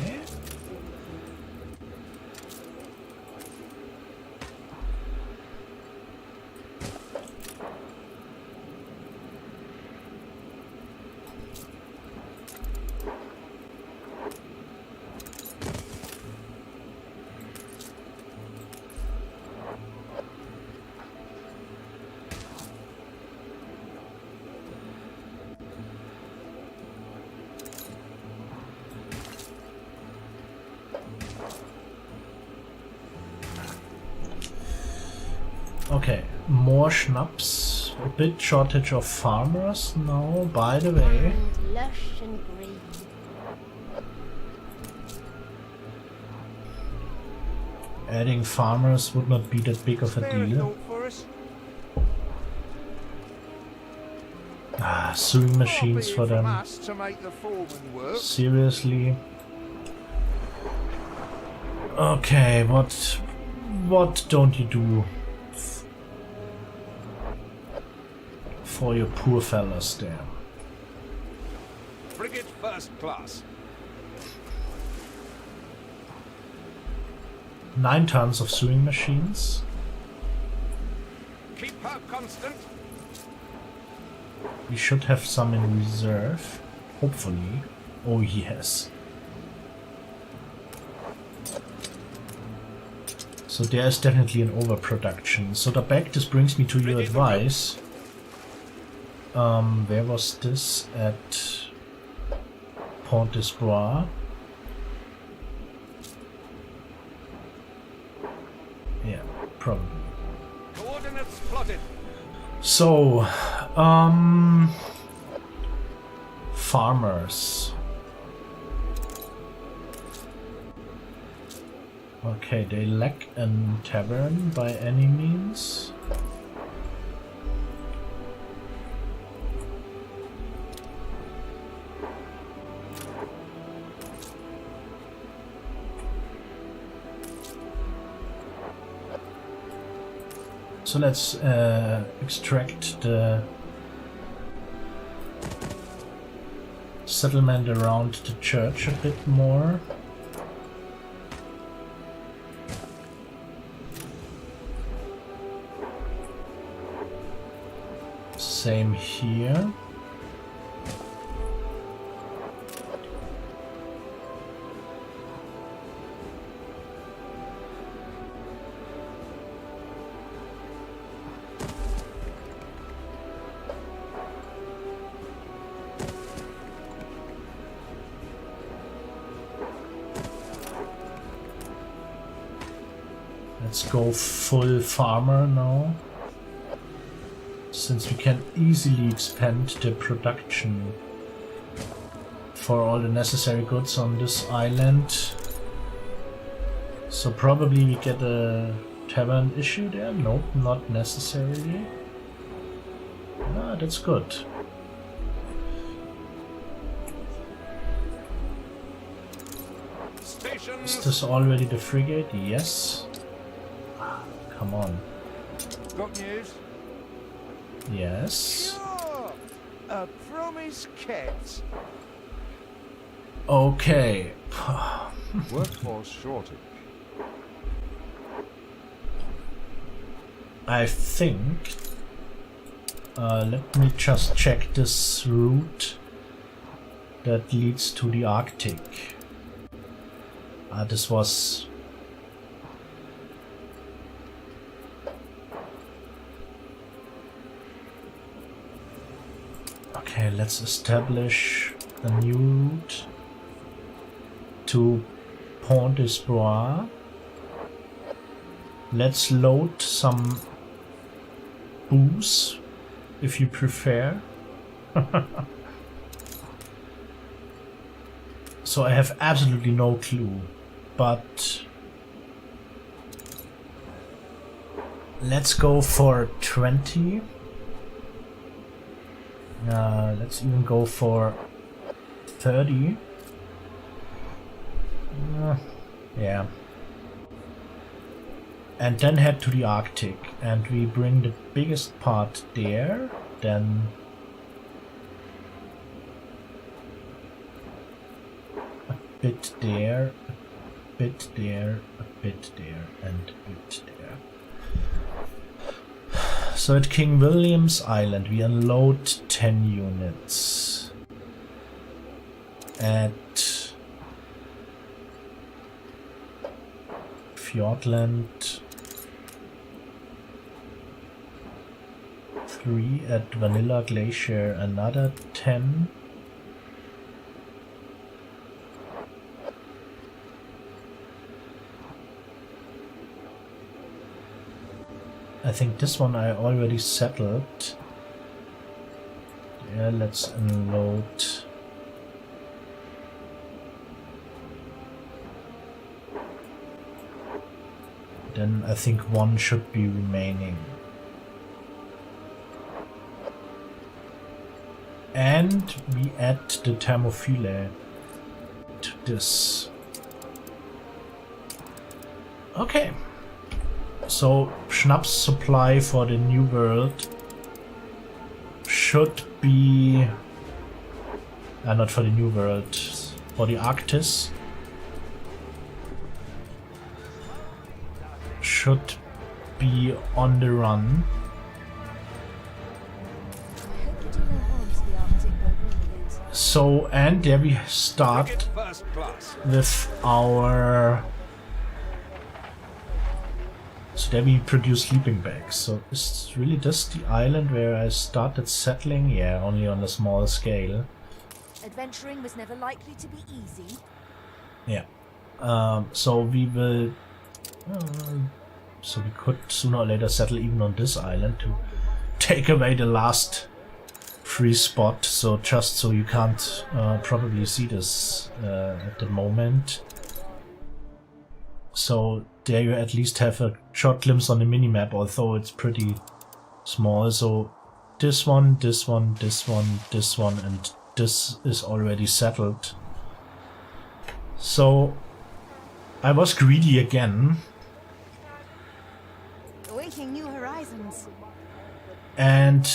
Okay, more schnapps. A bit shortage of farmers now, by the way. And lush and green. Adding farmers would not be that big of a deal. Ah, sewing machines for them. Seriously? Okay, what don't you do for your poor fellas there? Frigate first class. 9 tons of sewing machines. Keep her constant. We should have some in reserve, hopefully. Oh yes. So there is definitely an overproduction. So the back, this brings me to your advice. Where was this? At Pont d'Espoir. Probably. Coordinates plotted. So, farmers. Okay, they lack a tavern by any means. So let's extract the settlement around the church a bit more. Same here. Let's go full farmer now, since we can easily expand the production for all the necessary goods on this island. So probably we get a tavern issue there? Nope, not necessarily. Ah, that's good. Is this already the frigate? Yes. Come on. Got news? Yes. Sure. A promise kept. Okay. Workforce shortage. I think. Let me just check this route that leads to the Arctic. This was. Okay, let's establish a new route to Pont d'Espoir. Let's load some booze, if you prefer. So I have absolutely no clue, but let's go for 20. Let's even go for 30. Yeah. And then head to the Arctic, and we bring the biggest part there, then a bit there, a bit there, a bit there, and a bit there. So at King William's Island we unload 10 units. At Fjordland 3, at Vanilla Glacier another 10. I think this one I already settled. Yeah, let's unload. Then I think one should be remaining. And we add the Thermophile to this. Okay. So Schnaps supply for the New World should be not for the New World, for the Arctis should be on the run. So, and there we start with our. So there we produce sleeping bags. So is really this the island where I started settling? Yeah, only on a small scale. Adventuring was never likely to be easy. Yeah. So we will So we could sooner or later settle even on this island to take away the last free spot. So just so you can't probably see this at the moment. So there you at least have a short glimpse on the minimap, although it's pretty small. So this one, this one, this one, this one, and this is already settled. So I was greedy again. Awaiting new horizons. And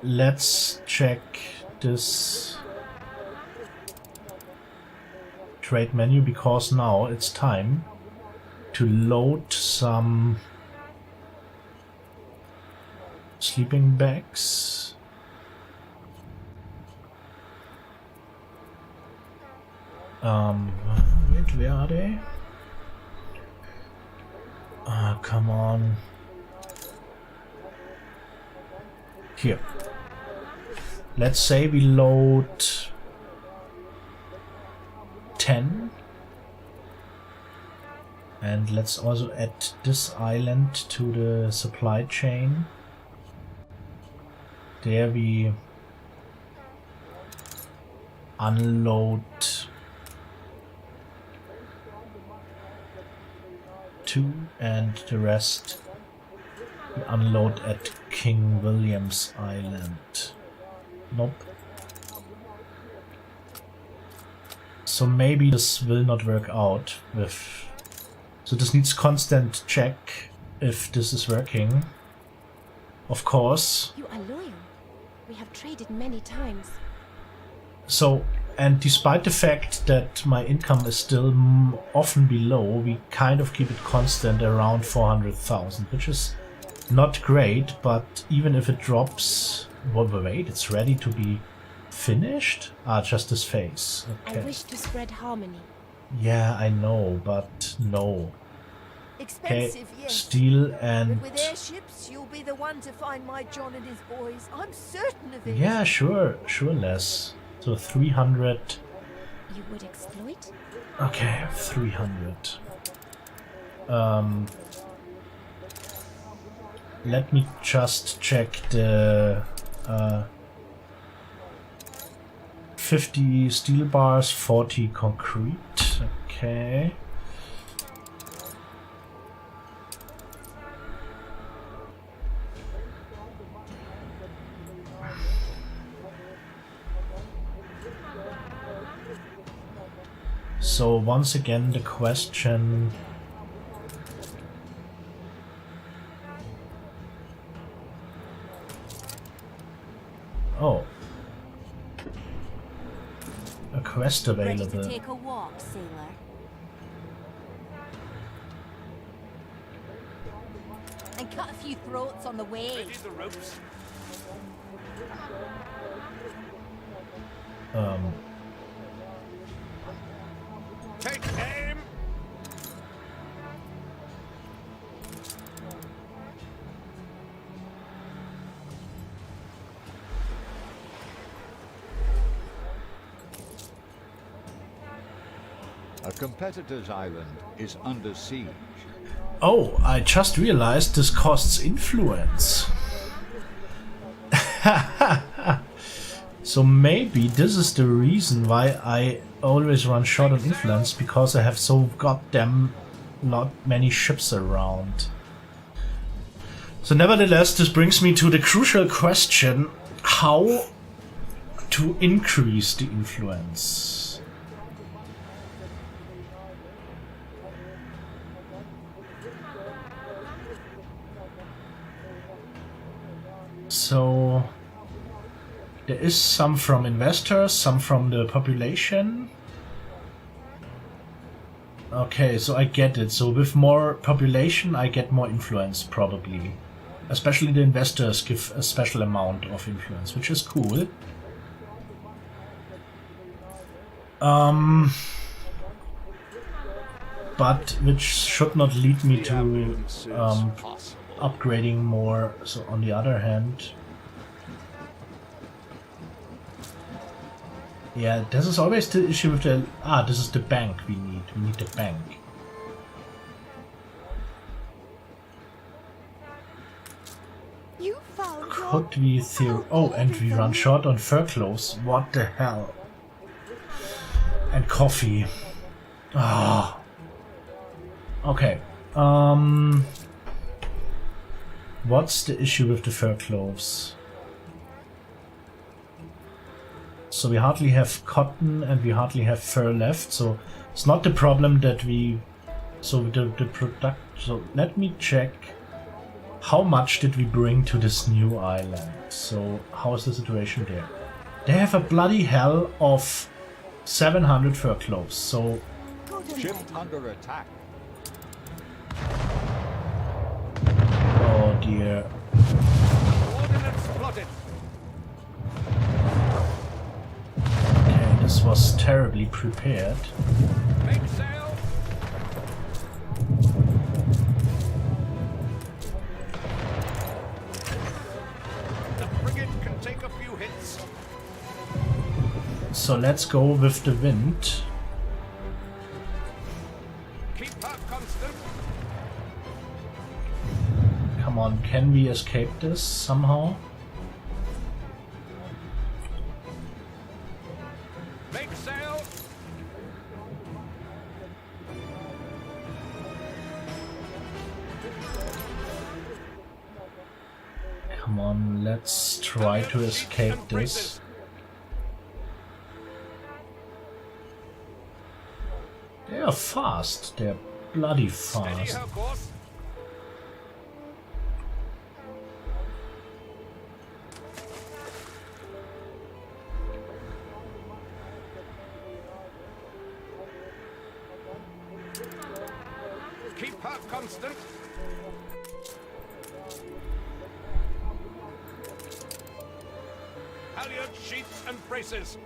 let's check this trade menu, because now it's time to load some sleeping bags. Wait, where are they? Come on. Here. Let's say we load 10. And let's also add this island to the supply chain. There we unload 2 and the rest we unload at King William's Island. Nope. So maybe this will not work out with... So this needs constant check if this is working. Of course. You are loyal. We have traded many times. So, and despite the fact that my income is still often below, we kind of keep it constant around 400,000, which is not great, but even if it drops... Well, wait, it's ready to be finished? Ah, just this phase. Okay. I wish to spread harmony. Yeah, I know, but no. Expensive, Okay, yes. steel and... But with airships, you'll be the one to find my John and his boys. I'm certain of it. Yeah, sure, Les. So 300... You would exploit? Okay, 300. Let me just check the 50 steel bars, 40 concrete. Okay. So once again the question... Oh. A quest available. Ready to take a walk, sailor? And cut a few throats on the way. Ready the ropes. Take aim. A competitor's island is under siege. Oh, I just realized this costs influence. So maybe this is the reason why I always run short on influence, because I have so goddamn not many ships around. So nevertheless, this brings me to the crucial question: how to increase the influence? So there is some from investors, some from the population. Okay, so I get it. So with more population, I get more influence, probably. Especially the investors give a special amount of influence, which is cool. But which should not lead me to upgrading more. So on the other hand, yeah, this is always the issue with the... Ah, this is the bank we need. We need the bank. could we oh, and we run short on fur clothes. What the hell? And coffee. Ah. Okay. What's the issue with the fur clothes? So we hardly have cotton and we hardly have fur left. So it's not the problem that we... So the product... So let me check. How much did we bring to this new island? So how is the situation there? They have a bloody hell of 700 fur clothes. So... Ship under attack. Oh dear. Ordnance plotted. Okay, this was terribly prepared. Make sail. The frigate can take a few hits. So let's go with the wind. Keep her constant. Come on, can we escape this somehow? Make sail. Come on, let's try to escape this. They are fast, they're bloody Steady fast. her course. Keep her constant. Halyard sheets and braces.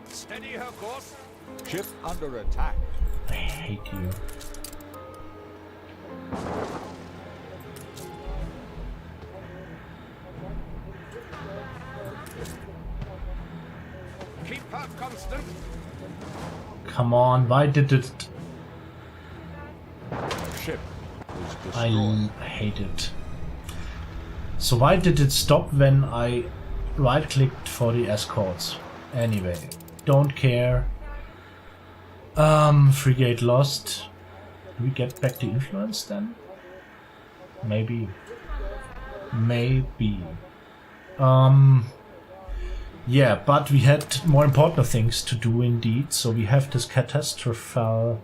Steady her course. Ship under attack. I hate you. Keep her constant. Come on, why did it... Ship is I destroyed. hate it. So why did it stop when I right-clicked for the escorts? Anyway, don't care. Frigate lost. Do we get back the influence then? Maybe. Maybe. Yeah, but we had more important things to do indeed. So we have this catastrophe.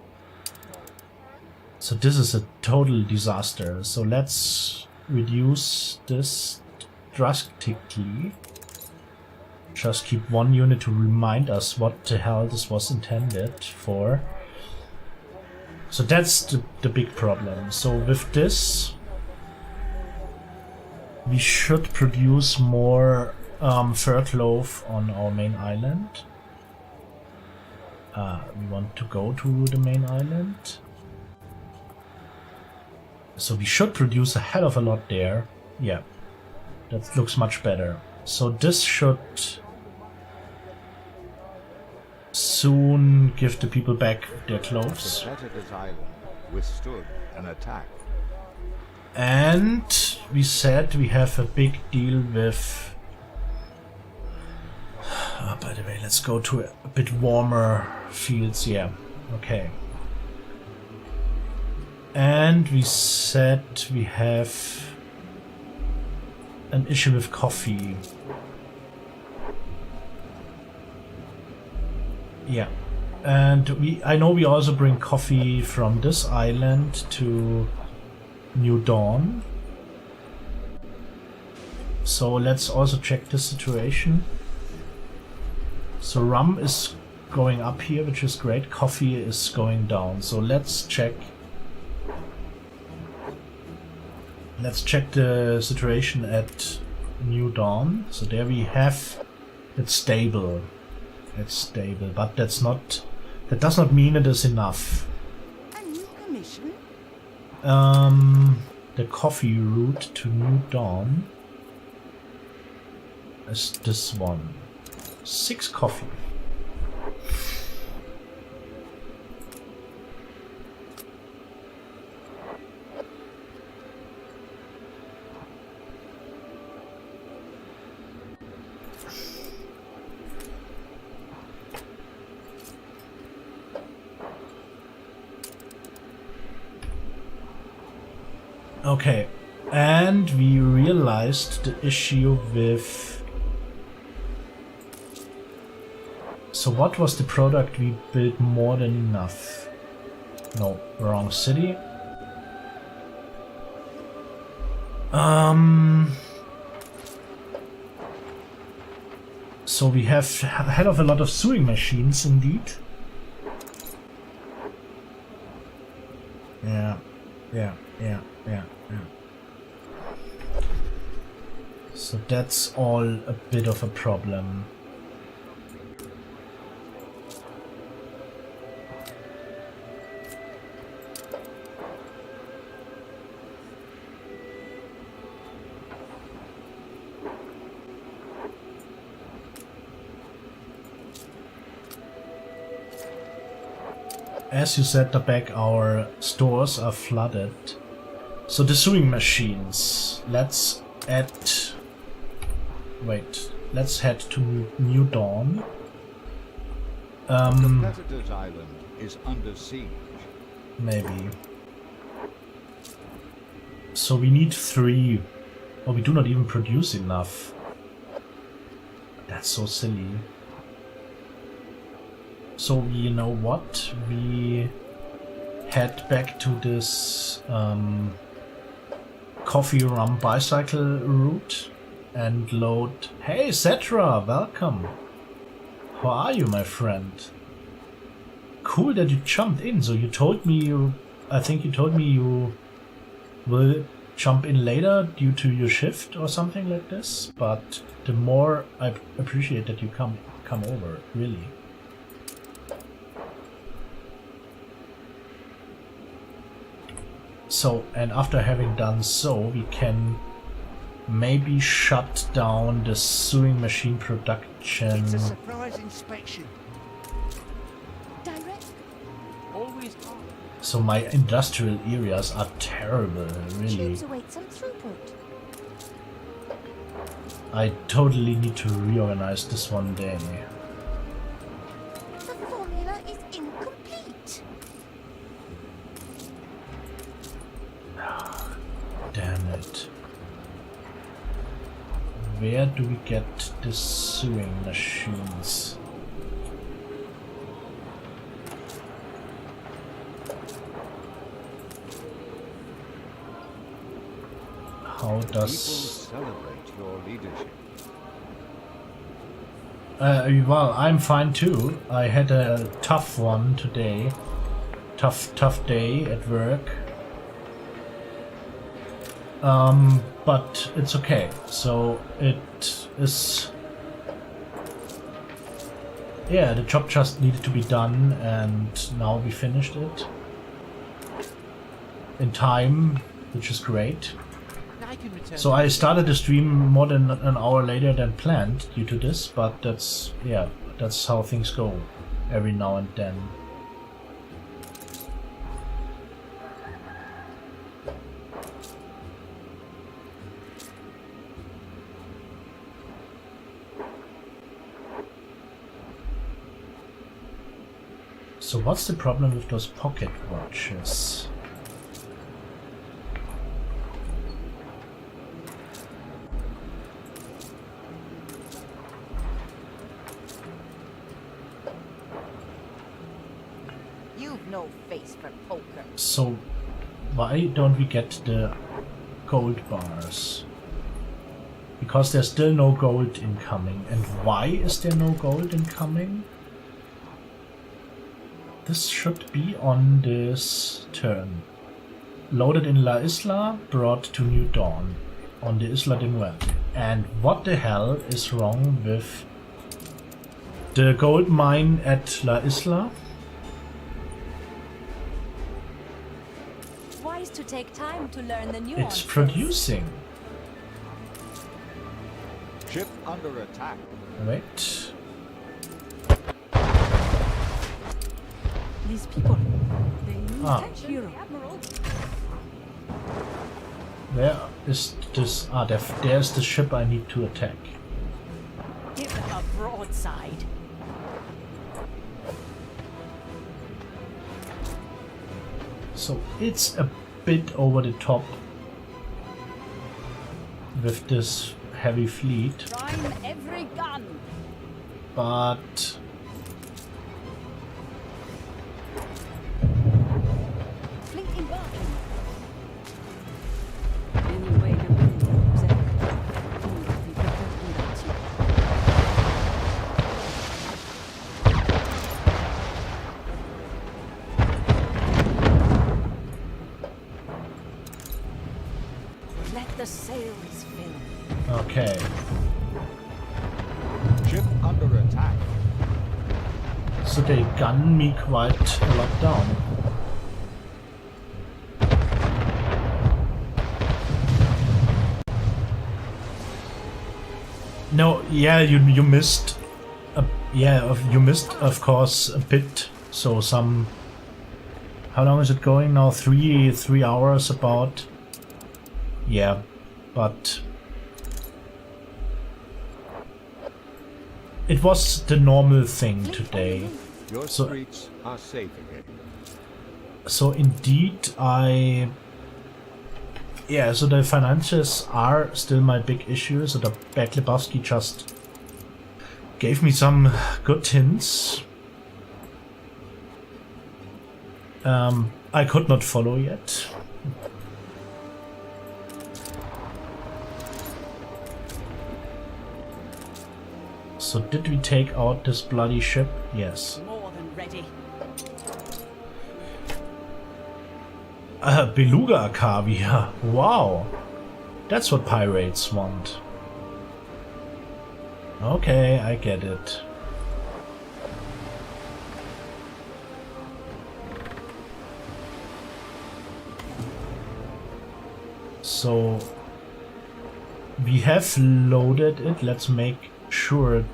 So this is a total disaster. So let's reduce this drastically. Just keep one unit to remind us what the hell this was intended for. So that's the big problem. So with this, we should produce more fur cloth on our main island. We want to go to the main island. So we should produce a hell of a lot there. Yeah, that looks much better. So this should soon give the people back their clothes. Competitor's island withstood an attack. And we said we have a big deal with... by the way, let's go to a bit warmer fields. Yeah, okay. And we said we have an issue with coffee. Yeah, and I know we also bring coffee from this island to New Dawn. So let's also check this situation. So rum is going up here, which is great. Coffee is going down. So let's check. Let's check the situation at New Dawn. So there we have it's stable. It's stable, but that's not. That does not mean it is enough. A new commission? The coffee route to New Dawn is this one. 6 coffee. Okay, and we realized the issue with... So what was the product we built more than enough? No, wrong city. So we have a hell of a lot of sewing machines indeed. Yeah. So that's all a bit of a problem. As you said, our stores are flooded. So the sewing machines. Let's add... Wait, let's head to New Dawn. The Predator's Island is under siege. Maybe. So we need 3. Oh, we do not even produce enough. That's so silly. So you know what? We head back to this coffee rum bicycle route and load. Hey Cetra, welcome. How are you, my friend? Cool that you jumped in. So you told me you... I think you told me you will jump in later due to your shift or something like this. But the more I appreciate that you come over, really. So, and after having done so, we can maybe shut down the sewing machine production. It's a surprise inspection. Direct. Always on. So my industrial areas are terrible, really. Tubes await some throughput. I totally need to reorganize this one day. The formula is incomplete. Damn it. Where do we get the sewing machines? How People does... celebrate your leadership. Well, I'm fine too. I had a tough one today. Tough day at work. But it's okay. So it is... Yeah, the job just needed to be done and now we finished it. In time, which is great. So I started the stream more than an hour later than planned due to this, but that's, yeah, that's how things go every now and then. So what's the problem with those pocket watches? You've no face for poker. So why don't we get the gold bars? Because there's still no gold incoming. And why is there no gold incoming? This should be on this turn. Loaded in La Isla, brought to New Dawn on the Isla de Muerte. And what the hell is wrong with the gold mine at La Isla? Wise to take time to learn the nuances. It's producing. Ship under attack. Wait. These people, they need Ah. hero. Where is this? Ah, there's the ship I need to attack. Give them a broadside. So it's a bit over the top with this heavy fleet. Prime every gun. But Fleet embarking. Any way the wind blows, eh? Only people talking about you. Let the sails fill. okay. Ship under attack. So they gun me quite a lot down. No, yeah, you missed. You missed, of course, a bit. So some. How long is it going now? 3 hours about. Yeah, but it was the normal thing today. Your streets are safe again. So indeed, so the finances are still my big issue. So the Beck Lebowski just gave me some good hints. I could not follow yet. So did we take out this bloody ship? Yes. More than ready. Beluga caviar. Wow. That's what pirates want. Okay, I get it. So we have loaded it. Let's make sure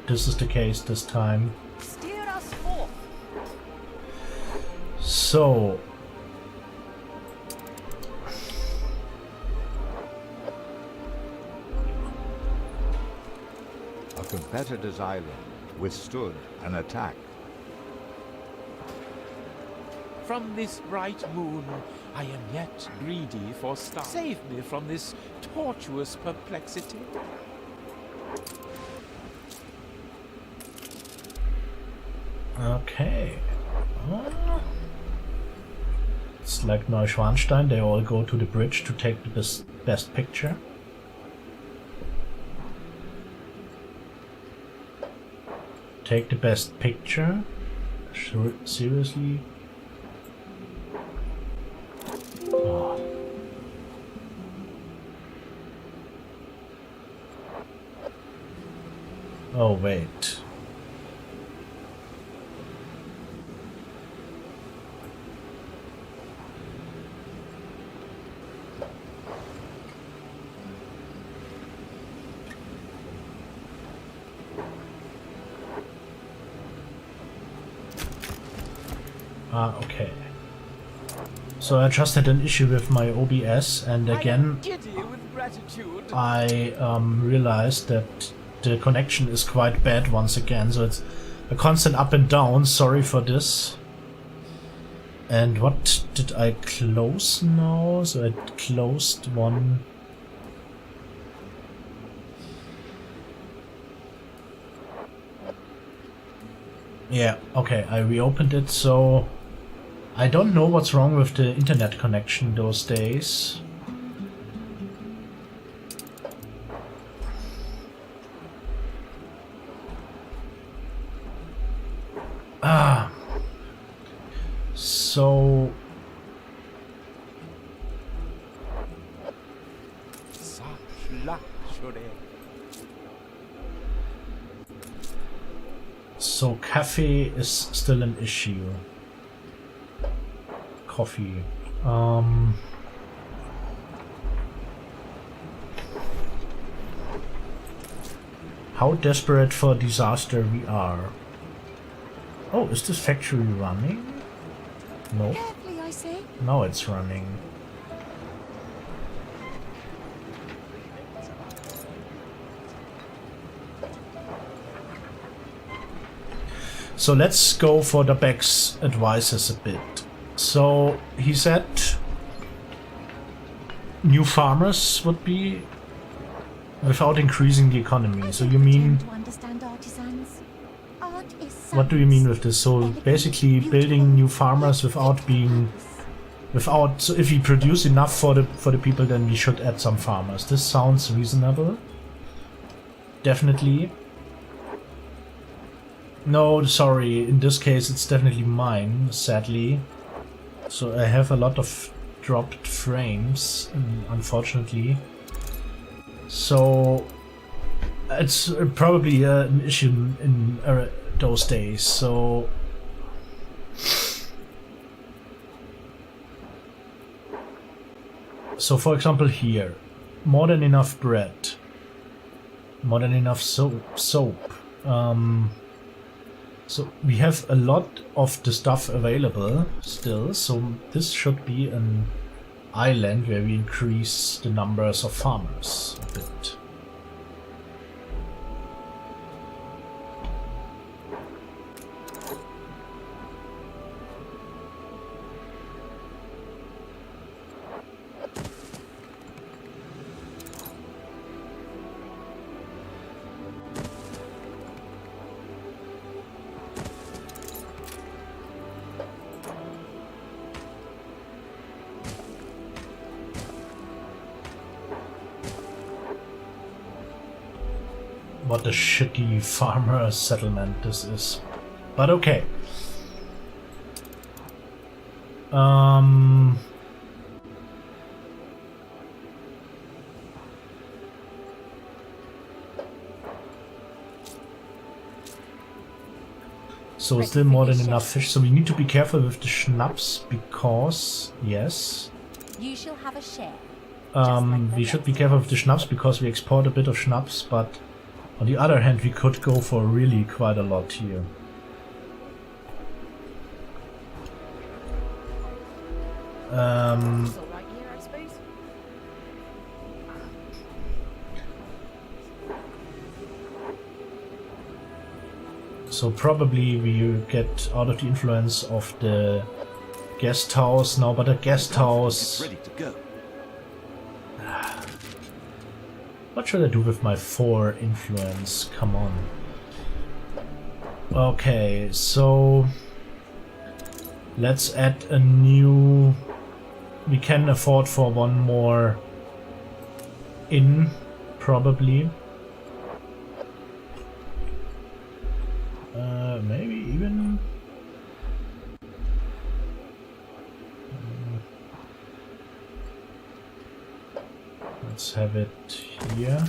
this is the case this time. Steer us forth. So A competitor's island withstood an attack. From this bright moon, I am yet greedy for stars. Save me from this tortuous perplexity. okay. It's like Morgenstern, they all go to the bridge to take the best picture. Take the best picture? Sure, seriously? Oh. Oh, wait. Okay. So I just had an issue with my OBS, and again I realized that the connection is quite bad once again, so it's a constant up and down. Sorry for this. And what did I close now? So I closed one. Yeah, okay, I reopened it, so I don't know what's wrong with the internet connection those days. So So cafe is still an issue. Coffee. How desperate for disaster we are. Oh, is this factory running? No. Carefully, I say. Now it's running. So let's go for the Beck's advices a bit. So he said new farmers would be without increasing the economy. So you mean, To understand artisans. Art is what do you mean with science. this? So basically building new farmers without being, so if we produce enough for the people, then we should add some farmers. This sounds reasonable. Definitely. No, sorry, in this case it's definitely mine, sadly. So I have a lot of dropped frames, unfortunately. So it's probably an issue in those days. So for example here, more than enough bread, more than enough soap. So we have a lot of the stuff available still, so this should be an island where we increase the numbers of farmers a bit. What a shitty farmer settlement this is. But okay. So still more than enough fish. So we need to be careful with the schnapps because, yes. You shall have a share. We should be careful with the schnapps because we export a bit of schnapps, but on the other hand, we could go for really quite a lot here. So probably we get out of the influence of the guest house now, but the guest house... Ready to go. What should I do with my 4 influence? Come on. Okay, so let's add a new... We can afford for one more inn, probably. Maybe even... Let's have it here.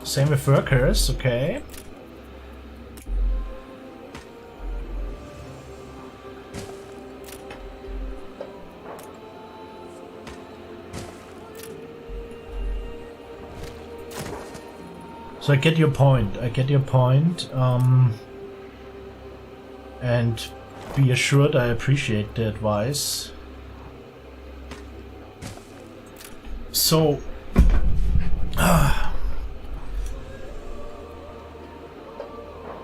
Same with workers, okay. So I get your point, and be assured I appreciate the advice. So,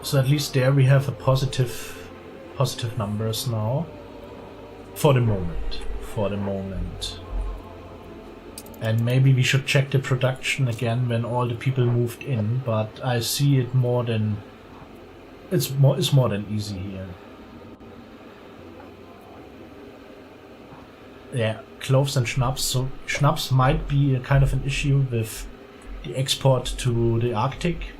so at least there we have a positive numbers now, for the moment. And maybe we should check the production again when all the people moved in, but I see it more than... It's more than easy here. Yeah, cloves and schnapps. So schnapps might be a kind of an issue with the export to the Arctic.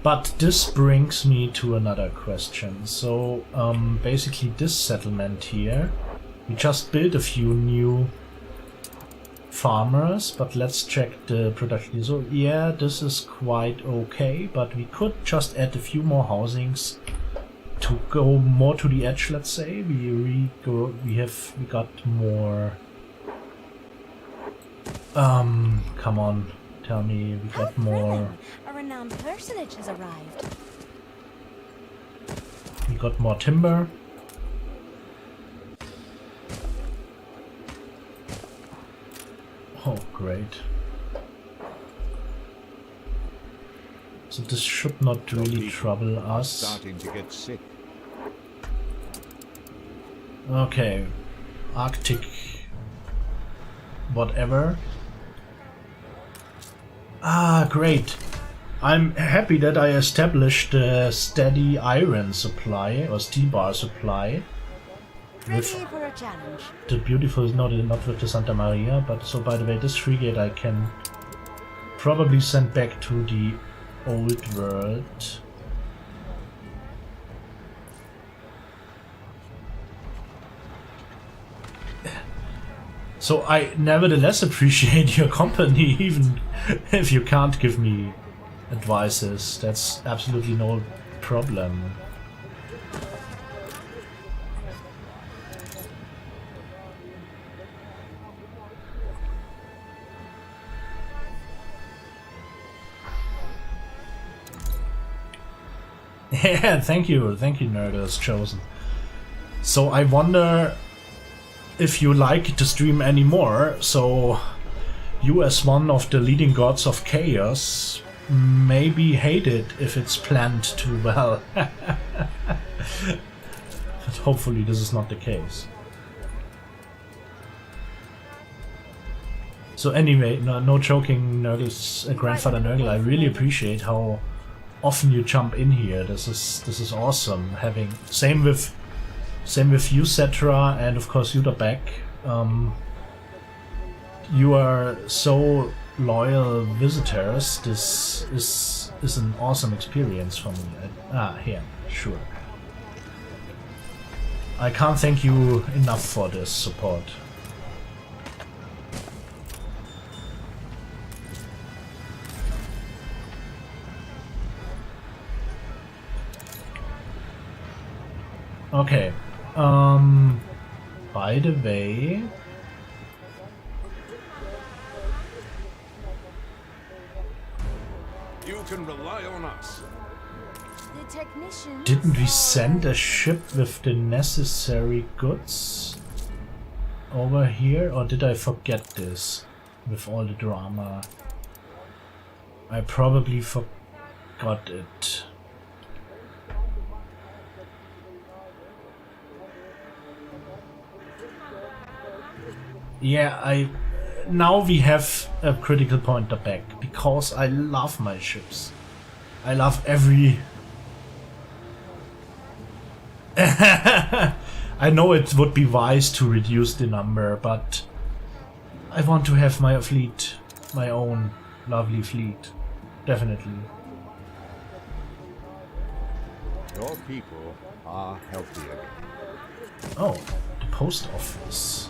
But this brings me to another question. So basically this settlement here, we just built a few new farmers, but let's check the production. So yeah, this is quite okay, but we could just add a few more housings to go more to the edge, let's say. We got more... come on, tell me we got more... A renowned personage has arrived. We got more timber. Oh, great. So this should not really trouble us. Starting to get sick. Okay, Arctic, whatever. Ah, great. I'm happy that I established a steady iron supply or steel bar supply. Ready for a challenge. The beautiful, not with the Santa Maria, but so by the way, this frigate I can probably send back to the old world. So I nevertheless appreciate your company, even if you can't give me advices. That's absolutely no problem. Yeah, thank you, Nerders Chosen. So I wonder if you like to stream anymore, so you as one of the leading gods of chaos maybe hate it if it's planned too well. But hopefully this is not the case. So anyway, no joking, Nurgle's grandfather Nurgle, I really appreciate how often you jump in here. This is awesome. Having same with you, Cetra, and of course you, Beck. You are so loyal visitors. This is an awesome experience for me. Here, sure. I can't thank you enough for this support. Okay. By the way, You can rely on us. The technicians didn't we send a ship with the necessary goods over here, or did I forget this with all the drama? I probably forgot it. Yeah, now we have a critical point back, because I love my ships. I love every... I know it would be wise to reduce the number, but I want to have my fleet, my own lovely fleet, definitely. Your people are healthier. Oh, the post office.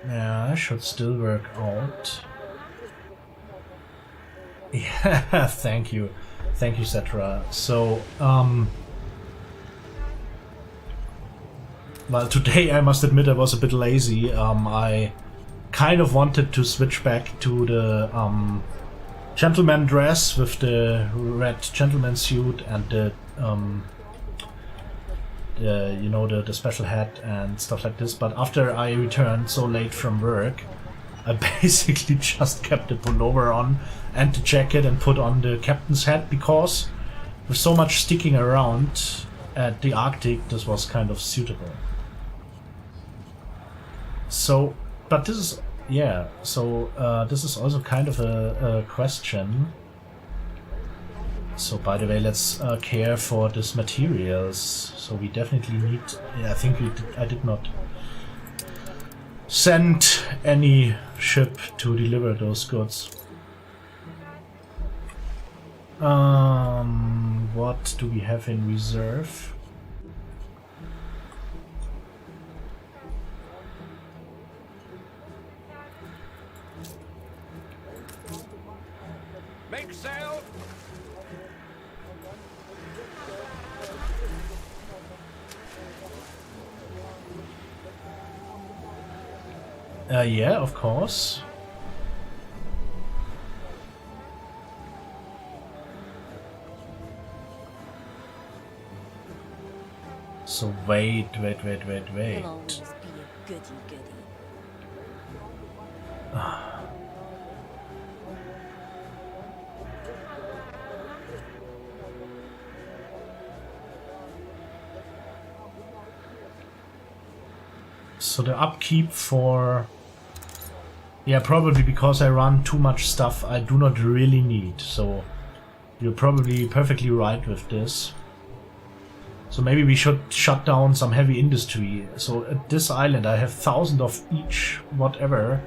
Yeah, should still work out. Yeah, thank you, Cetra. So, well, today I must admit I was a bit lazy. I kind of wanted to switch back to the gentleman dress with the red gentleman suit and the you know, the special hat and stuff like this, but after I returned so late from work, I basically just kept the pullover on and the jacket and put on the captain's hat, because with so much sticking around at the Arctic, this was kind of suitable. So, but this is, yeah, so this is also kind of a question. So by the way, let's care for these materials. So we definitely need... Yeah, I think I did not send any ship to deliver those goods. What do we have in reserve? Make sail! Yeah, of course. So wait. You'll always be a goody-goody. So the upkeep for... Yeah, probably because I run too much stuff I do not really need. So you're probably perfectly right with this. So maybe we should shut down some heavy industry. So at this island I have thousands of each whatever.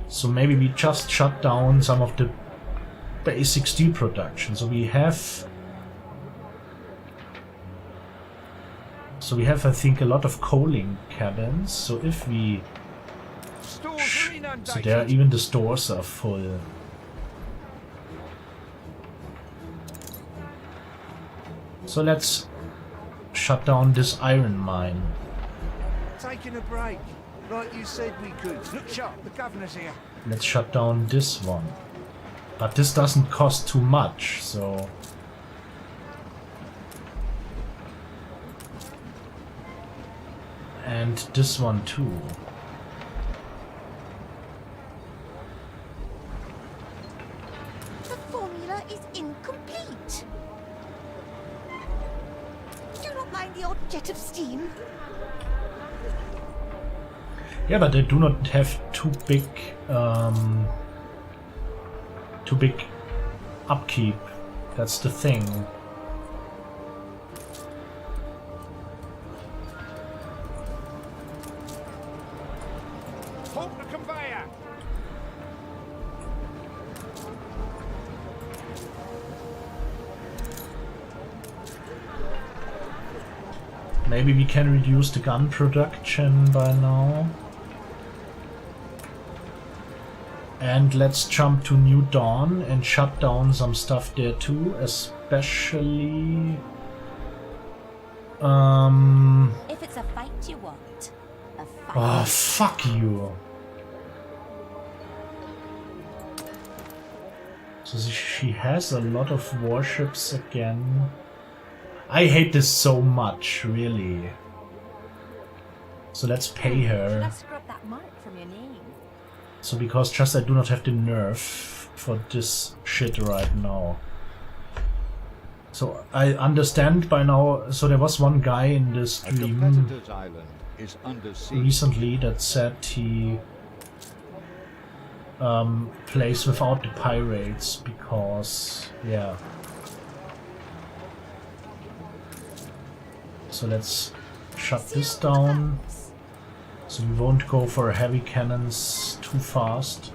So maybe we just shut down some of the basic steel production. So we have... I think, a lot of coaling cabins. So if we... So there, even the stores are full. So let's shut down this iron mine. Taking a break, like you said we could. Look sharp, the governor's here. Let's shut down this one. But this doesn't cost too much, so... And this one too. The formula is incomplete. Do not mind the odd jet of steam. Yeah, but they do not have too big upkeep. That's the thing. Halt the conveyor! Maybe we can reduce the gun production by now. And let's jump to New Dawn and shut down some stuff there too, especially... If it's a fight you want, a fight. Oh, fuck you. So she has a lot of warships again. I hate this so much, really. So let's pay her. Should I scrub that mark from your name? So because just I do not have the nerve for this shit right now. So I understand by now. So there was one guy in the stream recently that said he plays without the pirates because, yeah. So let's shut this down. So we won't go for heavy cannons too fast.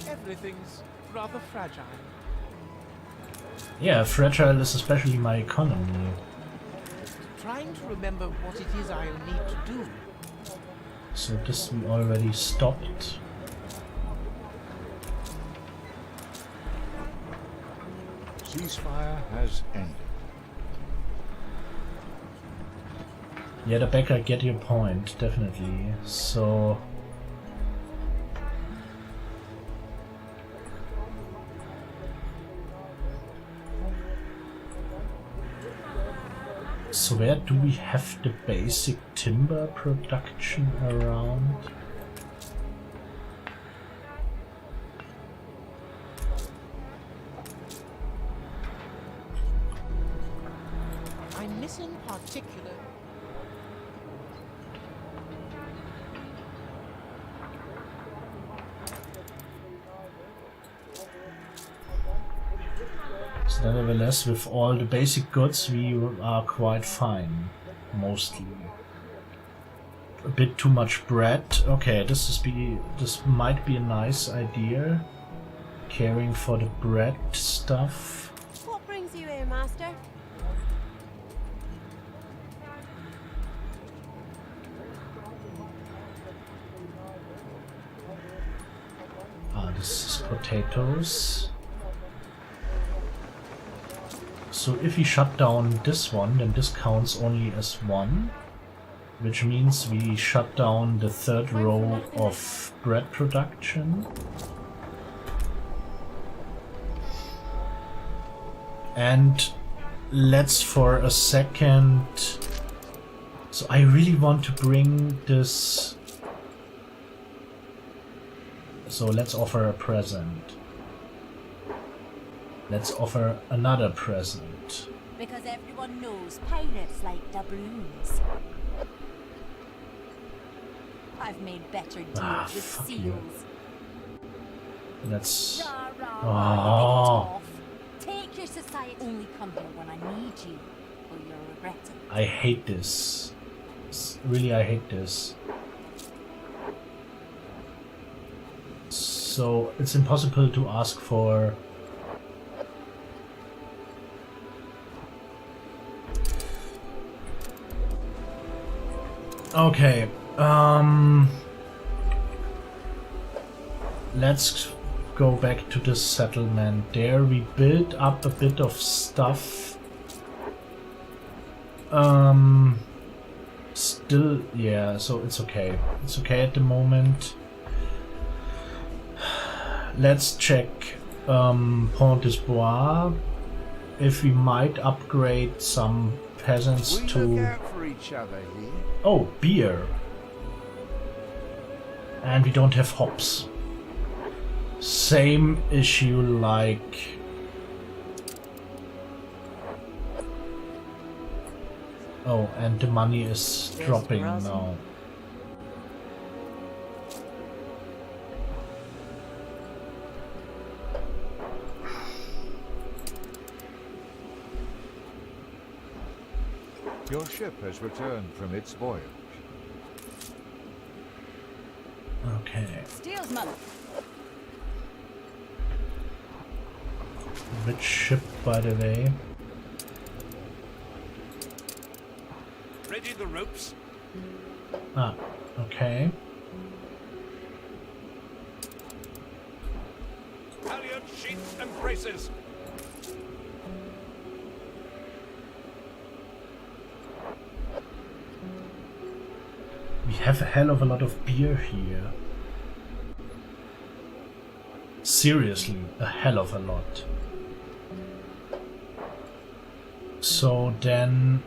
Everything's rather fragile. Yeah, fragile is especially my economy. Trying to remember what it is I'll need to do. So this we already stopped. Ceasefire has ended. Yeah, the back, I get your point, definitely. So... So where do we have the basic timber production around? I'm missing particular. So nevertheless, with all the basic goods, we are quite fine, mostly. A bit too much bread. Okay, this might be a nice idea. Caring for the bread stuff. What brings you here, Master? Ah, this is potatoes. So if we shut down this one, then this counts only as one. which means we shut down the third row of bread production. And let's for a second... So I really want to bring this... So let's offer a present. Let's offer another present. Because everyone knows pirates like doubloons. I've made better deals with seals. Let's... Oh. Take your society. Only come here when I need you, or you'll regret it. I hate this. Really, I hate this. So it's impossible to ask for... Okay, let's go back to the settlement. There we built up a bit of stuff. Still, yeah, so it's okay. It's okay at the moment. Let's check Pont des Bois if we might upgrade some peasants we to... look out for each other here. Oh, beer. And we don't have hops. Same issue like... Oh, and the money is dropping now. Your ship has returned from its voyage. Okay. Steelsman. Which ship, by the way? Ready the ropes? Ah, okay. Halyard sheets and braces. We have a hell of a lot of beer here. Seriously, a hell of a lot. So then...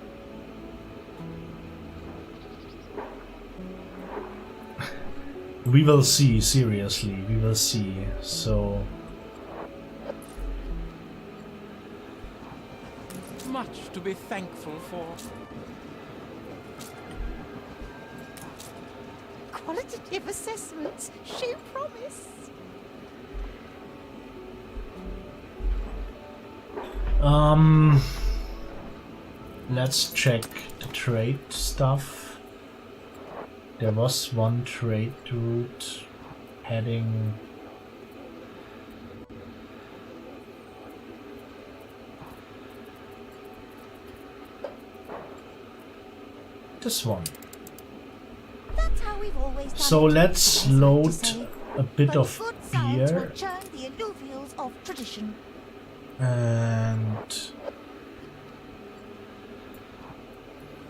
we will see, seriously, we will see. So... Much to be thankful for. Qualitative assessments, she promised. Let's check the trade stuff. There was one trade route heading... this one. That's how we've always done So it. let's But I load have to say, a bit but of good science will beer churn the alluvials of tradition. and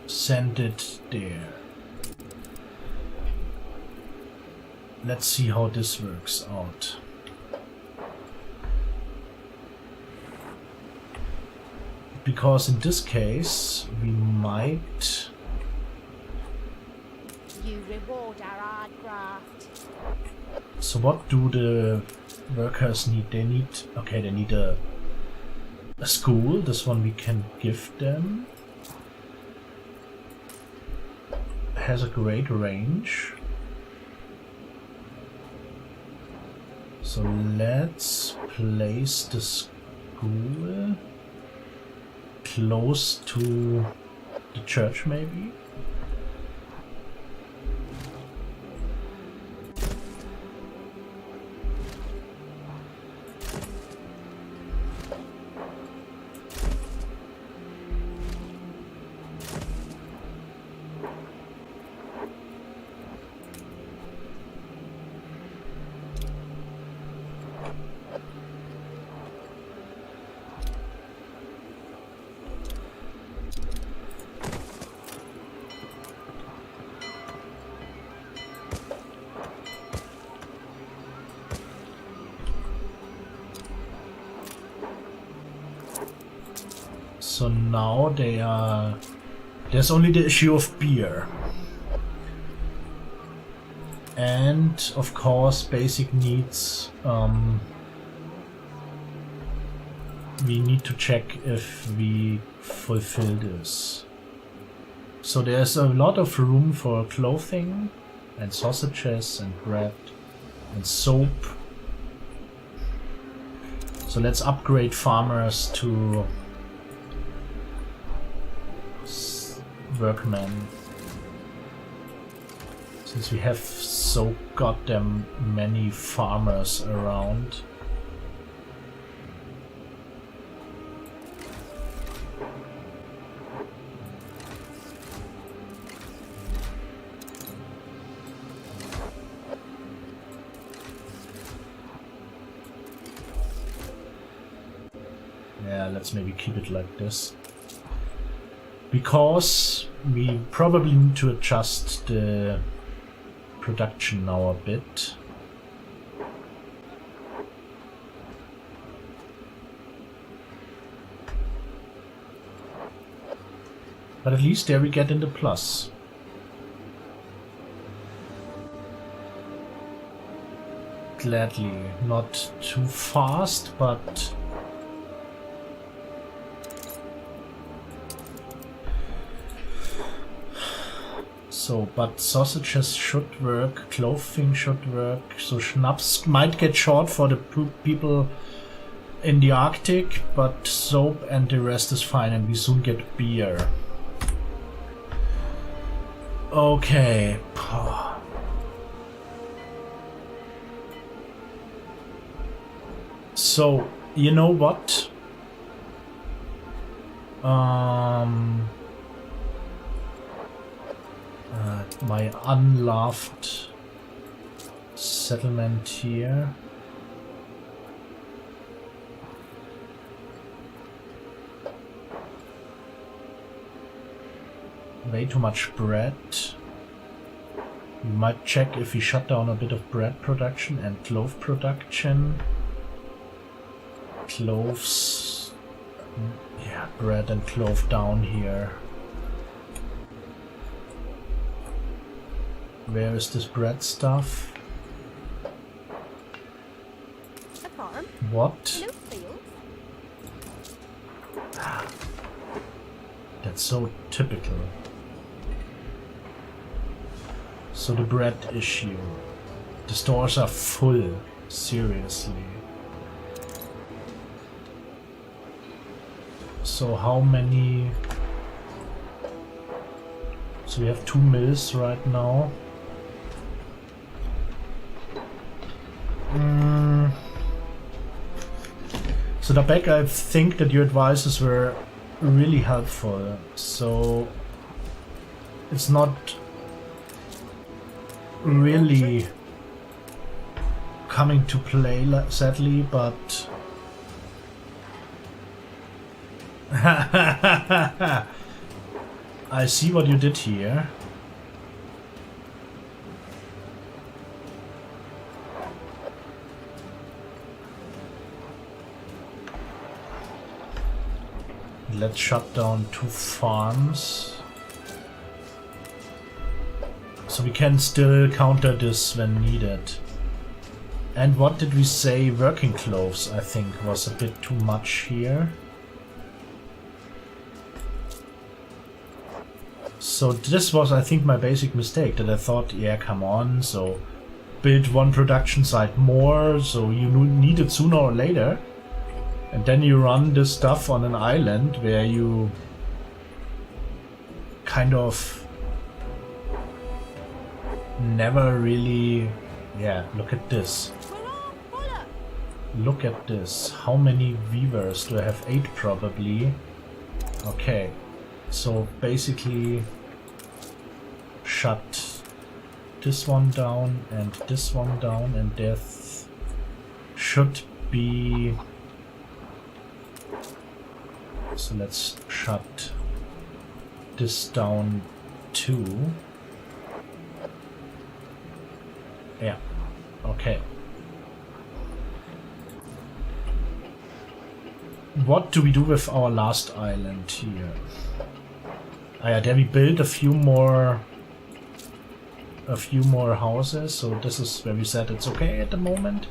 send it there. Let's see how this works out. Because in this case we might... You reward our hard graft. So what do the workers need? They need... okay, they need a school. This one we can give them. Has a great range. So let's place the school close to the church, maybe. So now there's only the issue of beer. And of course basic needs. We need to check if we fulfill this. So there's a lot of room for clothing and sausages and bread and soap. So let's upgrade farmers to workmen. Since we have so goddamn many farmers around. Yeah, let's maybe keep it like this. Because we probably need to adjust the production now a bit. But at least there we get in the plus. Gladly. Not too fast, but... So, but sausages should work, clothing should work, so schnapps might get short for the people in the Arctic, but soap and the rest is fine, and we soon get beer. Okay. So, you know what? My unloved settlement here. Way too much bread. We might check if we shut down a bit of bread production and clove production. Cloves. Yeah, bread and clove down here. Where is this bread stuff? A farm? What? No fields. That's so typical. So the bread issue. The stores are full. Seriously. So how many... So we have 2 mills right now. So the back, I think that your advices were really helpful. So it's not really coming to play, sadly, but I see what you did here. Let's shut down 2 farms. So we can still counter this when needed. And what did we say? Working clothes, I think, was a bit too much here. So this was, I think, my basic mistake, that I thought, yeah, come on, so build 1 production site more, so you need it sooner or later. And then you run this stuff on an island where you kind of never really... Yeah, look at this. Look at this. How many weavers do I have? 8 probably. Okay. So basically shut this one down and this one down, and there should be... So let's shut this down too. Yeah, okay. what do we do with our last island here? There we build a few more houses, so this is where we said it's okay at the moment.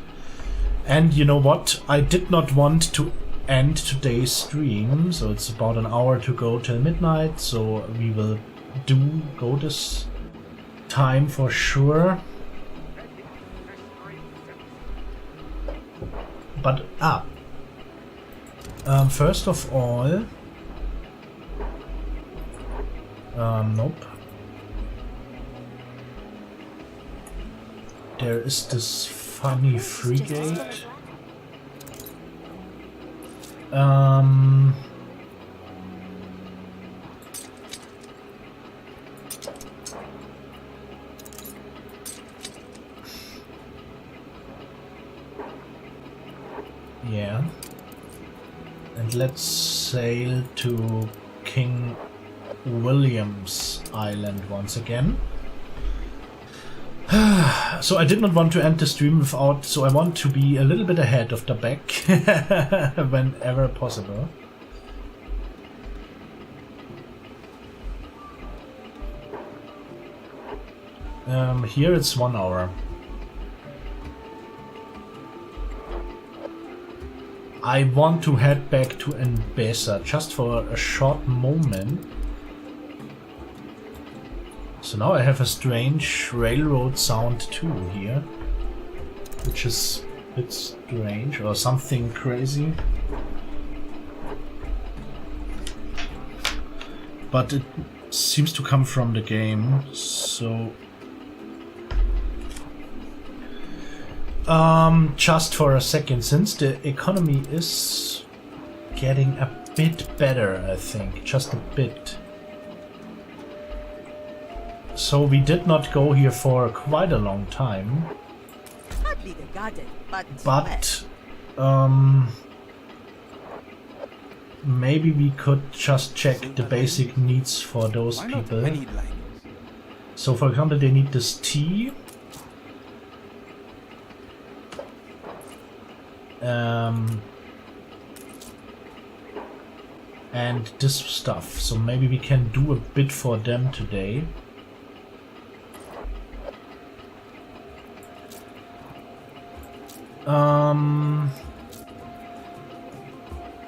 And you know what? I did not want to end today's stream, so it's about an hour to go till midnight, so we will go this time for sure. But first of all, nope. There is this funny frigate. Yeah. And let's sail to King William's Island once again. So I did not want to end the stream without, so I want to be a little bit ahead of the back whenever possible. Here it's 1 hour. I want to head back to Embesa just for a short moment. So now I have a strange railroad sound too here, which is a bit strange or something crazy. But it seems to come from the game, so... just for a second, since the economy is getting a bit better, I think, just a bit. So we did not go here for quite a long time. Hardly the garden, but maybe we could just check the basic needs for those people. So for example, they need this tea. And this stuff. So maybe we can do a bit for them today.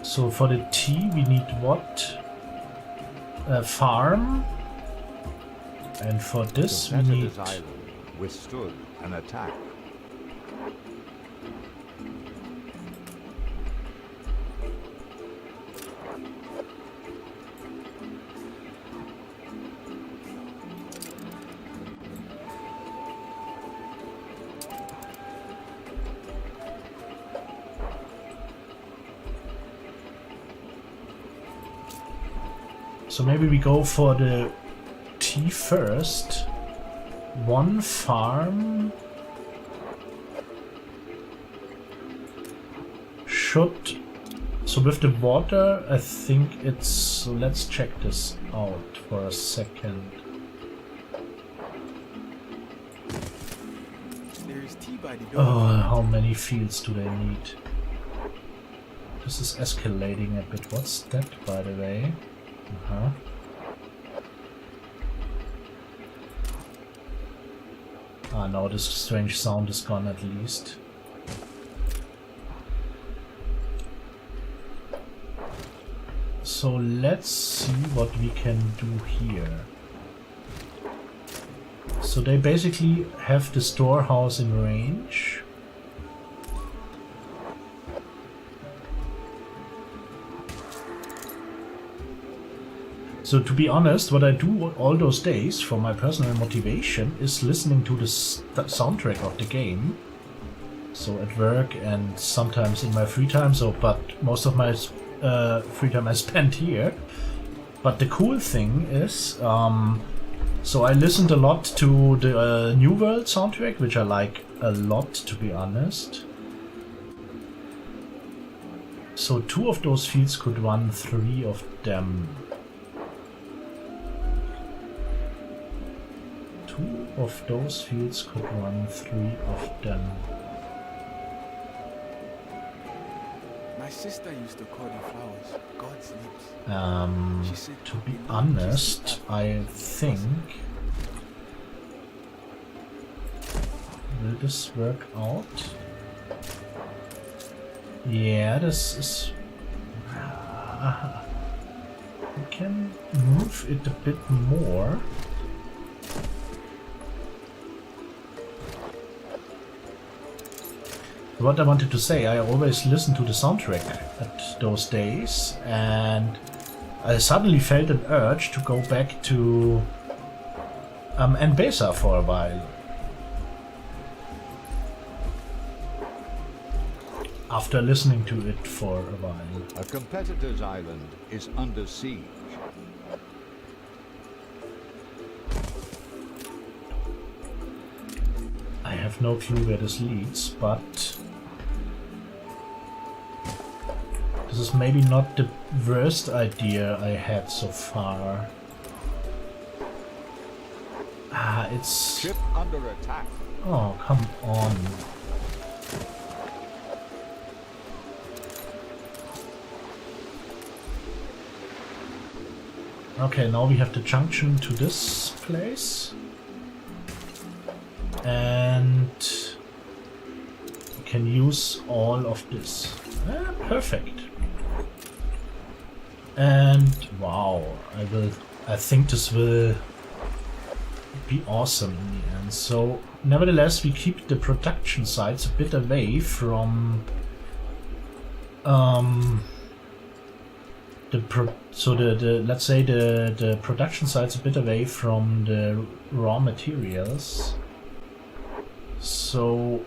So for the tea we need what? A farm. And for this we need... island withstood an attack. So maybe we go for the tea first. One farm should... So with the water, I think it's... So let's check this out for a second. There's tea by the door. Oh, how many fields do they need? This is escalating a bit. What's that, by the way? Ah, no, this strange sound is gone at least. So let's see what we can do here. So they basically have the storehouse in range. So to be honest, what I do all those days for my personal motivation is listening to the soundtrack of the game. So at work and sometimes in my free time, but most of my free time I spent here. But the cool thing is, so I listened a lot to the New World soundtrack, which I like a lot, to be honest. So 2 of those fields could run 3 of them. 2 of those fields could run 3 of them. sister used to call the flowers God's lips. She said, to be honest, I think... Will this work out? Yeah, this is... we can move it a bit more. What I wanted to say, I always listened to the soundtrack at those days, and I suddenly felt an urge to go back to Mbesa for a while. After listening to it for a while. A competitor's island is under siege. I have no clue where this leads, but this is maybe not the worst idea I had so far. It's... Ship under attack. Oh, come on. Okay, now we have the junction to this place. And we can use all of this. Perfect. And wow, I think this will be awesome in the end. So nevertheless, we keep the production sites a bit away from let's say the production sites a bit away from the raw materials. So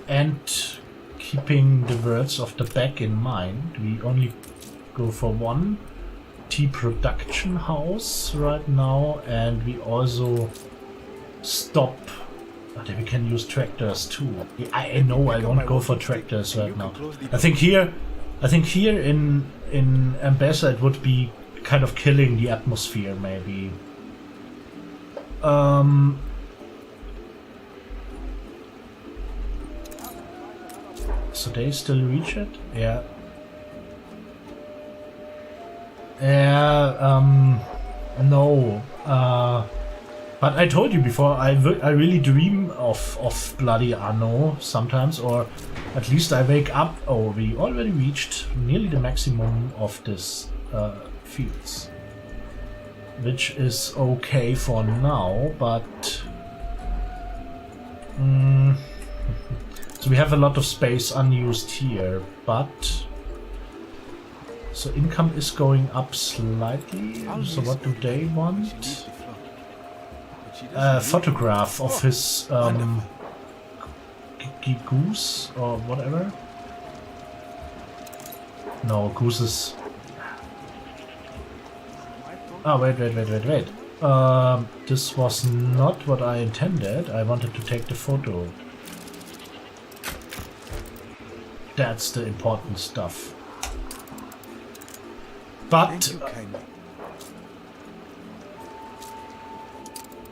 and keeping the words of the back in mind, we only go for one tea production house right now, and we also stop. We can use tractors too. I know I won't go for tractors right now. I think here in Mbesa it would be kind of killing the atmosphere maybe. So they still reach it? Yeah. No. But I told you before, I really dream of bloody Anno sometimes, or at least I wake up. Oh, we already reached nearly the maximum of this fields, which is okay for now, but so we have a lot of space unused here, but so income is going up slightly. So what do they want? Photograph of his goose or whatever. No, gooses. Ah, wait. This was not what I intended. I wanted to take the photo. That's the important stuff. But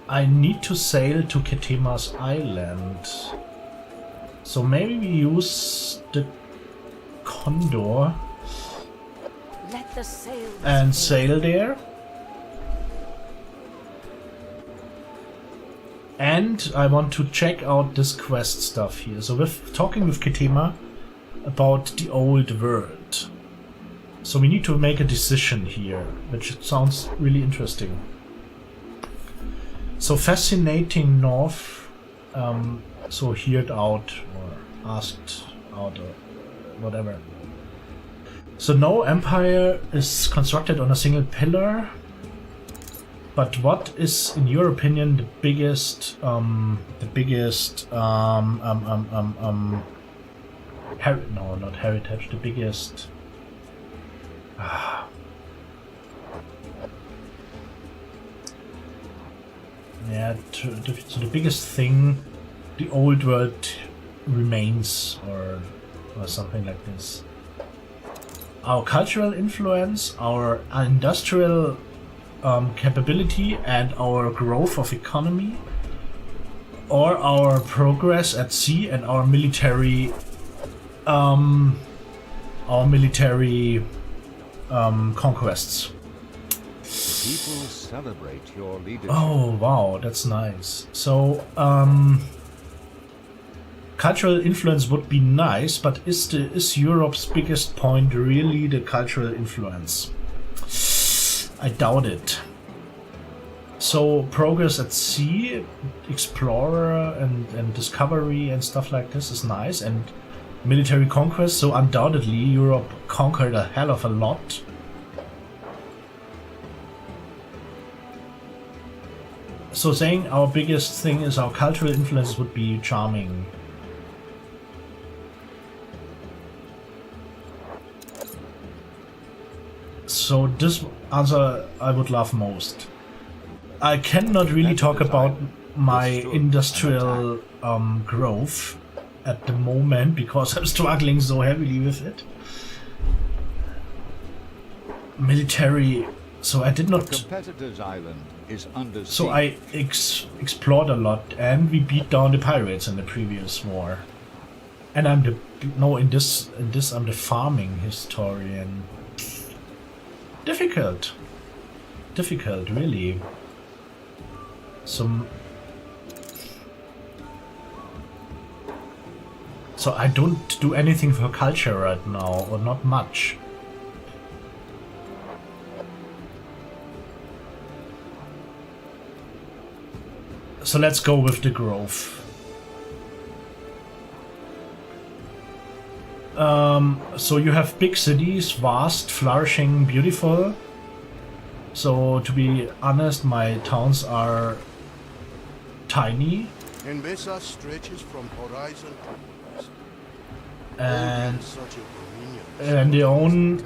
I need to sail to Ketema's island. So maybe we use the Condor and sail there. And I want to check out this quest stuff here. So we're talking with Ketema about the old world. So we need to make a decision here, which sounds really interesting. So fascinating north, so heard out or asked out or whatever. So no empire is constructed on a single pillar, but what is, in your opinion, the biggest heritage, the biggest yeah, so the biggest thing, the old world remains, or something like this. our cultural influence, our industrial capability, and our growth of economy, or our progress at sea and our military conquests. People celebrate your leadership. Oh wow, that's nice. So cultural influence would be nice, but is Europe's biggest point really the cultural influence? I doubt it. So progress at sea, explorer and discovery and stuff like this is nice, and military conquest, so undoubtedly Europe conquered a hell of a lot. So saying our biggest thing is our cultural influence would be charming. So this answer I would love most. I cannot really talk about my industrial growth at the moment because I'm struggling so heavily with it. Military, so I did not. The competitor's island is under siege. So I explored a lot, and we beat down the pirates in the previous war. And I'm the in this I'm the farming historian. Difficult, really. So I don't do anything for culture right now, or not much. So let's go with the growth. So you have big cities, vast, flourishing, beautiful. So to be honest, my towns are tiny. Envesa stretches from horizon to west. And they own...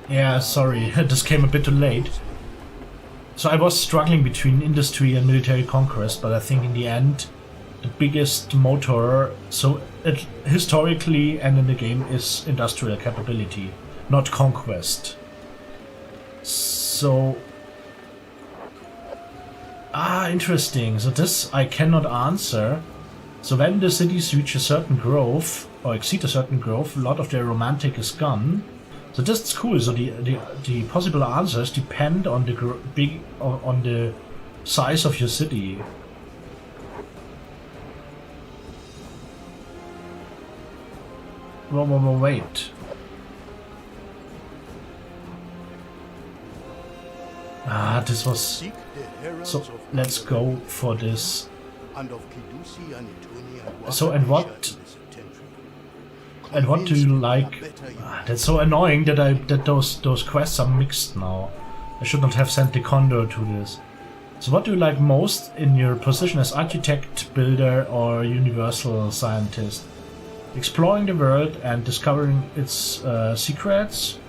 Yeah, sorry, this came a bit too late. So I was struggling between industry and military conquest, but I think in the end the biggest motor, so it historically and in the game, is industrial capability, not conquest. So interesting. So this I cannot answer. So when the cities reach a certain growth or exceed a certain growth, a lot of their romantic is gone. So this is cool. So the possible answers depend on the on the size of your city. Wait. This was... So let's go for this. So and what do you like? That's so annoying that those quests are mixed now. I should not have sent the condor to this. So what do you like most in your position as architect, builder, or universal scientist? Exploring the world and discovering its secrets.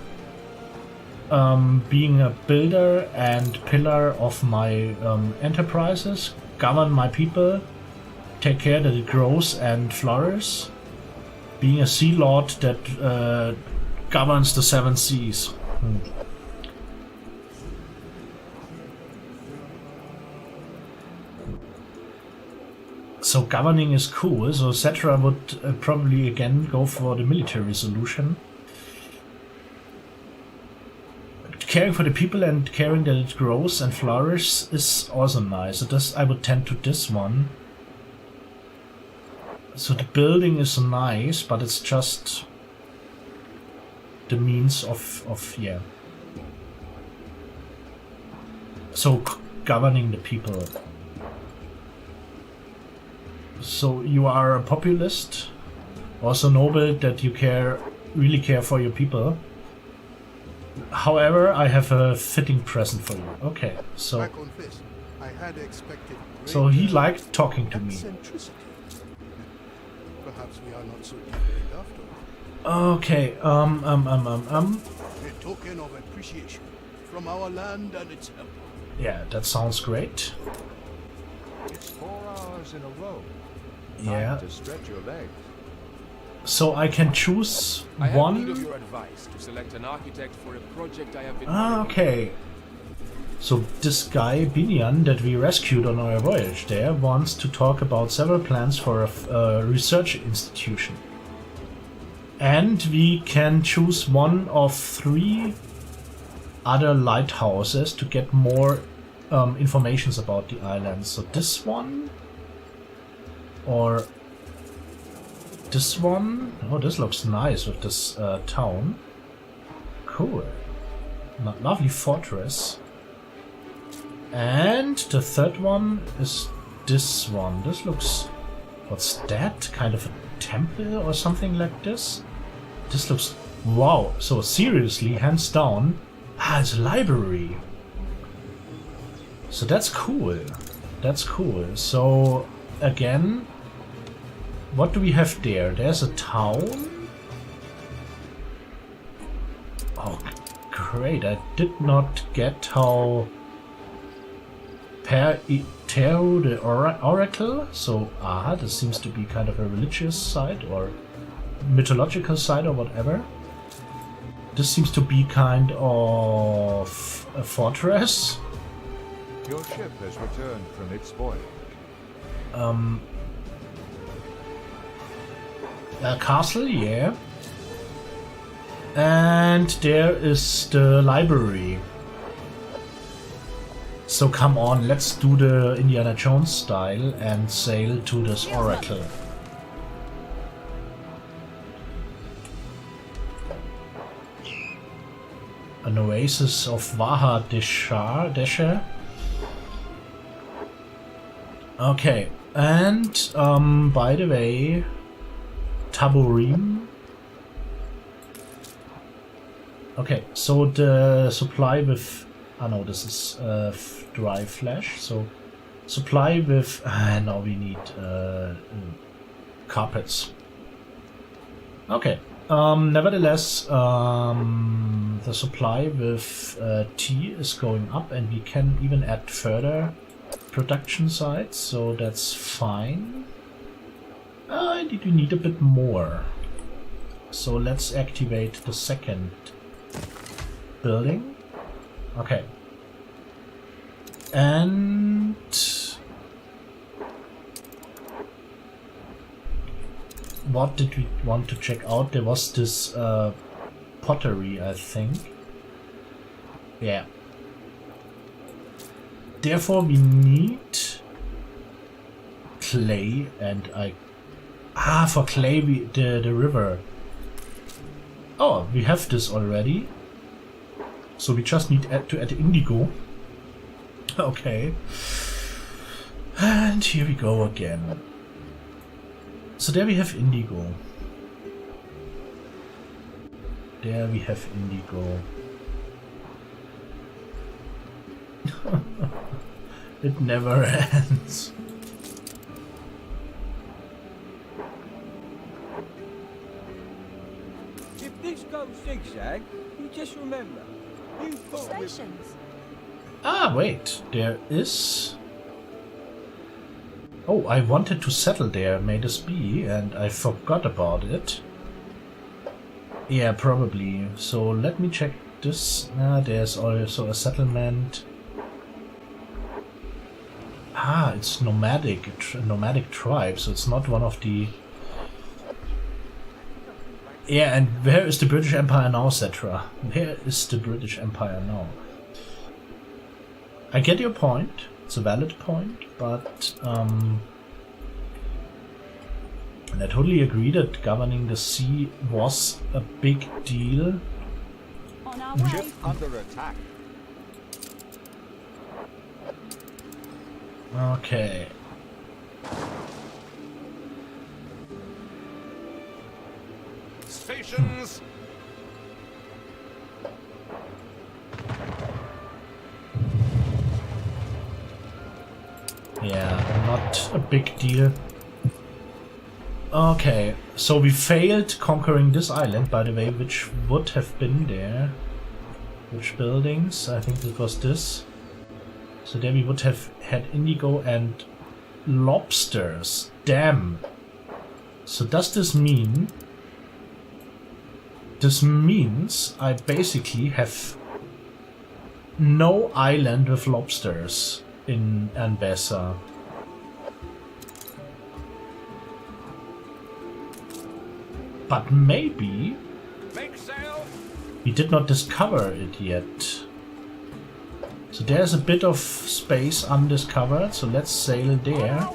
Being a builder and pillar of my enterprises. Govern my people. Take care that it grows and flourishes. Being a sea lord that governs the 7 seas. So governing is cool, so Cetra would probably again go for the military solution. Caring for the people and caring that it grows and flourishes is also nice, so this, I would tend to this one. So the building is nice, but it's just the means of yeah. So governing the people. So you are a populist, also noble that you really care for your people. However, I have a fitting present for you. Okay, so I confess, I had expected so he liked talking to me. Perhaps we are not so different after all. Okay, A token of appreciation from our land and its help. Yeah, that sounds great. It's 4 hours in a row. Yeah. Time to stretch your legs. So I can choose I have one. need of your advice to select an architect for a project I have been Okay. So this guy, Binyan, that we rescued on our voyage there, wants to talk about several plans for a research institution. And we can choose one of 3 other lighthouses to get more informations about the island. So this one, or this one. Oh, this looks nice with this town. Cool. Lovely fortress. And the third one is this one. This looks... What's that? Kind of a temple or something like this? This looks... Wow. So seriously, hands down. Ah, it's a library. So that's cool. That's cool. So, again... What do we have there? There's a town? Oh, great. I did not get how... Teo the Oracle? So, this seems to be kind of a religious side or mythological side or whatever. This seems to be kind of a fortress. Your ship has returned from its voyage. A castle, yeah. And there is the library. So come on, let's do the Indiana Jones style and sail to this oracle. An oasis of Vaha Desha. Okay, and by the way, Taburim. Okay, so the supply with... Oh no, this is dry flesh, so supply with... now we need carpets. Okay, nevertheless, the supply with tea is going up and we can even add further production sites, so that's fine. We need a bit more. So let's activate the second building. Okay. And what did we want to check out? There was this pottery, I think. Yeah. Therefore we need clay, and for clay the river. Oh, we have this already. So we just need to add indigo. Okay. And here we go again. So there we have indigo. There we have indigo. It never ends. If this goes zigzag, you just remember. Stations. Wait, there is... Oh, I wanted to settle there, may this be, and I forgot about it. Yeah, probably. So let me check this. There's also a settlement. It's nomadic, a nomadic tribe, so it's not one of the... Yeah, and where is the British Empire now, Cetra? Where is the British Empire now? I get your point. It's a valid point, but and I totally agree that governing the sea was a big deal. On our way. Ship under attack. Okay. Stations. Yeah, not a big deal. Okay, so we failed conquering this island, by the way, which would have been there. Which buildings? I think it was this. So there we would have had indigo and lobsters. Damn. So does this mean this means I basically have no island with lobsters in Anbessa. But maybe we did not discover it yet. So there's a bit of space undiscovered, so let's sail there.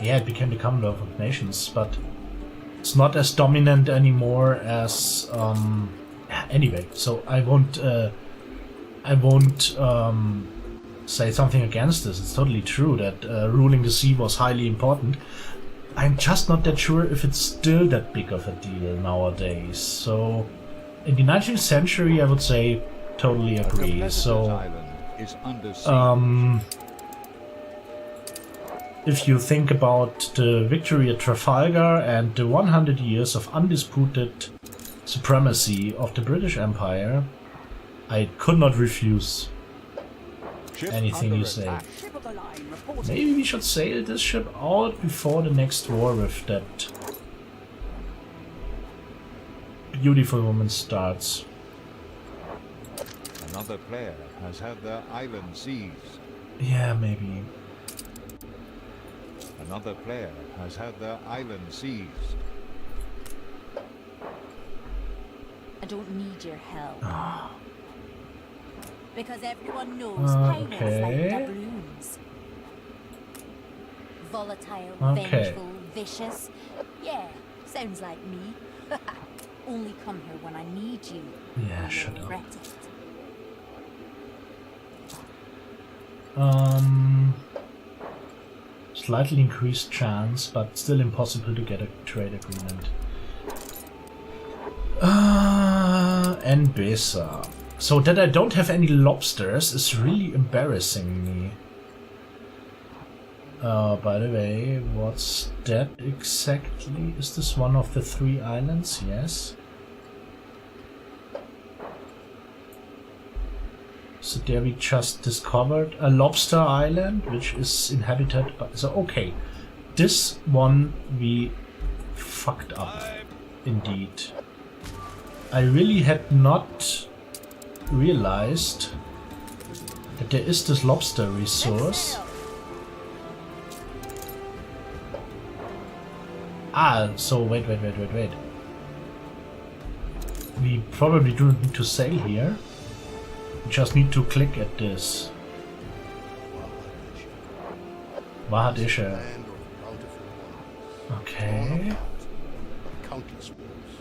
Yeah, it became the Commonwealth of Nations, but it's not as dominant anymore as anyway. So I won't say something against this. It's totally true that ruling the sea was highly important. I'm just not that sure if it's still that big of a deal nowadays. So in the 19th century, I would say totally agree. So if you think about the victory at Trafalgar and the 100 years of undisputed supremacy of the British Empire, I could not refuse anything you say. Maybe we should sail this ship out before the next war with that beautiful woman starts. Another player has had their island seized. Yeah, maybe. Another player has had their island seized. I don't need your help. Because everyone knows pirates like doubloons. Volatile, vengeful, vicious. Yeah, sounds like me. Only come here when I need you. Yeah, shut up. Regret it. Slightly increased chance, but still impossible to get a trade agreement. Anbessa. So that I don't have any lobsters is really embarrassing me. By the way, what's that exactly? Is this one of the 3 islands? Yes. So there we just discovered a lobster island, which is inhabited by... So okay, this one we fucked up, indeed. I really had not realized that there is this lobster resource. Ah, so wait. We probably don't need to sail here. We just need to click at this. Wahadisha. Okay. Countless wars.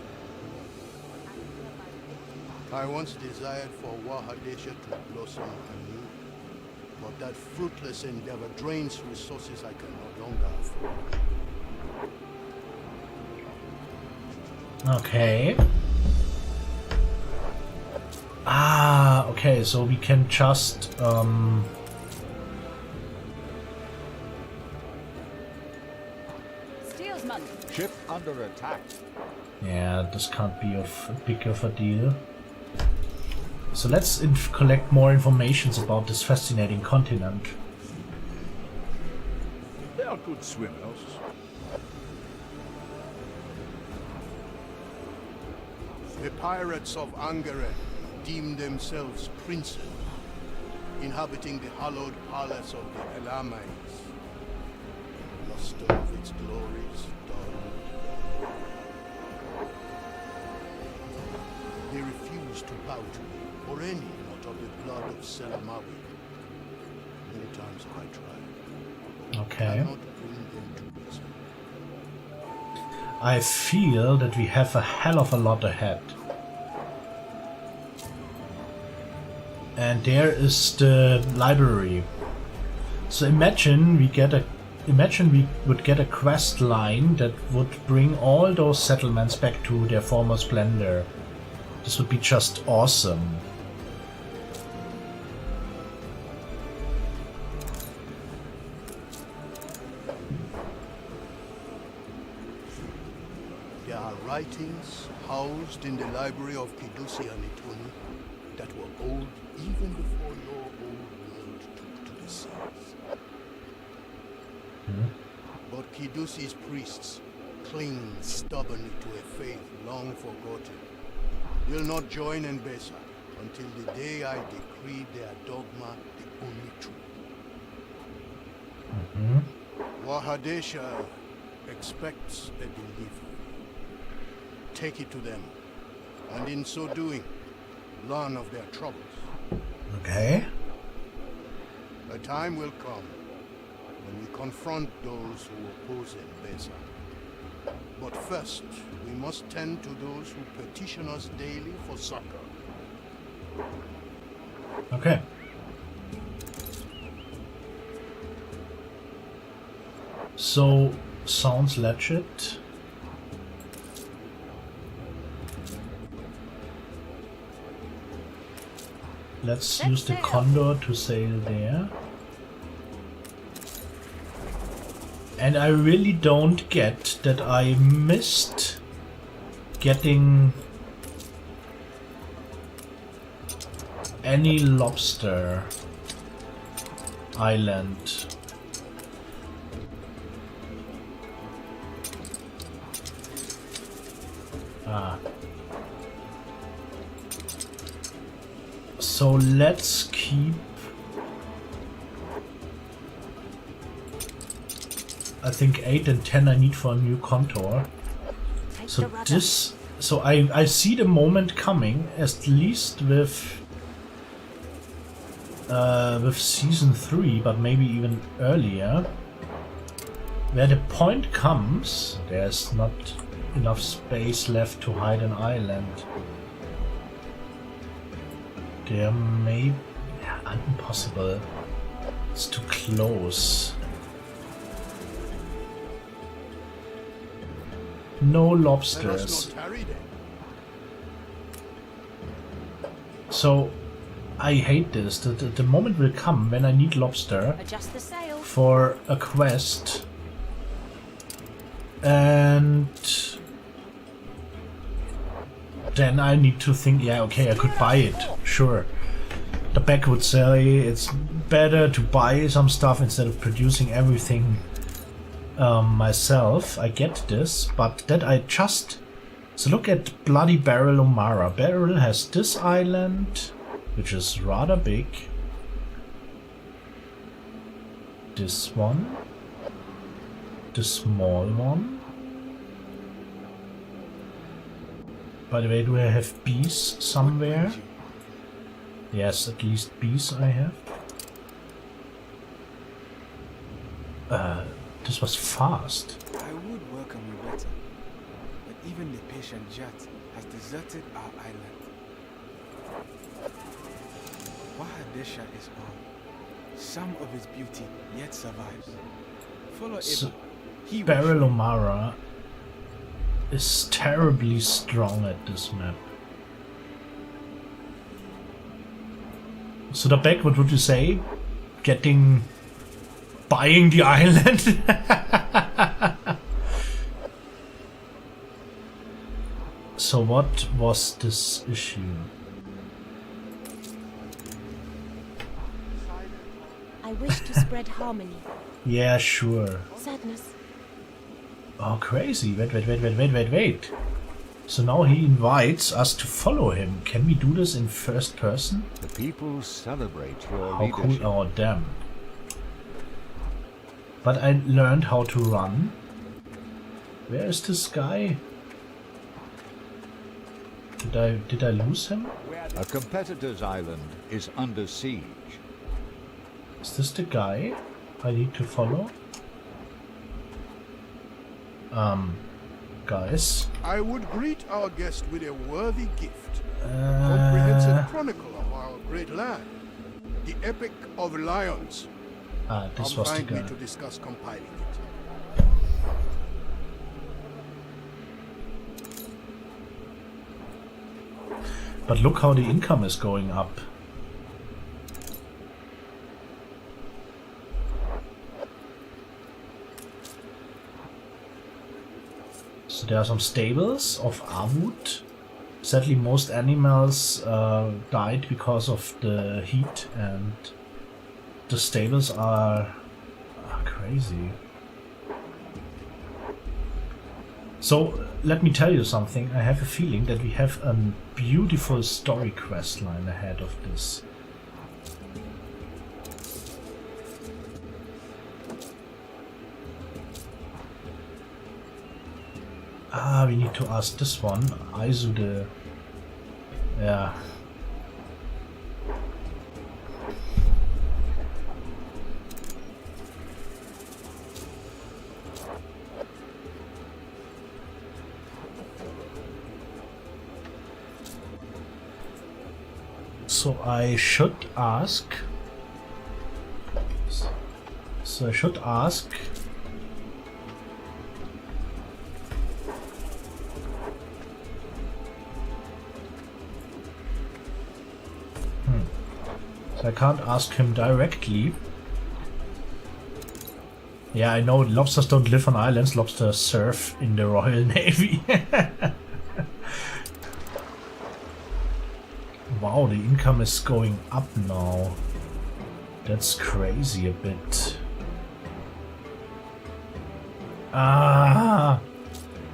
I once desired for Wahadesha to blossom anew, but that fruitless endeavor drains resources I can no longer afford. Okay. Ah, okay, so we can just Steersman. Ship under attack. Yeah, this can't be big of a deal. So let's collect more information about this fascinating continent. They are good swimmers. The pirates of Angere deem themselves princes, inhabiting the hallowed palace of the Elamites. Luster of its glories dull. They refuse to bow to me, or any not of the blood of Selamawi. Many times have I tried. Okay. Cannot bring them to reason. I feel that we have a hell of a lot ahead. And there is the library. So imagine we would get a quest line that would bring all those settlements back to their former splendor. This would be just awesome. There are writings housed in the library of Kidusi and Ituni that were old even before your old world took to the seas. But Kidusi's priests cling stubbornly to a faith long forgotten, will not join in Besa until the day I decree their dogma the only truth. Wahadesha expects a delivery. Take it to them, and in so doing, learn of their troubles. Okay. A time will come when we confront those who oppose Besa. But first, we must tend to those who petition us daily for succor. Okay. So, sounds legit. Let's use the condor to sail there. And I really don't get that I missed getting any lobster island. So let's keep, I think 8 and 10 I need for a new contour. So this, so I see the moment coming, at least with season 3, but maybe even earlier, where the point comes, there's not enough space left to hide an island. There may... impossible. It's too close. No lobsters. So, I hate this. The moment will come when I need lobster for a quest. And then I need to think, yeah, okay, I could buy it, sure. The back would say it's better to buy some stuff instead of producing everything myself. I get this, but that I just... So look at bloody Barrel O'Mara. Barrel has this island, which is rather big. This one. The small one. By the way, do I have bees somewhere? Yes, at least bees I have. This was fast. I would welcome you better, but even the patient Jat has deserted our island. Wahadesha is gone. Some of its beauty yet survives. Follow So, He Barrel O'Mara is terribly strong at this map. So the back, what would you say? Buying the island? So what was this issue? I wish to spread harmony. Yeah, sure. Sadness. Oh, crazy. Wait. So now he invites us to follow him. Can we do this in first person? The people celebrate your How leadership. cool. Oh, damn. But I learned how to run. Where is this guy? Did I lose him? A competitor's island is under siege. Is this the guy I need to follow? Guys. I would greet our guest with a worthy gift. Comprehensive chronicle of our great land. The Epic of Lions. This was the guy. Me to discuss compiling it. But look how the income is going up. So there are some stables of Avud. Sadly, most animals died because of the heat, and the stables are crazy. So, let me tell you something. I have a feeling that we have a beautiful story quest line ahead of this. Ah, we need to ask this one. Isude. Yeah. So I should ask. So I can't ask him directly. Yeah, I know lobsters don't live on islands. Lobsters serve in the Royal Navy. Wow, the income is going up now. That's crazy a bit. Ah.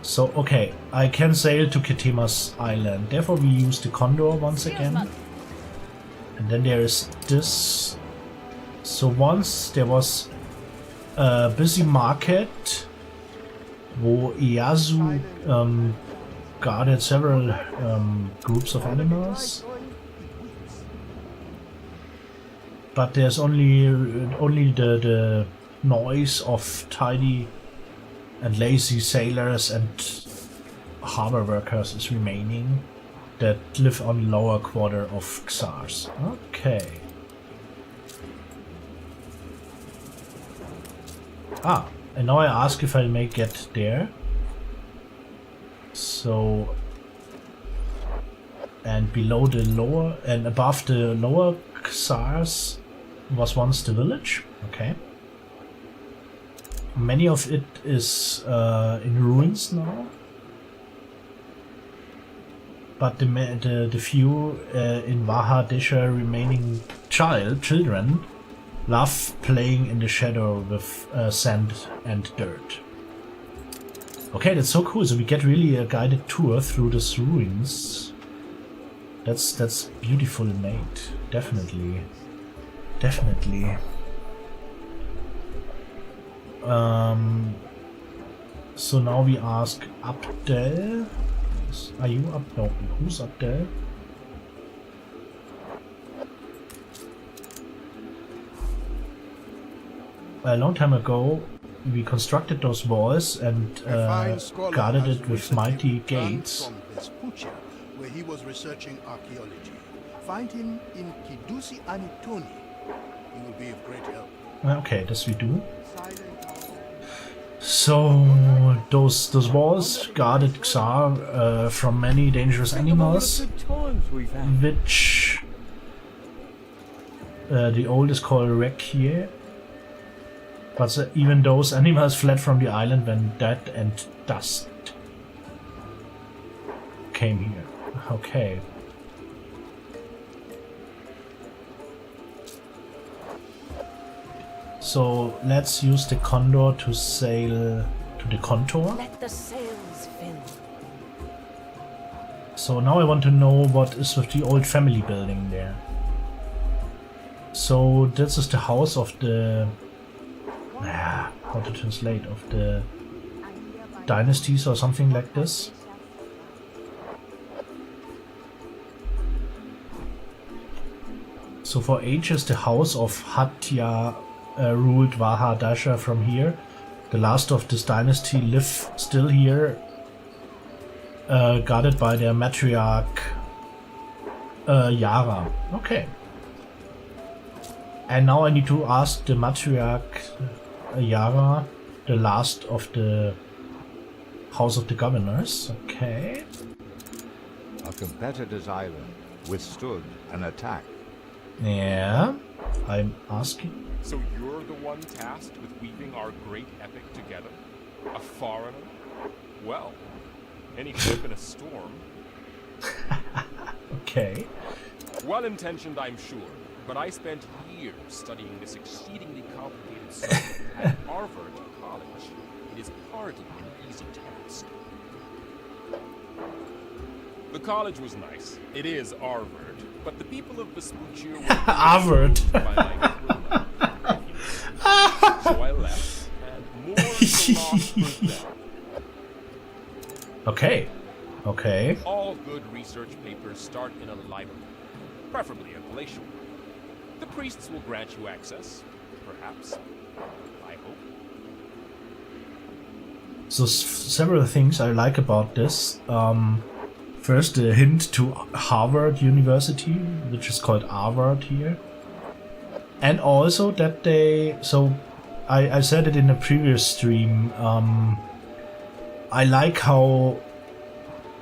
So, okay, I can sail to Ketema's island. Therefore we use the Condor once again. And then there is this. So once there was a busy market wo Ieyasu guarded several groups of animals. But there's only the noise of tidy and lazy sailors and harbor workers is remaining that live on lower quarter of Xars. Okay. Ah, and now I ask if I may get there. So, and below the lower and above the lower Xars was once the village. Okay. Many of it is in ruins now. But the few in Vaha Desha remaining children love playing in the shadow with sand and dirt. Okay, that's so cool. So we get really a guided tour through these ruins. That's beautiful made. Definitely. Definitely. So now we ask Abdel. Are you up? No, who's up there? A long time ago, we constructed those walls and guarded it with mighty gates. Where he was researching archaeology. Find him in Kidusi Anitoni. He will be of great help. Okay, this we do. So those walls guarded Xar from many dangerous animals, which the old is called Rekie. But even those animals fled from the island when death and dust came here. Okay. So let's use the Condor to sail to the contour. Let the sails fill. So now I want to know what is with the old family building there. So this is the house of the how to translate, of the dynasties or something like this. So for ages the house of Hatya ruled Vaha Dasha from here. The last of this dynasty live still here, guarded by their matriarch Yara. Okay. And now I need to ask the matriarch Yara, the last of the House of the Governors. Okay. A competitor's island withstood an attack. Yeah, I'm asking. So you're the one tasked with weaving our great epic together? A foreigner? Well, any hope in a storm? Okay. Well-intentioned, I'm sure, but I spent years studying this exceedingly complicated subject at Harvard College. It is hardly an easy task. The college was nice. It is Harvard, but the people of Vespuccia were Harvard. by my so I left, and more for them. Okay. Okay. All good research papers start in a library, preferably a palatial one. The priests will grant you access, perhaps. I hope. So several things I like about this. First, a hint to Harvard University, which is called Harvard here. And also that they... So, I said it in a previous stream. I like how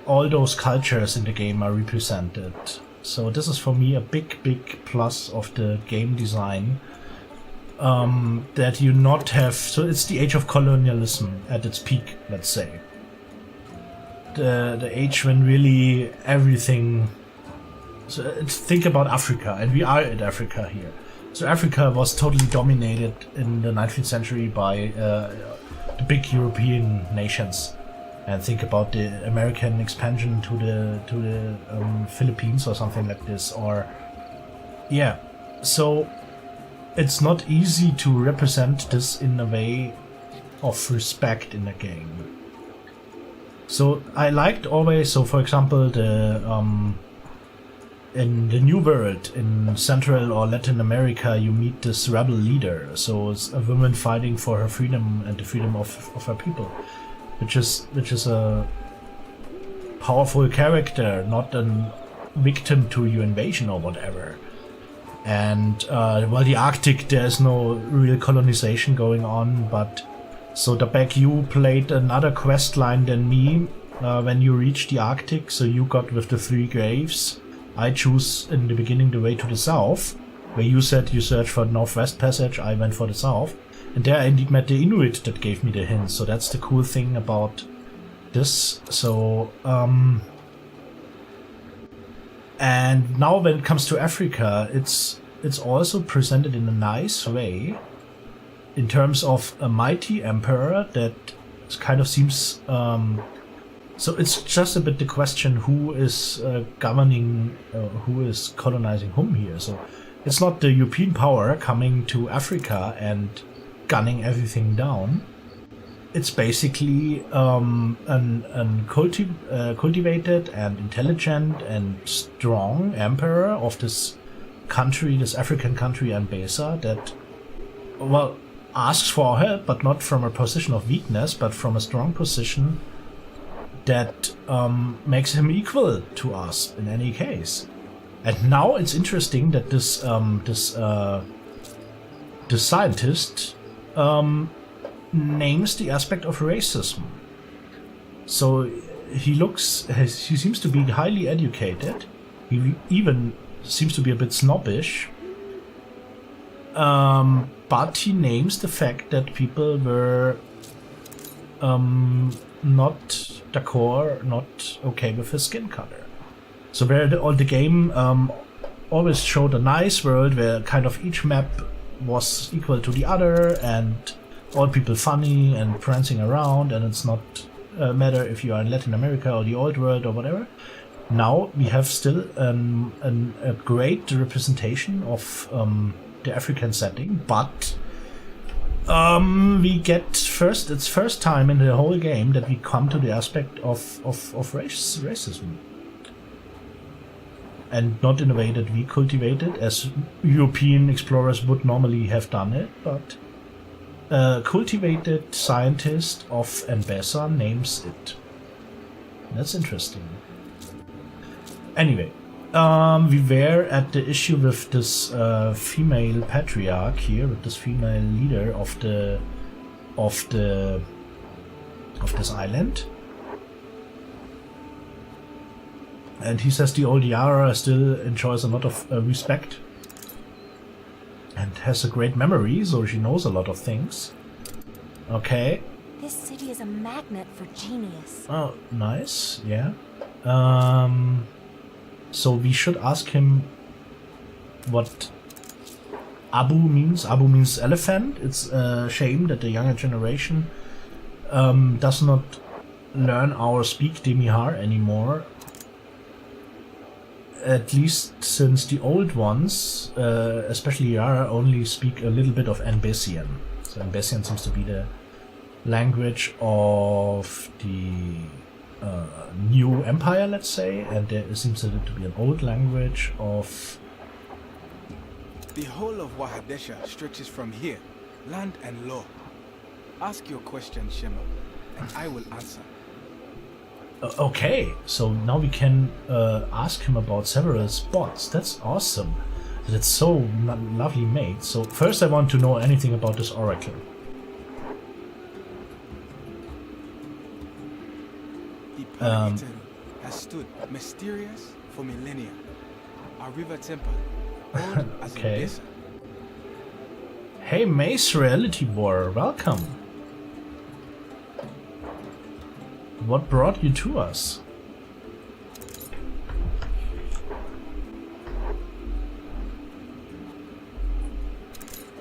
all those cultures in the game are represented. So this is for me a big plus of the game design. That you not have... So it's the age of colonialism at its peak, let's say. The age when really everything... So think about Africa, and we are in Africa here. So Africa was totally dominated in the 19th century by the big European nations. And think about the American expansion to the Philippines or something like this. Or yeah, so it's not easy to represent this in a way of respect in the game. So I liked always, so for example, in the New World in Central or Latin America, you meet this rebel leader. So it's a woman fighting for her freedom and the freedom of her people, which is a powerful character, not a victim to your invasion or whatever. And well, the Arctic, there's no real colonization going on, but so Dabek, you played another quest line than me when you reached the Arctic, so you got with the 3 graves. I choose in the beginning the way to the south, where you said you search for the Northwest Passage, I went for the south. And there I indeed met the Inuit that gave me the hint, so that's the cool thing about this. So, and now when it comes to Africa, it's also presented in a nice way, in terms of a mighty emperor that kind of seems... so it's just a bit the question who is governing, who is colonizing whom here. So it's not the European power coming to Africa and gunning everything down. It's basically cultivated and intelligent and strong emperor of this country, this African country Ambesa, that, well, asks for help, but not from a position of weakness, but from a strong position that makes him equal to us in any case. And now it's interesting that this scientist names the aspect of racism. So he seems to be highly educated. He even seems to be a bit snobbish. But he names the fact that people were not d'accord, not okay with his skin color. So where all the game always showed a nice world where kind of each map was equal to the other and all people funny and prancing around, and it's not matter if you are in Latin America or the old world or whatever. Now we have still a great representation of the African setting, but we get it's first time in the whole game that we come to the aspect of racism. And not in a way that we cultivate it, as European explorers would normally have done it, but a cultivated scientist of Ambesa names it. That's interesting. Anyway, we were at the issue with this female patriarch here, with this female leader of this island. And he says the old Yara still enjoys a lot of respect and has a great memory, so she knows a lot of things. Okay. This city is a magnet for genius. Oh, nice. Yeah. So we should ask him what Abu means. Abu means elephant. It's a shame that the younger generation does not learn or speak Demihar anymore. At least since the old ones, especially Yara, only speak a little bit of Anbessian. So Anbessian seems to be the language of the new empire, let's say, and there seems to be an old language of... The whole of Wahadesha stretches from here, land and law. Ask your question, Shema, and I will answer. Okay, so now we can ask him about several spots. That's awesome. That's so lovely made. So first I want to know anything about this oracle. The Paramiteru has stood mysterious for millennia. Our river temple, old as a desert. Hey Mace Reality War, welcome. What brought you to us?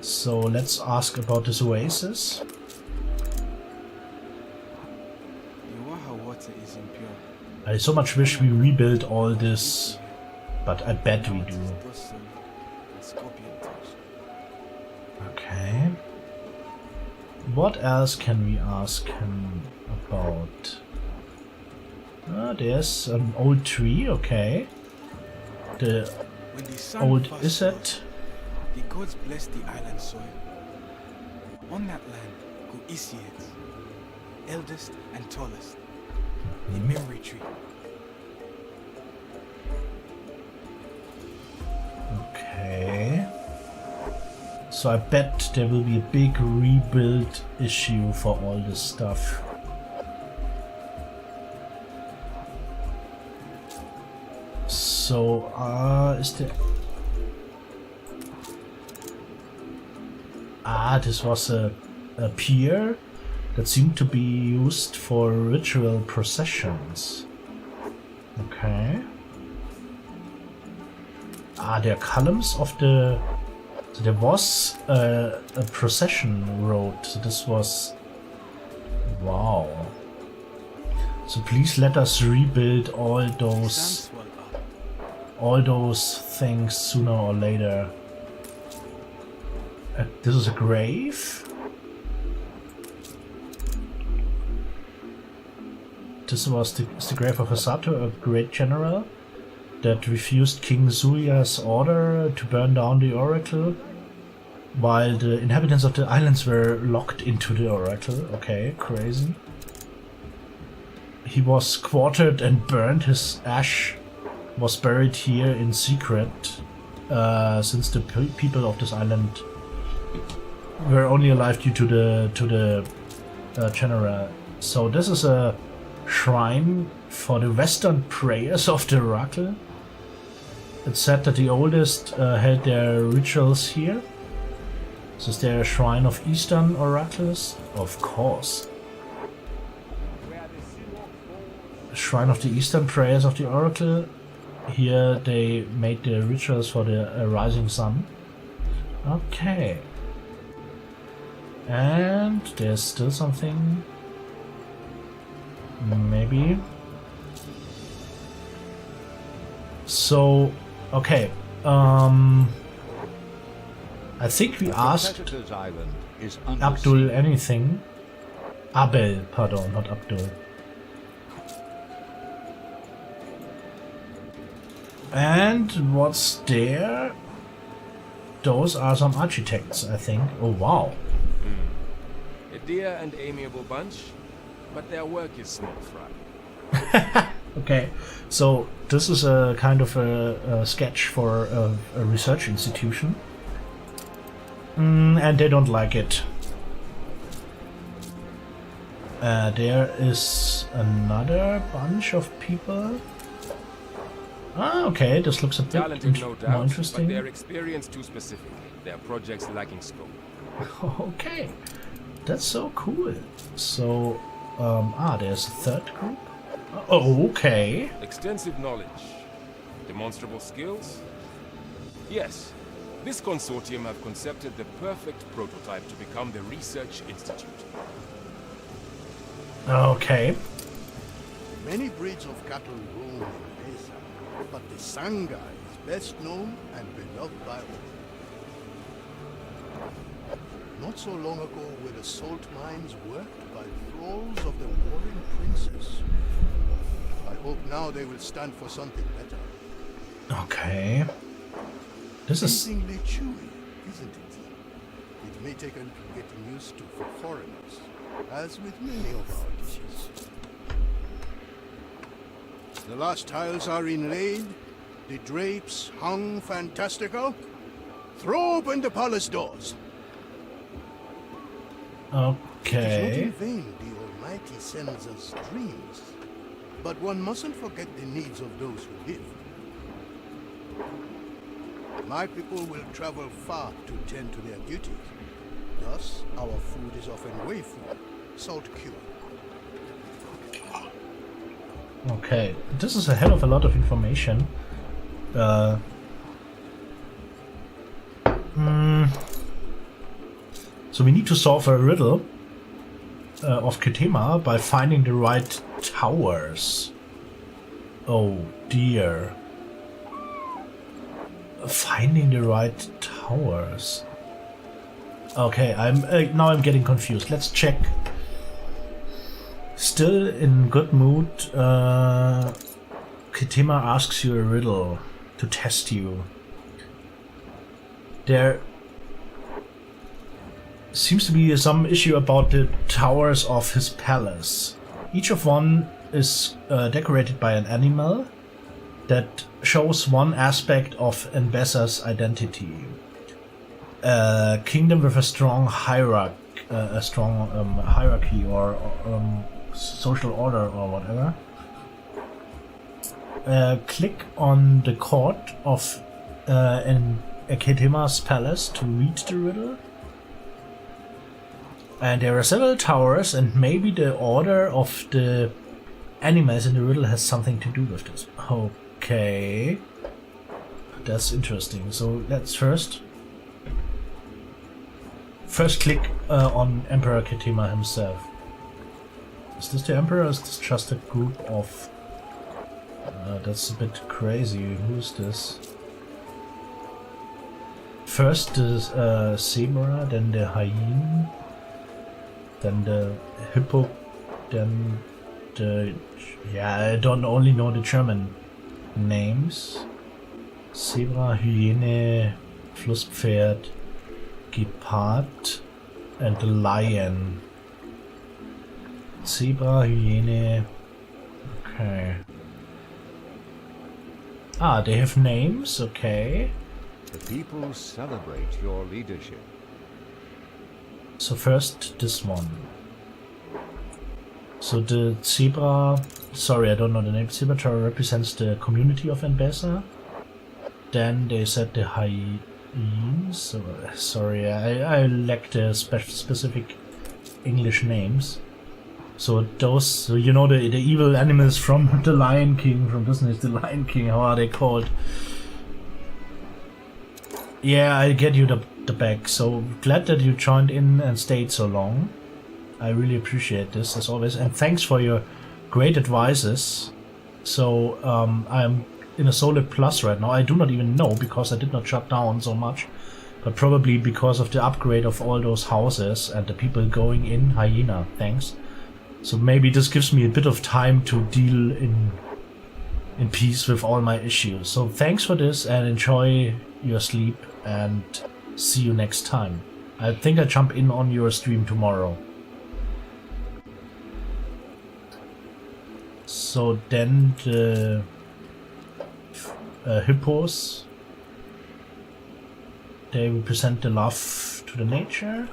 So let's ask about this oasis. The Waha water is impure. I so much wish we rebuild all this, but I bet we do. Okay. What else can we ask him about? There's an old tree, okay. The old Iset. The gods bless the island soil. On that land go Isiads, eldest and tallest. The memory tree. Okay. So I bet there will be a big rebuild issue for all this stuff. So, is there... this was a pier that seemed to be used for ritual processions. Okay. There are columns of the... So there was a procession road, so this was... Wow. So please let us rebuild all those things sooner or later. This is a grave. This was the grave of Hasato, a great general that refused King Zuya's order to burn down the oracle, while the inhabitants of the islands were locked into the oracle. Okay, crazy. He was quartered and burned. His ash was buried here in secret, since the people of this island were only alive due to the general. So this is a shrine for the Western prayers of the oracle. It's said that the oldest held their rituals here. So is there a shrine of Eastern oracles? Of course. A shrine of the Eastern prayers of the oracle. Here they made the rituals for the rising sun. Okay. And there's still something. Maybe. So, okay. I think we asked Abdul anything. Abel, pardon, not Abdul. And what's there? Those are some architects, I think. Oh, wow. A dear and amiable bunch, but their work is small fry. Okay, so this is a kind of a sketch for a research institution. And they don't like it. There is another bunch of people. Okay, this looks a bit Talented, no doubt, more interesting. But their experience too specific. Their projects lacking scope. Okay, that's so cool. So, there's a third group. Oh, okay. Extensive knowledge. Demonstrable skills? Yes. This consortium have concepted the perfect prototype to become the research institute. Okay. Many breeds of cattle roam in Mesa, but the Sanga is best known and beloved by all. Not so long ago were the salt mines worked by thralls of the warring princes. I hope now they will stand for something better. Okay. This is amazingly chewy, isn't it? It may take a little getting used to for foreigners, as with many of our dishes. The last tiles are inlaid, the drapes hung fantastical. Throw open the palace doors. Okay. It is not in vain the Almighty sends us dreams, but one mustn't forget the needs of those who live. My people will travel far to tend to their duties. Thus, our food is often whey food, salt cured. Okay, this is a hell of a lot of information. So we need to solve a riddle of Ketema by finding the right towers. Oh dear. Finding the right towers. Okay, now I'm getting confused. Let's check. Still in good mood, Ketema asks you a riddle to test you. There seems to be some issue about the towers of his palace. Each of one is decorated by an animal that shows one aspect of Enbessa's identity. A kingdom with a strong hierarchy, hierarchy or social order or whatever. Click on the court of Ketema's palace to read the riddle. And there are several towers, and maybe the order of the animals in the riddle has something to do with this. Okay, that's interesting. So let's first click on Emperor Ketema himself. Is this the Emperor or is this just a group of... that's a bit crazy. Who's this? First the zebra, then the hyena, then the hippo, then the... yeah, I don't only know the German names. Zebra, Hyäne, Flusspferd, Gepard, and the lion. Zebra, Hyäne... okay. Ah, they have names, okay. The people celebrate your leadership. So first, this one. So the zebra... sorry, I don't know the name. Zebra tower represents the community of Enbessa. Then they said the hyenas. So, sorry, I lack the specific English names. So those, so you know, the evil animals from the Lion King, from Disney's The Lion King, how are they called? Yeah, I get you the back. So glad that you joined in and stayed so long. I really appreciate this, as always, and thanks for your great advices. So I'm in a solid plus right now. I do not even know, because I did not shut down so much, but probably because of the upgrade of all those houses and the people going in. Hyena, thanks. So maybe this gives me a bit of time to deal in peace with all my issues. So thanks for this, and enjoy your sleep, and see you next time. I think I jump in on your stream tomorrow. So then the hippos, they represent the love to the nature.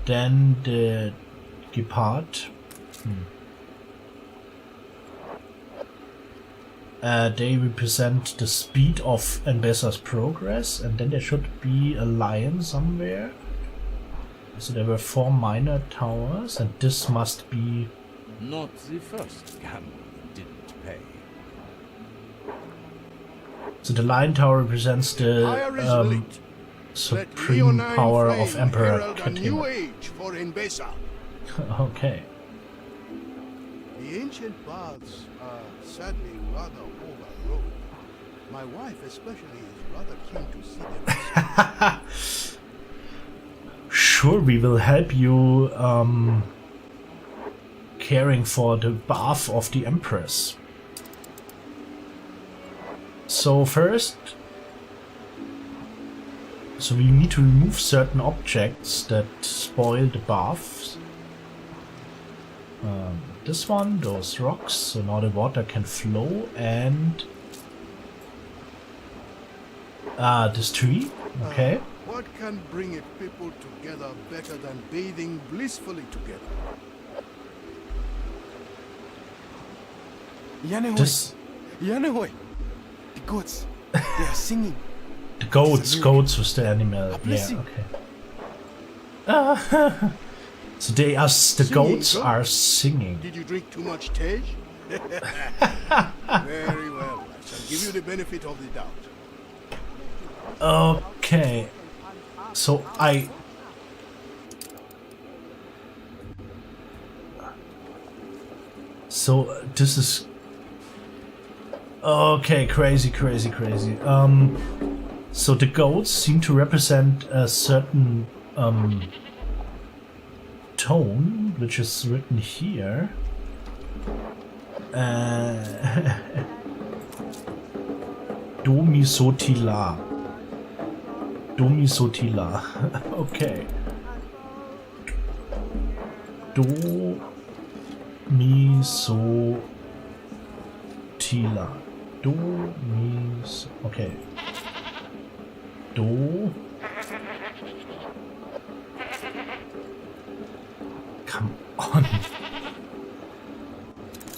Then the gepard, they represent the speed of Enbessa's progress, and then there should be a lion somewhere. So there were 4 minor towers, and this must be... not the first gamble that didn't pay. So the lion tower represents the supreme power of Emperor a new Katina. age for Mbesa. Okay. The ancient baths are sadly rather overgrown. My wife especially is rather keen to see them. Sure, we will help you caring for the bath of the Empress. So first, we need to remove certain objects that spoil the baths. This one, those rocks, so now the water can flow, and this tree, okay. What can bring a people together better than bathing blissfully together? Yanehoi! Yanehoi! The goats, they are singing. The goats was the animal. Yeah, okay. So they are the goats are singing. Did you drink too much tej? Very well. I shall give you the benefit of the doubt. Okay. So this is okay. Crazy. So the goats seem to represent a certain tone, which is written here. Domisotila. Okay. Domisotila. Okay. Come on.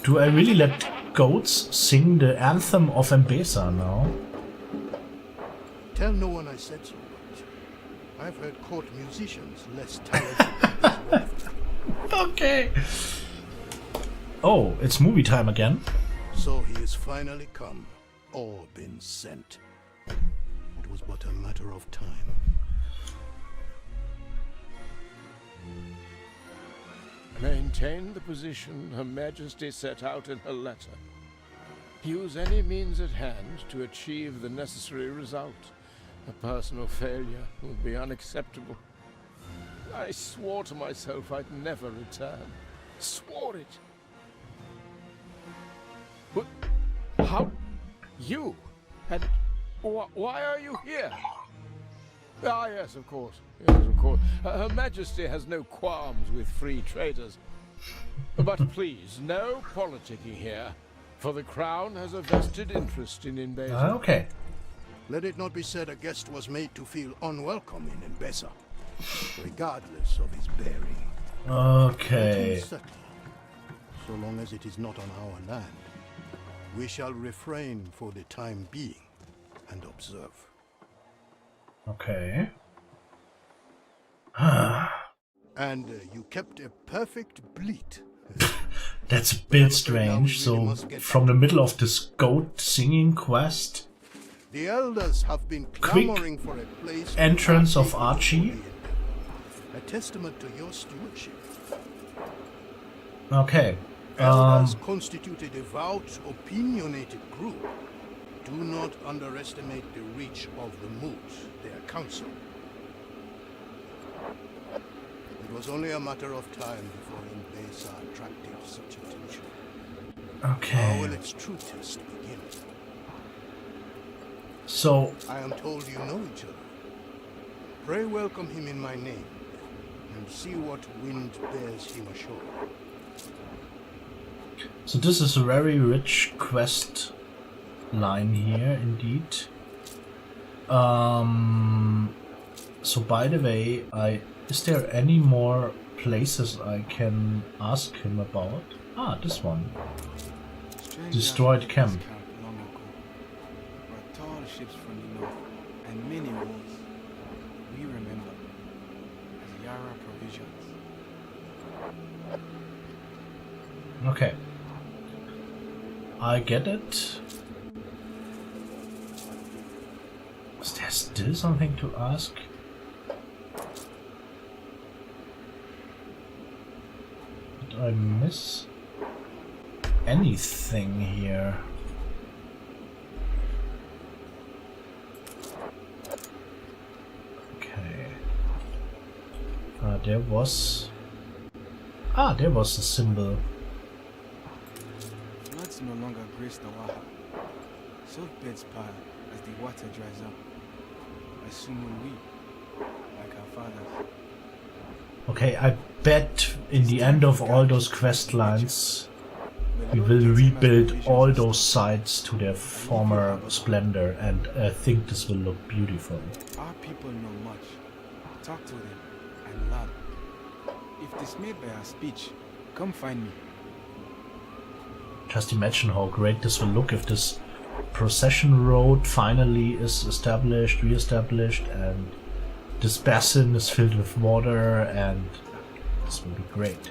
Do I really let goats sing the anthem of Mbesa now? Tell no one I said so, but I've heard court musicians less talented than this one. Okay. Oh, it's movie time again. So he has finally come, or been sent. It was but a matter of time. Maintain the position Her Majesty set out in her letter. Use any means at hand to achieve the necessary result. A personal failure would be unacceptable. I swore to myself I'd never return. Swore it. But how? You? And why are you here? Ah, yes, of course. Her Majesty has no qualms with free traders. But please, no politicking here, for the Crown has a vested interest in Mbesa. Okay. Let it not be said a guest was made to feel unwelcome in Mbesa, regardless of his bearing. Okay. It will settle. So long as it is not on our land, we shall refrain for the time being and observe. Okay. And you kept a perfect bleat. That's a bit strange. So, from the middle of this goat singing quest, the elders have been clamoring for a place. Entrance of Archie. A testament to your stewardship. Okay. Elders constitute a devout, opinionated group. Do not underestimate the reach of the Moot, their council. It was only a matter of time before Mbesa attracted such attention. Okay. How will its true test begin? So I am told you know each other. Pray welcome him in my name, and see what wind bears him ashore. So this is a very rich quest line here, indeed. So by the way, is there any more places I can ask him about? Ah, this one. Destroyed camp. Long ago, brought tall ships from the north and many wars. We remember as Yara provisions. Okay. I get it. Is there still something to ask? I miss anything here? Okay. There was the symbol. Floods no longer grace the Waha. Salt beds pile as the water dries up. I soon will weep, like our fathers. Okay, I bet in the end of all those quest lines we will rebuild all those sites to their former splendor, and I think this will look beautiful. Our people know much. Talk to them and learn. If dismayed by our speech, come find me. Just imagine how great this will look if this procession road finally is established, re-established, and this basin is filled with water, and this will be great.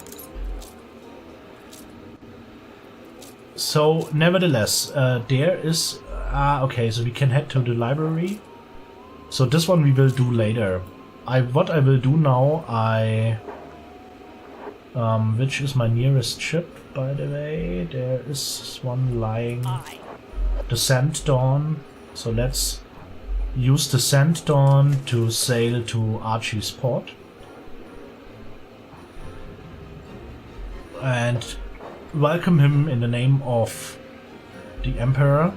So, nevertheless, there is... okay, so we can head to the library. So this one we will do later. What I will do now, which is my nearest ship, by the way? There is one lying... The Sand Dawn. So let's use the Sand Dawn to sail to Archie's port. And welcome him in the name of the Emperor.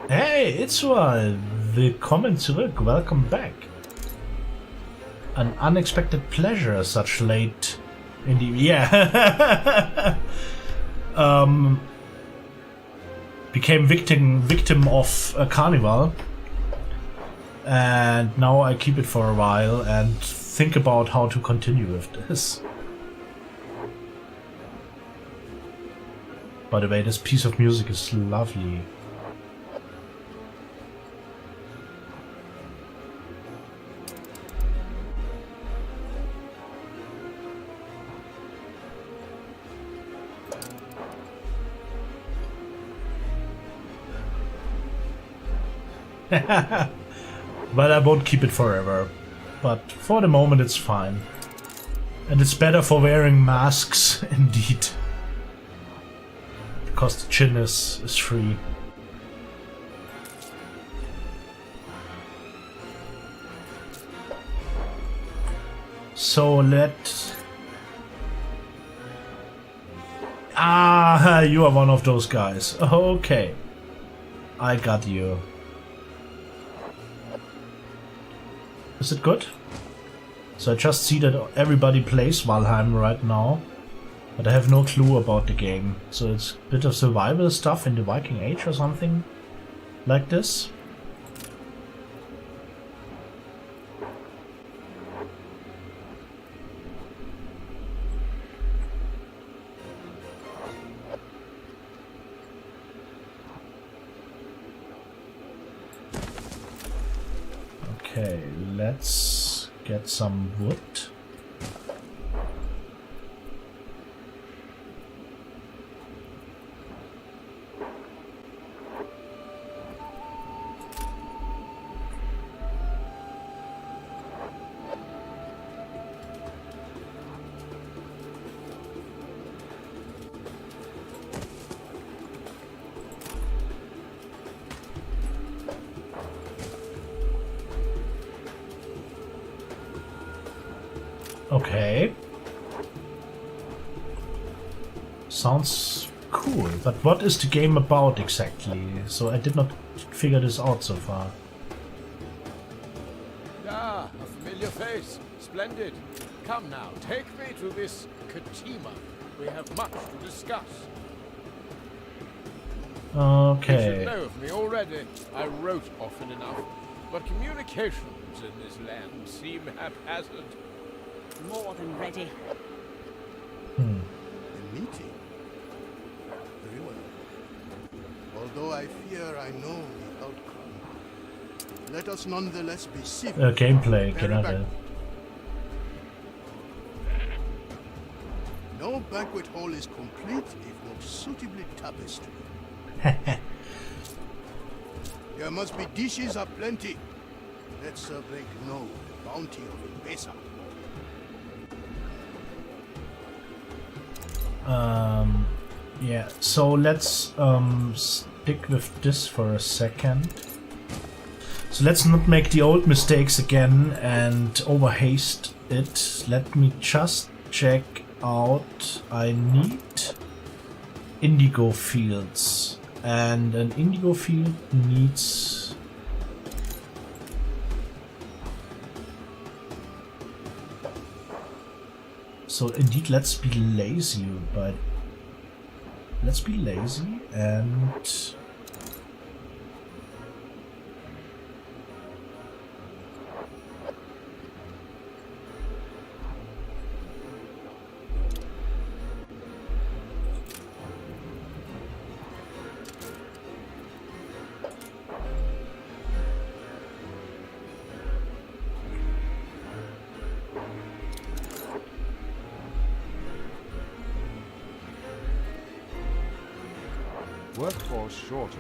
Hey, Itzual! Willkommen zurück, welcome back. An unexpected pleasure such late in the... Yeah! Became victim of a carnival. And now I keep it for a while and think about how to continue with this. By the way, this piece of music is lovely. Well, I won't keep it forever, but for the moment it's fine. And it's better for wearing masks, indeed. Because the chin is free. So let... Ah, you are one of those guys. Okay. I got you. Is it good? So I just see that everybody plays Valheim right now, but I have no clue about the game. So it's a bit of survival stuff in the Viking Age or something like this. Okay, let's get some wood. Okay. Sounds cool, but what is the game about exactly? So I did not figure this out so far. Ah, a familiar face. Splendid. Come now, take me to this Katima. We have much to discuss. Okay. You should know of me already. I wrote often enough, but communications in this land seem haphazard. More than ready. A meeting? Very well. Although I fear I know the outcome, let us nonetheless be civil. Gameplay, generell. No banquet hall is complete if not suitably tapestried. There must be dishes aplenty. Let Sir Blake know the bounty of Besa. Yeah, so let's stick with this for a second. So let's not make the old mistakes again and overhaste it. Let me just check out. I need indigo fields, and an indigo field needs so indeed let's be lazy, but let's be lazy and workforce shortage.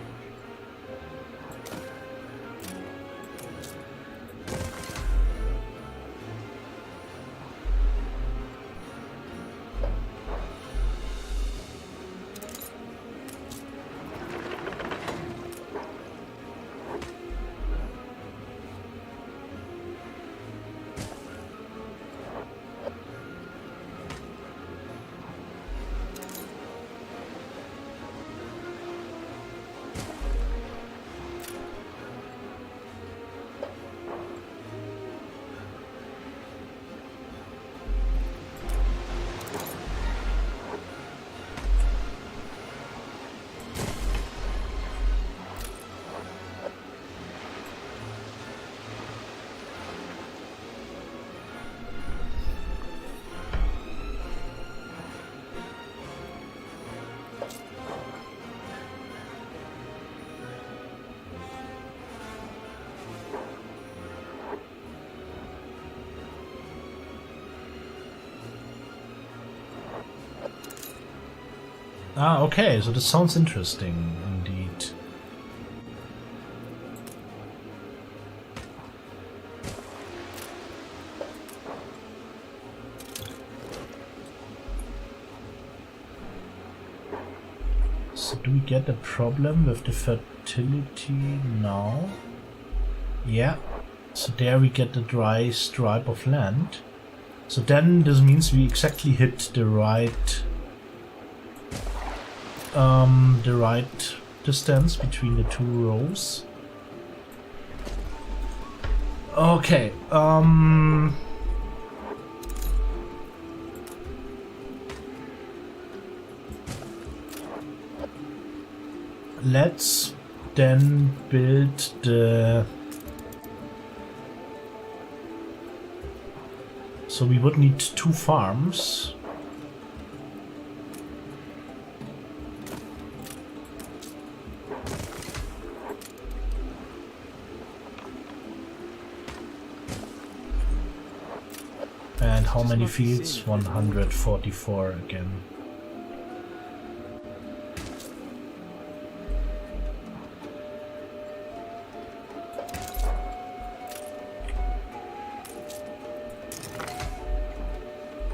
ah, okay, so this sounds interesting indeed. So do we get a problem with the fertility now? Yeah, so there we get the dry stripe of land. So then this means we exactly hit the right distance between the two rows. Okay, let's then build the... So we would need 2 farms. And how many fields? 144 again.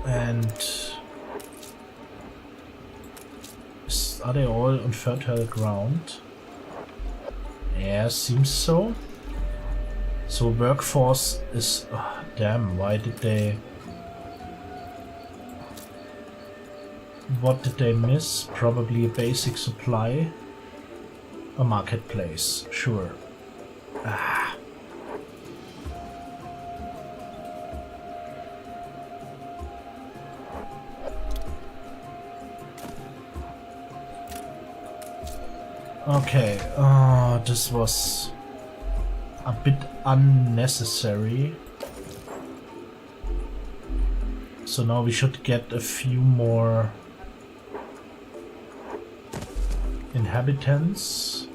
And are they all on fertile ground? Yeah, seems so. So workforce is... Oh, damn, why did they... What did they miss? Probably a basic supply. A marketplace, sure. Ah. Okay, this was a bit unnecessary. So now we should get a few more inhabitants.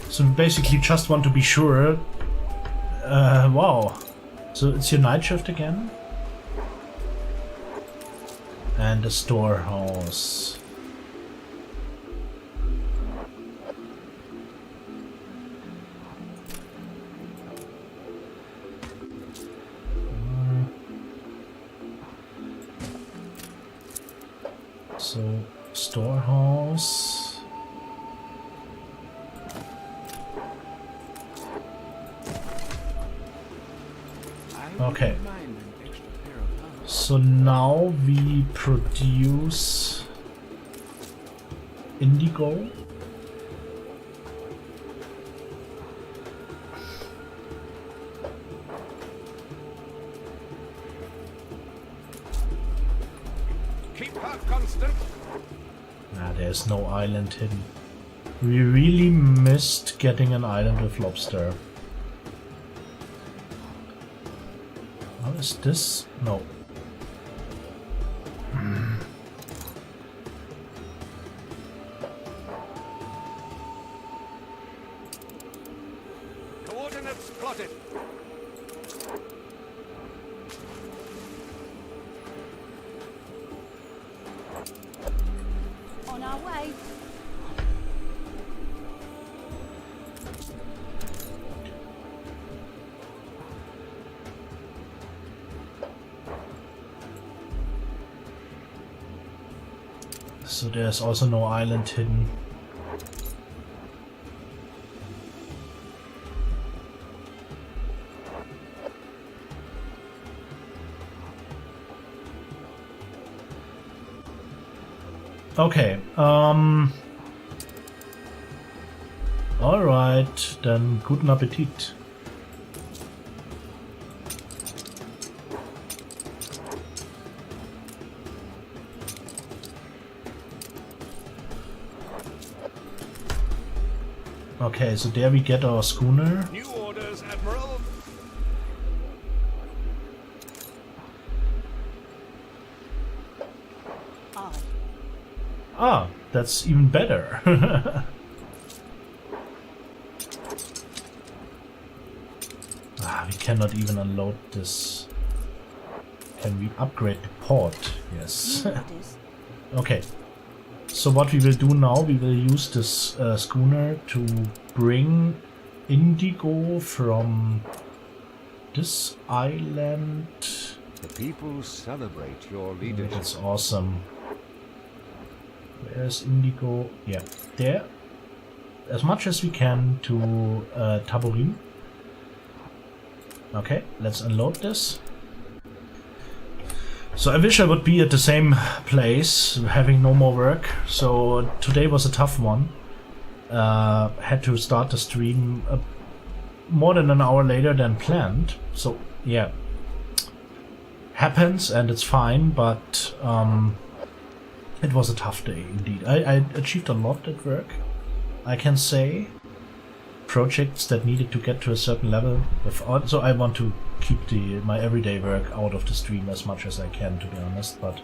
So we basically just want to be sure. Wow. So it's your night shift again? And a storehouse. So, storehouse. Okay. So now we produce indigo. Keep her constant. Ah, there's no island hidden. We really missed getting an island with lobster. How is this? No. Coordinates plotted. On our way. So there's also no island hidden. Okay, alright, dann guten Appetit. Okay, so there we get our schooner. New orders, Admiral. Ah, that's even better. We cannot even unload this. Can we upgrade the port? Yes. Okay. So what we will do now, we will use this schooner to bring indigo from this island. The people celebrate your leadership. That's awesome. Where's indigo? Yeah, there. As much as we can to Taborim. Okay, let's unload this. So I wish I would be at the same place, having no more work. So today was a tough one. Had to start the stream more than an hour later than planned. So yeah, happens and it's fine, but it was a tough day indeed. I achieved a lot at work, I can say. Projects that needed to get to a certain level. So I want to keep my everyday work out of the stream as much as I can, to be honest. But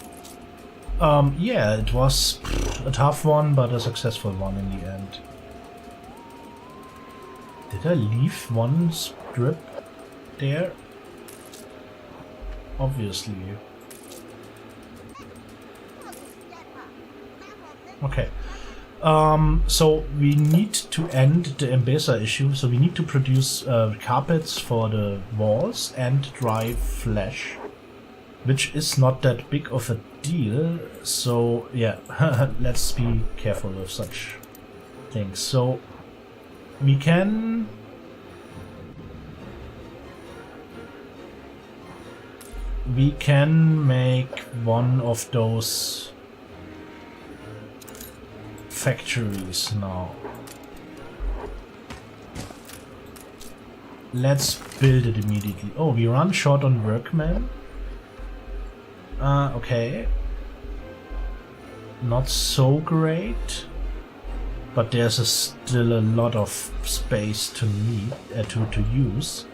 yeah, it was a tough one, but a successful one in the end. Did I leave one strip there? Obviously. Okay. So we need to end the Embesa issue, so we need to produce carpets for the walls and dry flesh, which is not that big of a deal, so yeah, let's be careful with such things. So we can make one of those factories now. Let's build it immediately. Oh, we run short on workmen. Okay. Not so great, but there's still a lot of space to need to use.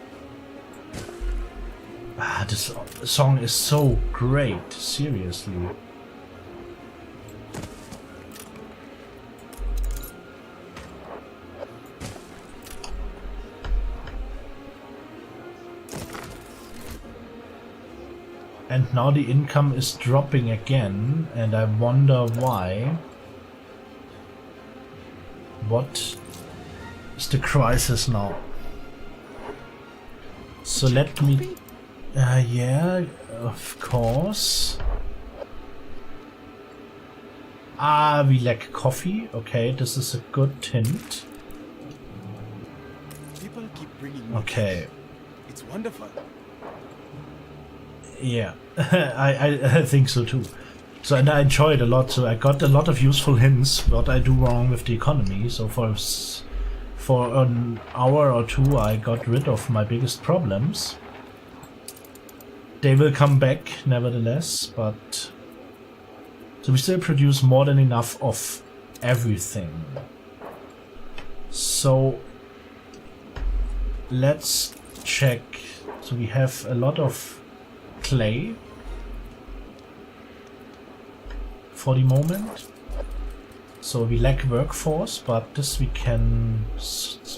This song is so great, seriously. And now the income is dropping again, and I wonder why. What is the crisis now? So let me... yeah, of course. We lack coffee. Okay, this is a good hint. People keep bringing me Okay. gifts. It's wonderful. Yeah, I think so too. So, and I enjoy it a lot. So I got a lot of useful hints what I do wrong with the economy. So for an hour or two, I got rid of my biggest problems. They will come back nevertheless, but so we still produce more than enough of everything. So let's check. So we have a lot of clay for the moment. So we lack workforce, but this we can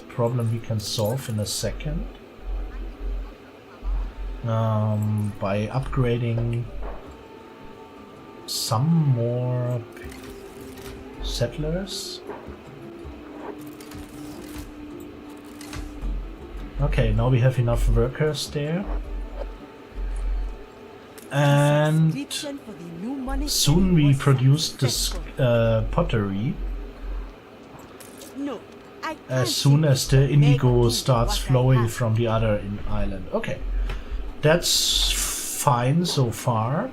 problem we can solve in a second by upgrading some more settlers. Okay, now we have enough workers there. And soon we produce this pottery as soon as the indigo starts flowing from the other island. Okay, that's fine so far.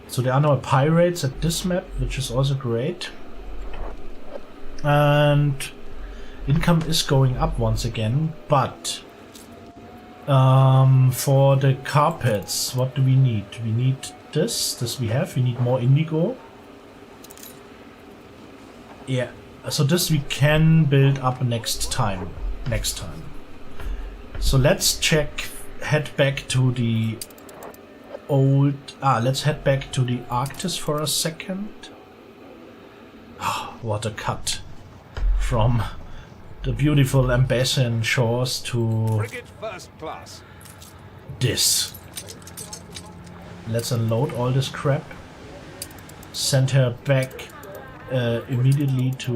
So there are no pirates at this map, which is also great. And income is going up once again, but for the carpets, what do we need? We need this we have. We need more indigo. Yeah, so this we can build up next time. So let's head back to the let's head back to the Arctic for a second. What a cut from the beautiful Ambassador shores to first class. This. Let's unload all this crap. Send her back immediately to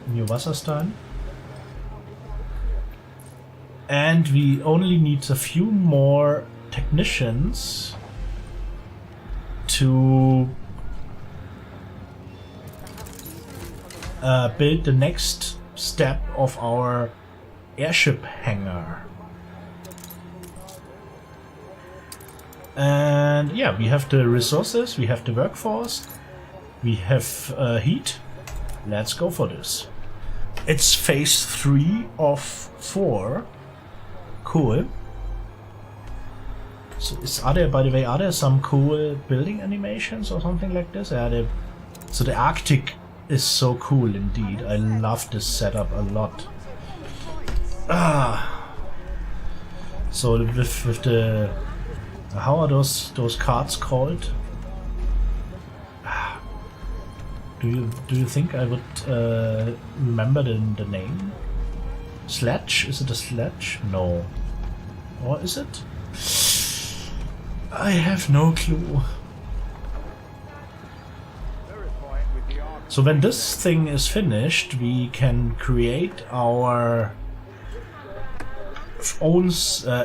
New Wasserstein. And we only need a few more technicians to build the next step of our airship hangar. And yeah, we have the resources, we have the workforce, we have heat. Let's go for this. It's phase 3 of 4. Cool. So by the way, are there some cool building animations or something like this? So the Arctic is so cool indeed. I love this setup a lot. So with the how are those cards called? Do you think I would remember the name? Sledge? Is it a sledge? No. Or is it? I have no clue. So when this thing is finished, we can create our own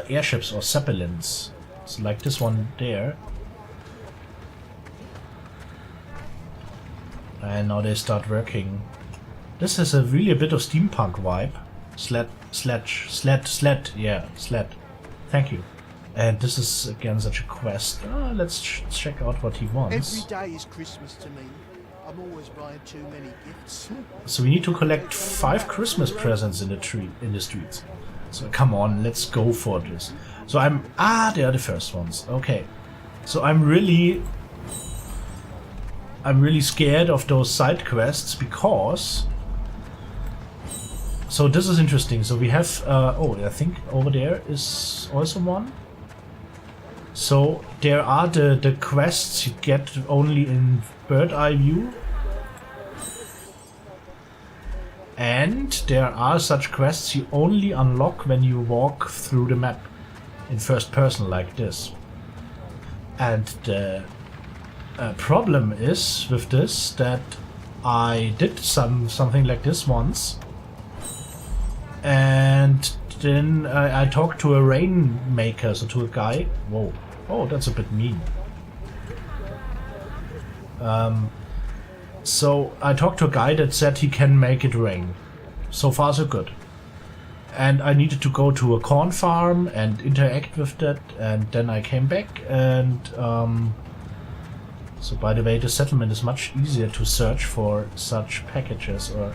airships or zeppelins. So like this one there. And now they start working. This has really a bit of steampunk vibe. Sled. Yeah, sled. Thank you. And this is again such a quest. Let's check out what he wants. Every day is Christmas to me. I'm always buying too many gifts. So we need to collect 5 Christmas presents in the streets. So come on, let's go for this. So they are the first ones. Okay. So I'm really scared of those side quests because. So this is interesting. So we have I think over there is also one. So there are the quests you get only in bird eye view. And there are such quests you only unlock when you walk through the map in first person like this. And the problem is with this that I did something like this once. And then I talked to a rainmaker, so to a guy. Whoa. Oh, that's a bit mean. So I talked to a guy that said he can make it rain. So far so good. And I needed to go to a corn farm and interact with that, and then I came back and so by the way, the settlement is much easier to search for such packages or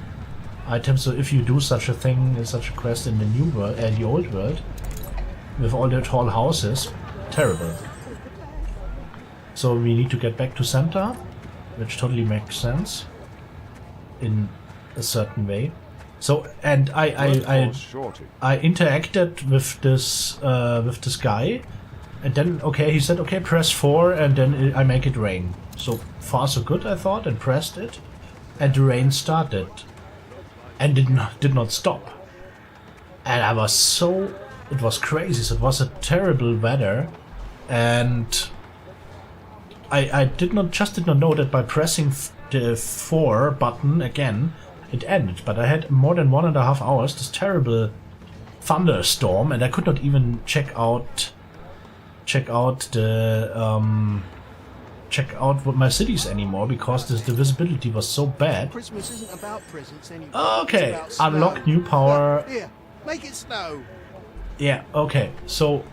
items. So if you do such a thing, such a quest in the new world, the old world, with all the tall houses, terrible. So we need to get back to Santa, which totally makes sense in a certain way. So and I interacted with this guy, and then okay, he said okay, press 4, and then I make it rain. So far so good, I thought, and pressed it, and the rain started, and did not stop. And I was so, it was crazy. So it was a terrible weather, and I did not know that by pressing the 4 button again, it ended. But I had more than 1.5 hours this terrible thunderstorm, and I could not even check out what my cities anymore because the visibility was so bad. Christmas isn't about presents anymore. Okay, unlock new power. Here, make it snow. Yeah, okay. So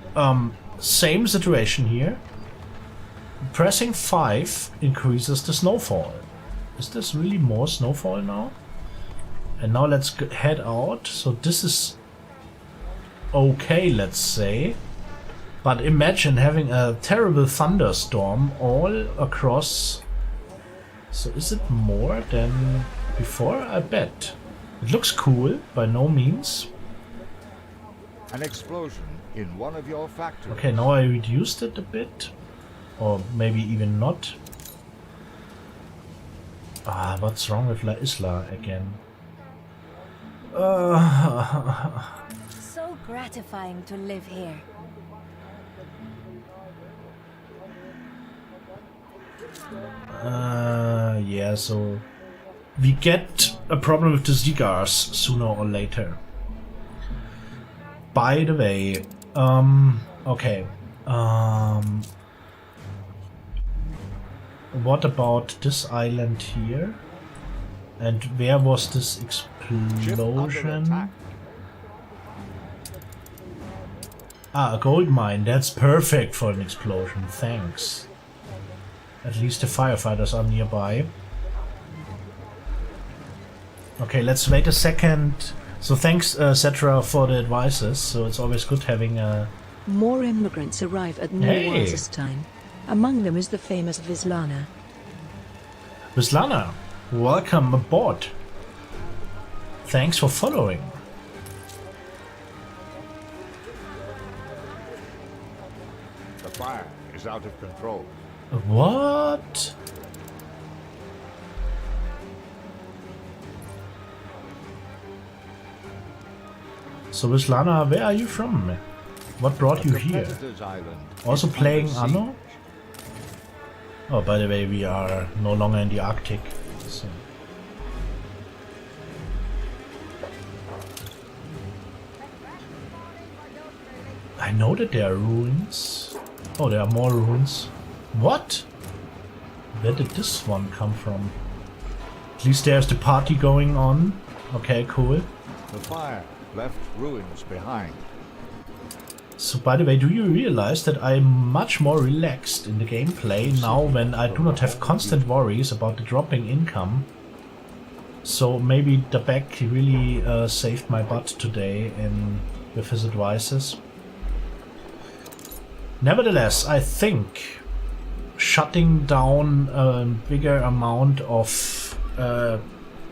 same situation here. Pressing 5 increases the snowfall. Is this really more snowfall now? And now let's head out. So this is okay, let's say. But imagine having a terrible thunderstorm all across. So is it more than before? I bet. It looks cool, by no means. An explosion in one of your factories. Okay, now I reduced it a bit. Or maybe even not. Ah, what's wrong with La Isla again? So gratifying to live here. Yeah, so we get a problem with the cigars sooner or later. By the way, okay, what about this island here? And where was this explosion? Ah, a gold mine. That's perfect for an explosion. Thanks. At least the firefighters are nearby. Okay, let's wait a second. So thanks, Cetra, for the advices. So it's always good having a... More immigrants arrive at New Wasserstein. Among them is the famous Vislana. Vislana, welcome aboard. Thanks for following. The fire is out of control. What? So Vislana, where are you from? What brought you here? Also playing Anno? Oh, by the way, we are no longer in the Arctic. So. I know that there are ruins. Oh, there are more ruins. What? Where did this one come from? At least there's the party going on. Okay, cool. The fire left ruins behind. So, by the way, do you realize that I'm much more relaxed in the gameplay now when I do not have constant worries about the dropping income? So maybe the back really saved my butt today with his advices. Nevertheless, I think shutting down a bigger amount of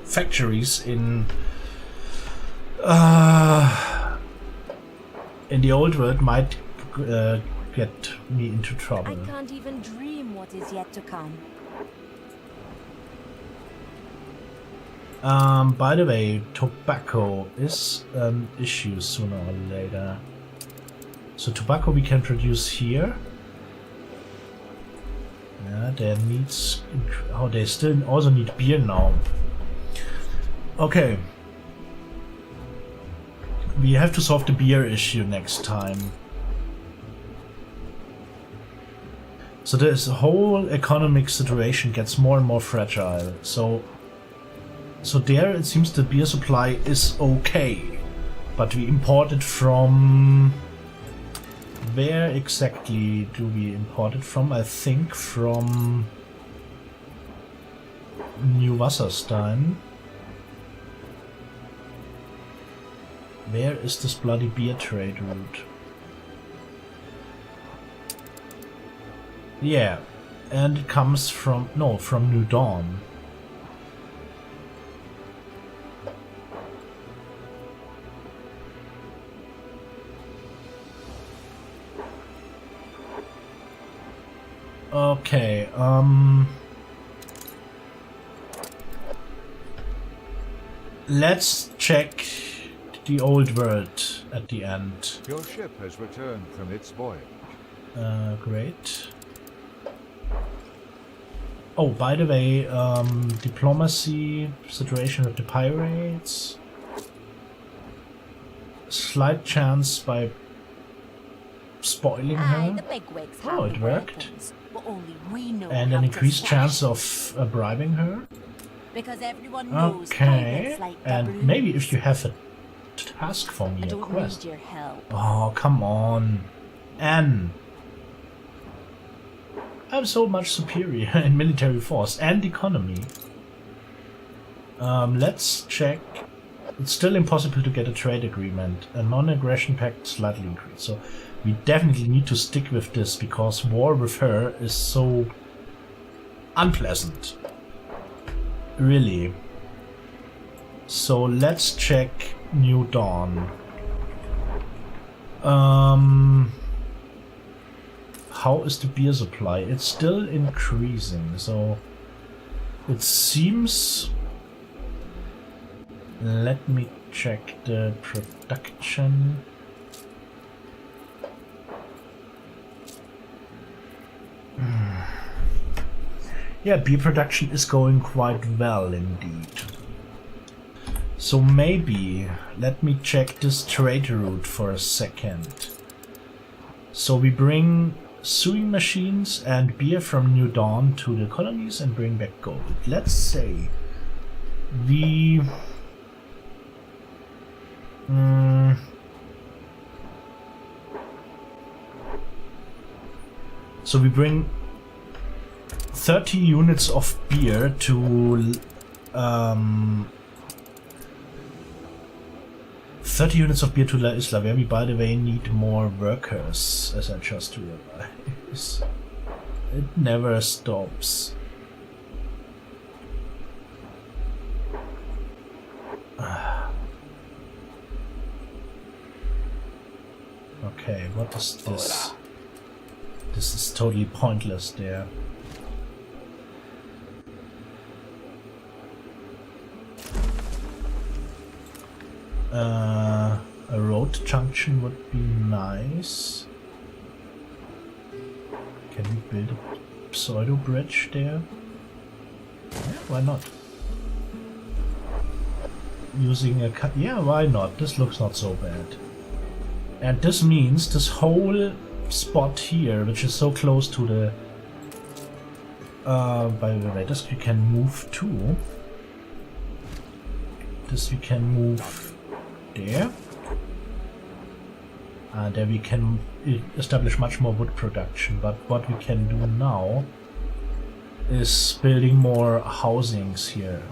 factories in the old world might get me into trouble. I can't even dream what is yet to come. By the way, tobacco is an issue sooner or later. So tobacco we can produce here. Yeah, there needs... Oh, they still also need beer now. Okay. We have to solve the beer issue next time. So this whole economic situation gets more and more fragile. So there it seems the beer supply is okay, but we import it from... Where exactly do we import it from? I think from New Wasserstein. Where is this bloody beer trade route? Yeah, and it comes from... no, from New Dawn. Okay, let's check the old world at the end. Your ship has returned from its voyage. Great. Oh, by the way, diplomacy situation with the pirates. Slight chance by spoiling her. Oh, it worked. And an increased chance of bribing her. Because everyone knows okay, like and maybe if you have a task for me, I a don't quest. need your help. Oh, come on. Anne. I'm so much superior in military force and economy. Let's check. It's still impossible to get a trade agreement. A non-aggression pact slightly increased. So we definitely need to stick with this because war with her is so unpleasant. Really. So let's check New Dawn. How is the beer supply? It's still increasing, so it seems... Let me check the production. Yeah, beer production is going quite well indeed. So maybe, let me check this trade route for a second. So we bring sewing machines and beer from New Dawn to the colonies and bring back gold. Let's say we... So we bring 30 units of beer to 30 units of beer to La Isla, where we, by the way, need more workers, as I just realized. It never stops. Okay, what is this? This is totally pointless there. A road junction would be nice. Can we build a pseudo bridge there? Yeah, why not? Using a cut. Yeah, why not? This looks not so bad. And this means this whole spot here, which is so close to the... by the way, this we can move too. This we can move there. And there we can establish much more wood production, but what we can do now is building more housings here.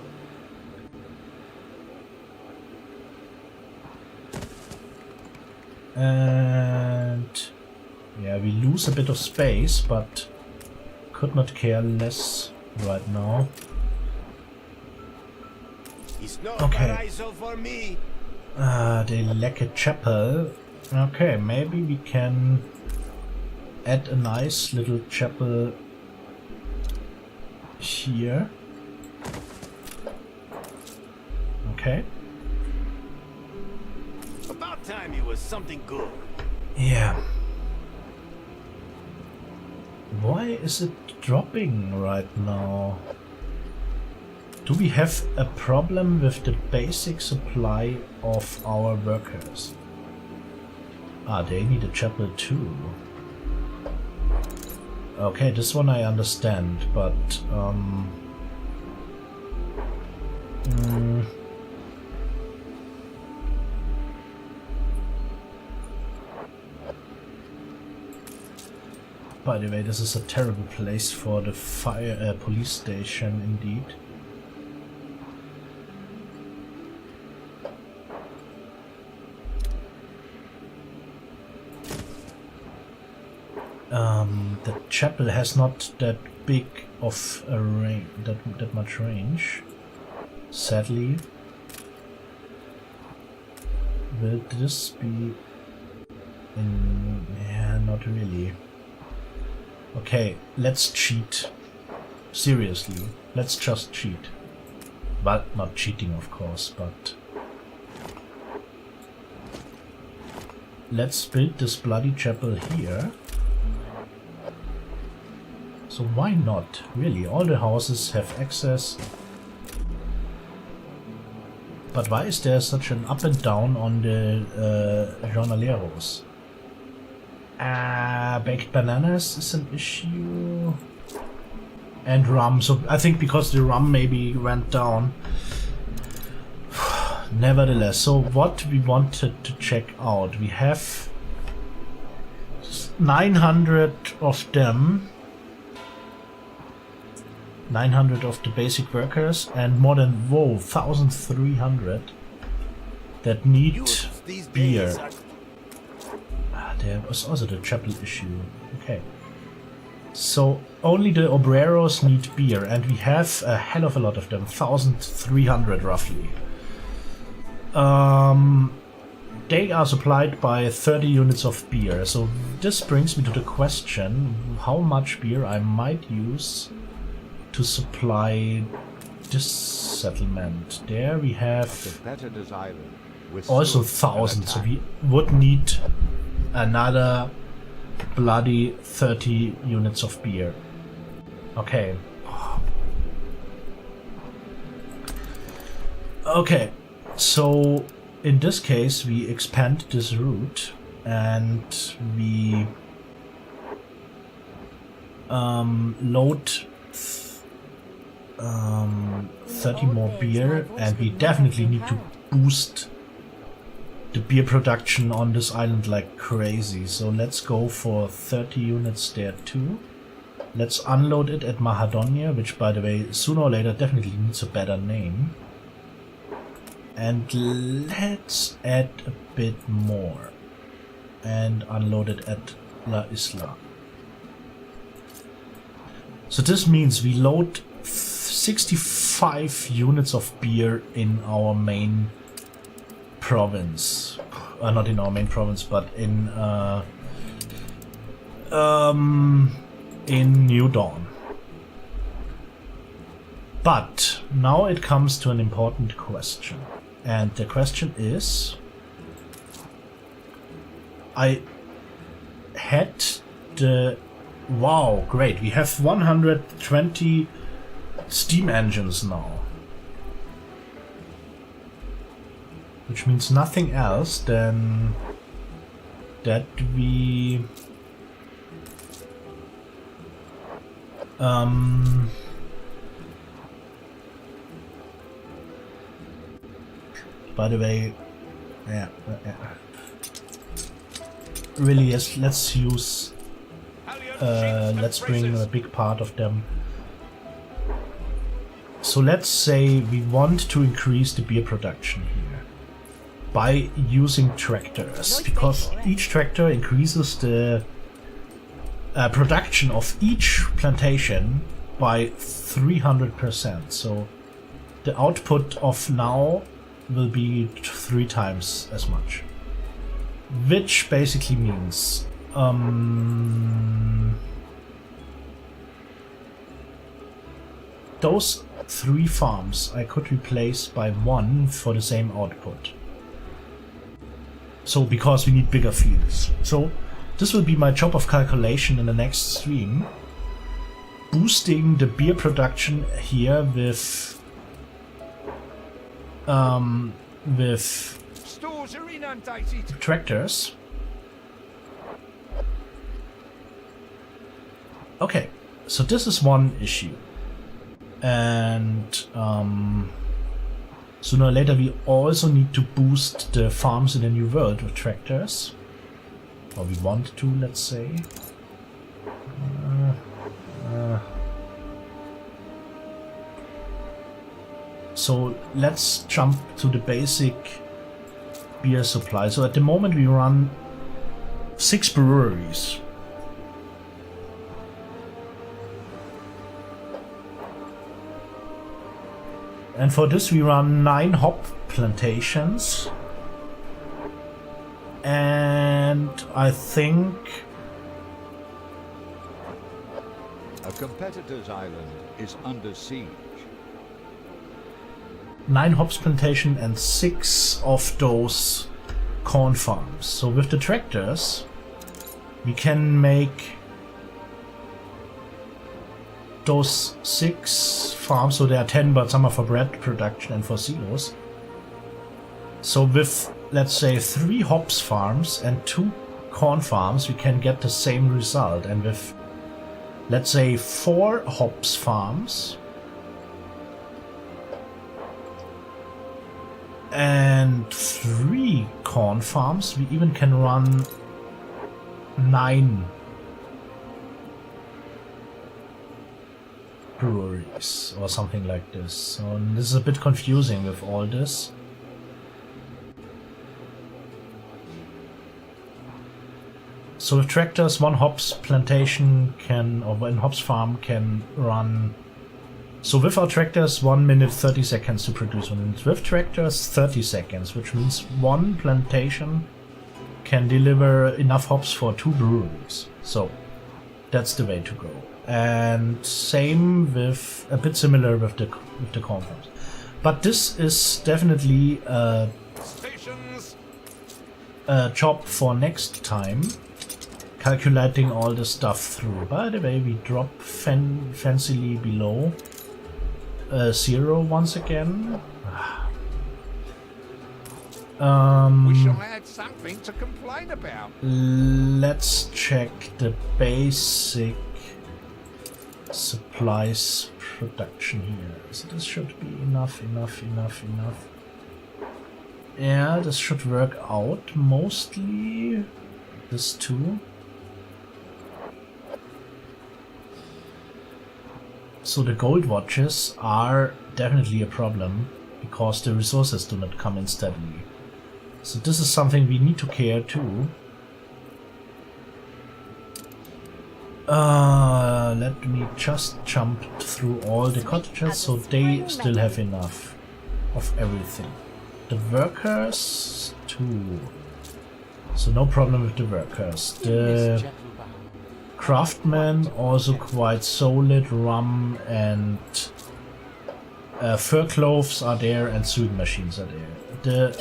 And yeah, we lose a bit of space, but could not care less right now. Okay. They lack a chapel. Okay, maybe we can add a nice little chapel here. Okay. About time you was something good. Yeah. Why is it dropping right now? Do we have a problem with the basic supply of our workers? Ah, they need a chapel too. Okay, this one I understand, but by the way, this is a terrible place for the fire police station, indeed. The chapel has not that big of a range, that much range. Sadly. Will this be in... yeah, not really. Okay, let's cheat. Seriously, let's just cheat. Well, not cheating of course, but... let's build this bloody chapel here. So why not? Really, all the houses have access. But why is there such an up and down on the jornaleros? Baked bananas is an issue. And rum, so I think because the rum maybe went down. Nevertheless, so what we wanted to check out, we have 900 of them. 900 of the basic workers and more than 1,300 that need beer. There was also the chapel issue. Okay. So only the obreros need beer and we have a hell of a lot of them. 1,300 roughly. They are supplied by 30 units of beer. So this brings me to the question how much beer I might use to supply this settlement. There we have also 1,000, so we would need another bloody 30 units of beer. Okay. Okay, so in this case we expand this route and we load 30 more beer, and we definitely need to boost the beer production on this island like crazy. So let's go for 30 units there too. Let's unload it at Mahadonia, which by the way sooner or later definitely needs a better name. And let's add a bit more and unload it at La Isla. So this means we load 65 units of beer in our main province. Not in our main province, but in New Dawn. But now it comes to an important question. And the question is, I had the... wow, great, we have 120 steam engines now. Which means nothing else than that we... by the way, really, yes, let's use... let's bring a big part of them. So let's say we want to increase the beer production here by using tractors, because each tractor increases the production of each plantation by 300%. So the output of now will be 3 times as much, which basically means those 3 farms I could replace by 1 for the same output. So because we need bigger fields. So this will be my job of calculation in the next stream. Boosting the beer production here with Stores are inundated. Tractors. Okay, so this is one issue. And sooner or later we also need to boost the farms in the New World with tractors. Or we want to, let's say. So let's jump to the basic beer supply. So at the moment we run 6 breweries. And for this we run 9 hop plantations. And I think a competitor's island is under siege. 9 hops plantation and 6 of those corn farms. So with the tractors we can make those 6 farms, so there are 10, but some are for bread production and for silos. So with, let's say, 3 hops farms and 2 corn farms we can get the same result, and with, let's say, 4 hops farms and 3 corn farms we even can run 9 breweries or something like this. So this is a bit confusing with all this. So with tractors, 1 hops plantation can, or 1 hops farm can run. So with our tractors 1 minute 30 seconds to produce 1 minute. With tractors 30 seconds, which means 1 plantation can deliver enough hops for 2 breweries. So that's the way to go. And same with, a bit similar with the corn farms. But this is definitely a job for next time, calculating all the stuff through. By the way, we drop fancily below 0 once again. We shall add something to complain about. Let's check the basic supplies production here. So this should be enough. Yeah, this should work out mostly. This too. So the gold watches are definitely a problem because the resources do not come in steadily. So this is something we need to care too. Let me just jump through all the cottages so they still have enough of everything. The workers too. So no problem with the workers. The craftsmen also quite solid. Rum and fur cloths are there and sewing machines are there.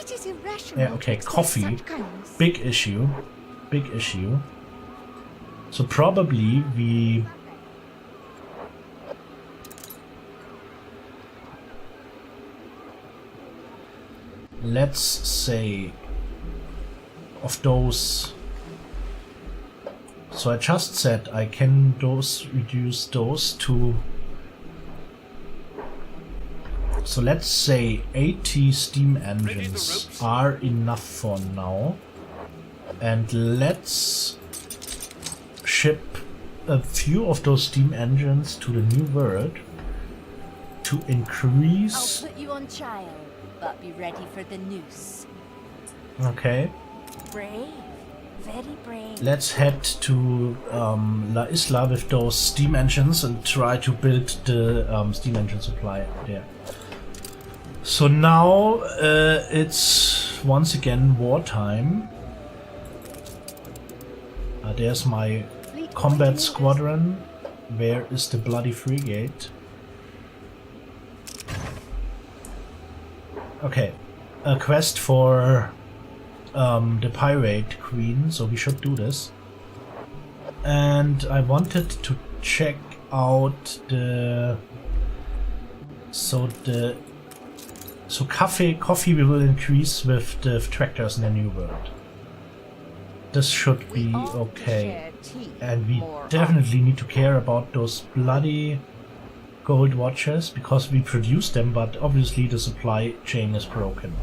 Okay, coffee. Big issue. So probably we let's say of those. So I just said I can reduce those to. So let's say 80 steam engines are enough for now, and let's ship a few of those steam engines to the New World to increase. I'll put you on trial, but be ready for the noose. Okay. Brave. Very brave. Let's head to La Isla with those steam engines and try to build the steam engine supply there. So now it's once again wartime. There's my combat squadron. Where is the bloody frigate? Okay, a quest for the pirate queen, so we should do this. And I wanted to check out the coffee we will increase with the tractors in the New World. this should be okay. And we definitely need to care about those bloody gold watches, because we produce them, but obviously the supply chain is broken.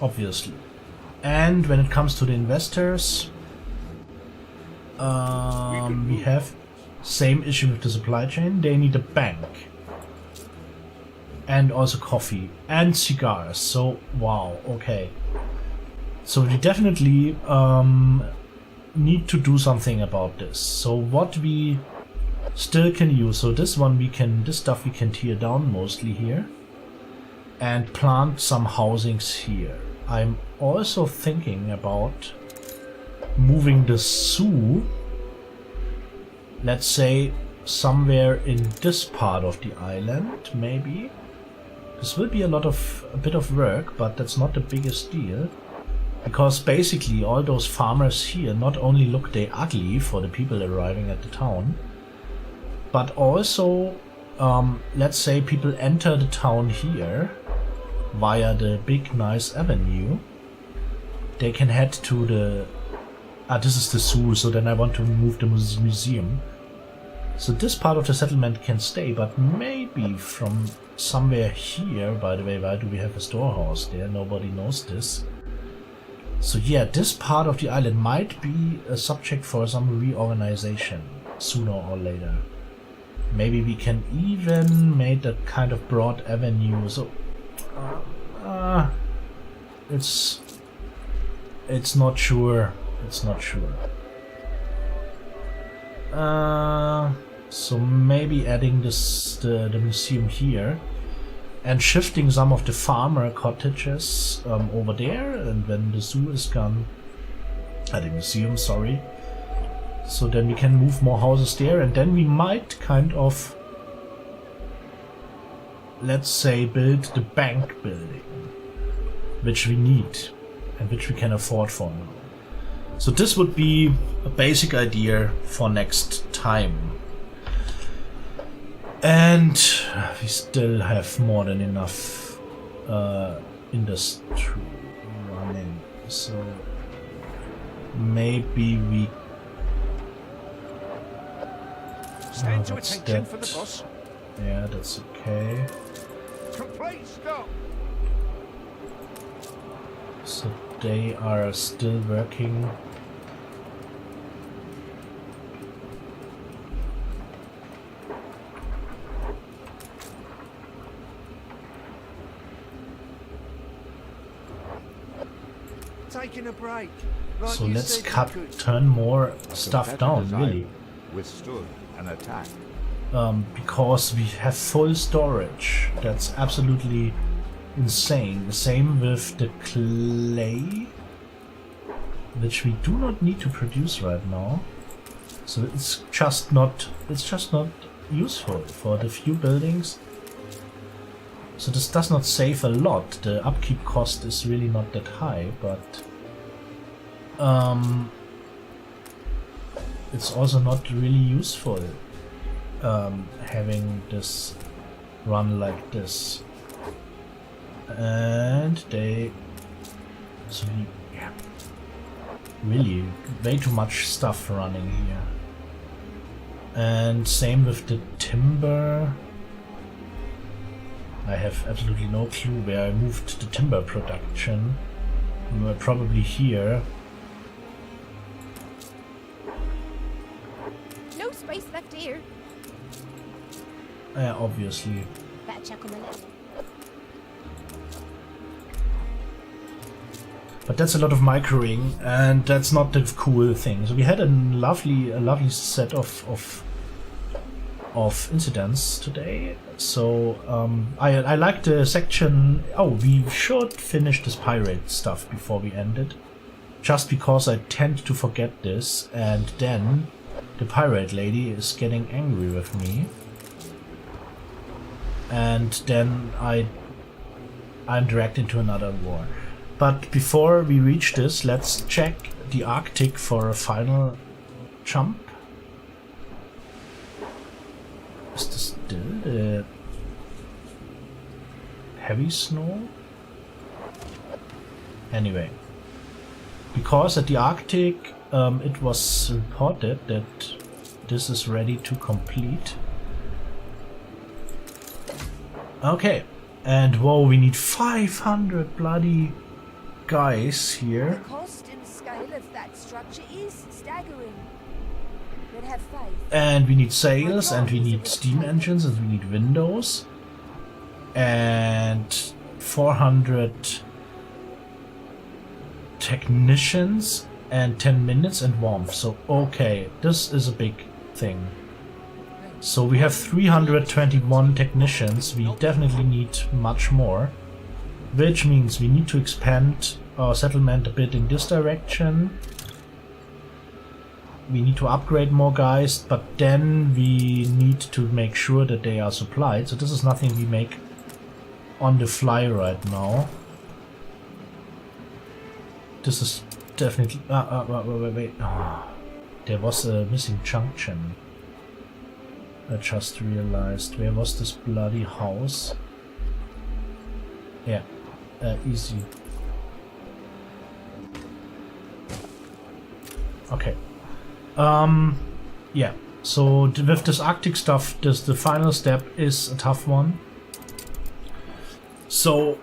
Obviously. And when it comes to the investors, we have same issue with the supply chain. They need a bank. And also coffee. And cigars. So, wow, okay. So we definitely need to do something about this. So what we still can use, so this stuff we can tear down mostly here and plant some housings here. I'm also thinking about moving the zoo, let's say somewhere in this part of the island, maybe. This will be a bit of work, but that's not the biggest deal. Because basically all those farmers here, not only look they ugly for the people arriving at the town, but also, let's say people enter the town here via the big nice avenue. They can head to the... this is the zoo, so then I want to move the museum. So this part of the settlement can stay, but maybe from somewhere here, by the way, why do we have a storehouse there? Nobody knows this. So yeah, this part of the island might be a subject for some reorganization sooner or later. Maybe we can even make a kind of broad avenue. So it's not sure. It's not sure. So maybe adding the museum here and shifting some of the farmer cottages over there, and when the zoo is gone, the museum, sorry. So then we can move more houses there, and then we might kind of, let's say, build the bank building, which we need and which we can afford for now. So this would be a basic idea for next time. And we still have more than enough industry running, so maybe we... Stand to attention for the boss. Yeah, that's okay. Complete stop. So they are still working. Taking a break. So let's turn more stuff down, really. Withstood an attack. Because we have full storage. That's absolutely insane. The same with the clay, which we do not need to produce right now. So it's just not useful for the few buildings. So this does not save a lot. The upkeep cost is really not that high, but it's also not really useful having this run like this. And yeah, really way too much stuff running here. And same with the timber. I have absolutely no clue where I moved the timber production. We were probably here. No space left here. Yeah, obviously. Better check on the list. But that's a lot of microing, and that's not the cool thing. So we had a lovely set of incidents today. So I like the section. Oh, we should finish this pirate stuff before we end it, just because I tend to forget this, and then the pirate lady is getting angry with me, and then I'm dragged into another war. But before we reach this, let's check the Arctic for a final jump. Is this still the heavy snow? Anyway, because at the Arctic it was reported that this is ready to complete. Okay, and whoa, we need 500 bloody guys here. The cost and scale of that structure is staggering. But have faith. And we need sails, and we need steam engines, and we need windows. And 400 technicians and 10 minutes and warmth. So okay, this is a big thing. So we have 321 technicians. We definitely need much more, which means we need to expand our settlement a bit in this direction. We need to upgrade more guys, but then we need to make sure that they are supplied. So this is nothing we make on the fly right now. This is definitely... wait. Oh, there was a missing junction. I just realized. Where was this bloody house? Yeah, easy. Okay. Yeah. So with this Arctic stuff, the final step is a tough one. So,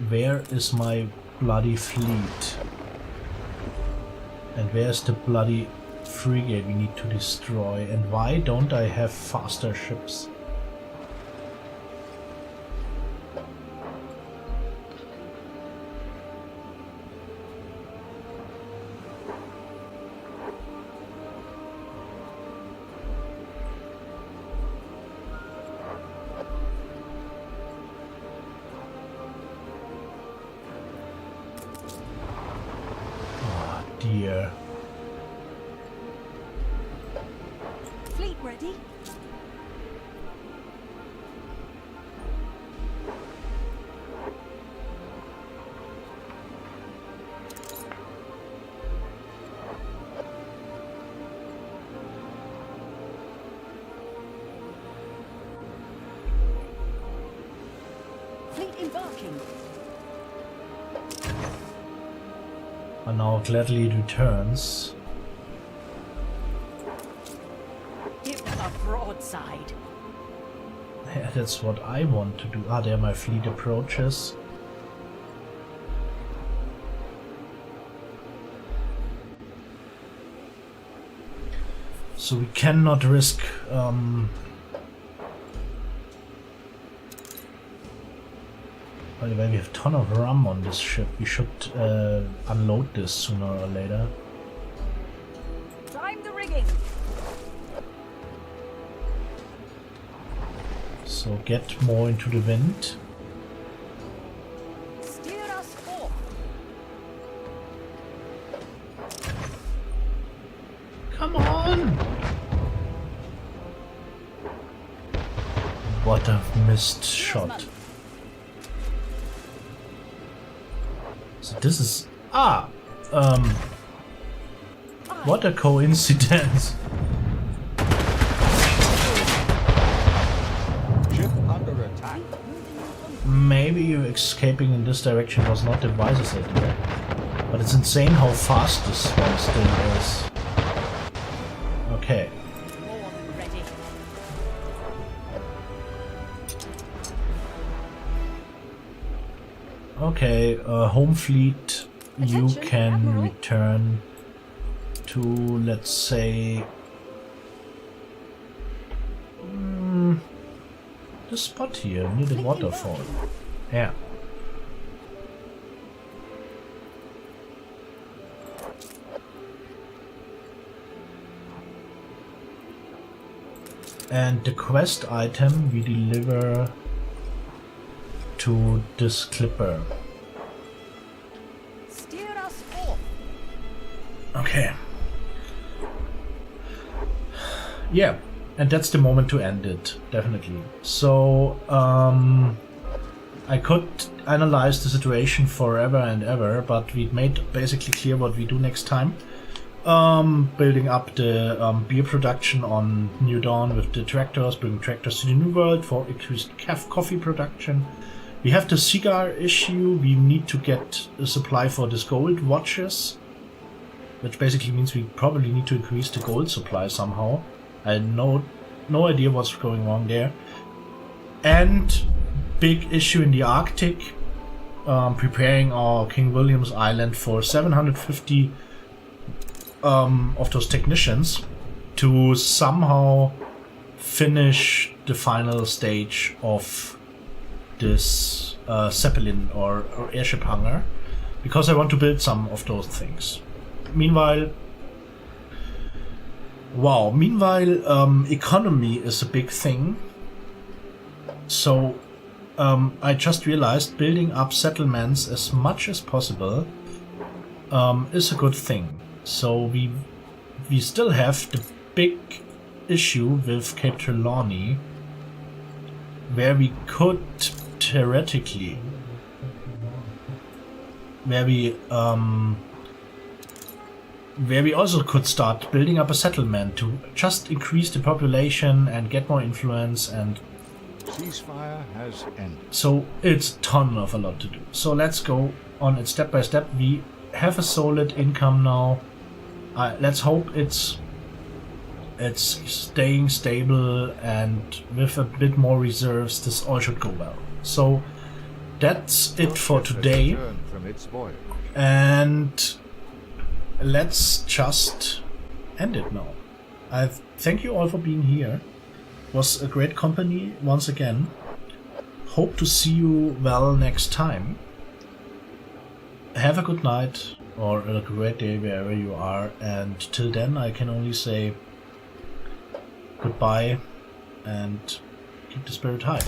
where is my bloody fleet? And where's the bloody frigate we need to destroy? And why don't I have faster ships? Dear. Fleet ready? Fleet embarking. And now gladly it returns. Give them a broadside. Yeah, that's what I want to do. Ah, there my fleet approaches. So we cannot risk by the way, we have a ton of rum on this ship. We should unload this sooner or later. Time the rigging. So get more into the wind. Steer us forth. Come on! What a missed shot. So this is... what a coincidence. Ship under attack. Maybe escaping in this direction was not the wisest idea. But it's insane how fast this one still is. Okay. More than ready. Okay, home fleet, you can return to, let's say, the spot here near the waterfall. Yeah. And the quest item we deliver to this clipper. Steer us forth. Okay. Yeah, and that's the moment to end it, definitely. So, I could analyze the situation forever and ever, but we made basically clear what we do next time. Building up the beer production on New Dawn with the tractors, bringing tractors to the New World for increased coffee production. We have the cigar issue. We need to get a supply for these gold watches, which basically means we probably need to increase the gold supply somehow. I had no idea what's going wrong there. And big issue in the Arctic, preparing our King William's Island for 750 of those technicians to somehow finish the final stage of this Zeppelin or airship hangar, because I want to build some of those things. Meanwhile, economy is a big thing. So I just realized building up settlements as much as possible is a good thing. So we still have the big issue with Cape Trelawney, where we could theoretically, where we also could start building up a settlement to just increase the population and get more influence, and ceasefire has ended. So it's a lot to do. So let's go on it step by step. We have a solid income now. Let's hope it's staying stable, and with a bit more reserves, this all should go well. So that's it for today. And let's just end it now. I thank you all for being here. It was a great company once again. Hope to see you well next time. Have a good night or a great day wherever you are, and till then I can only say goodbye and keep the spirit high.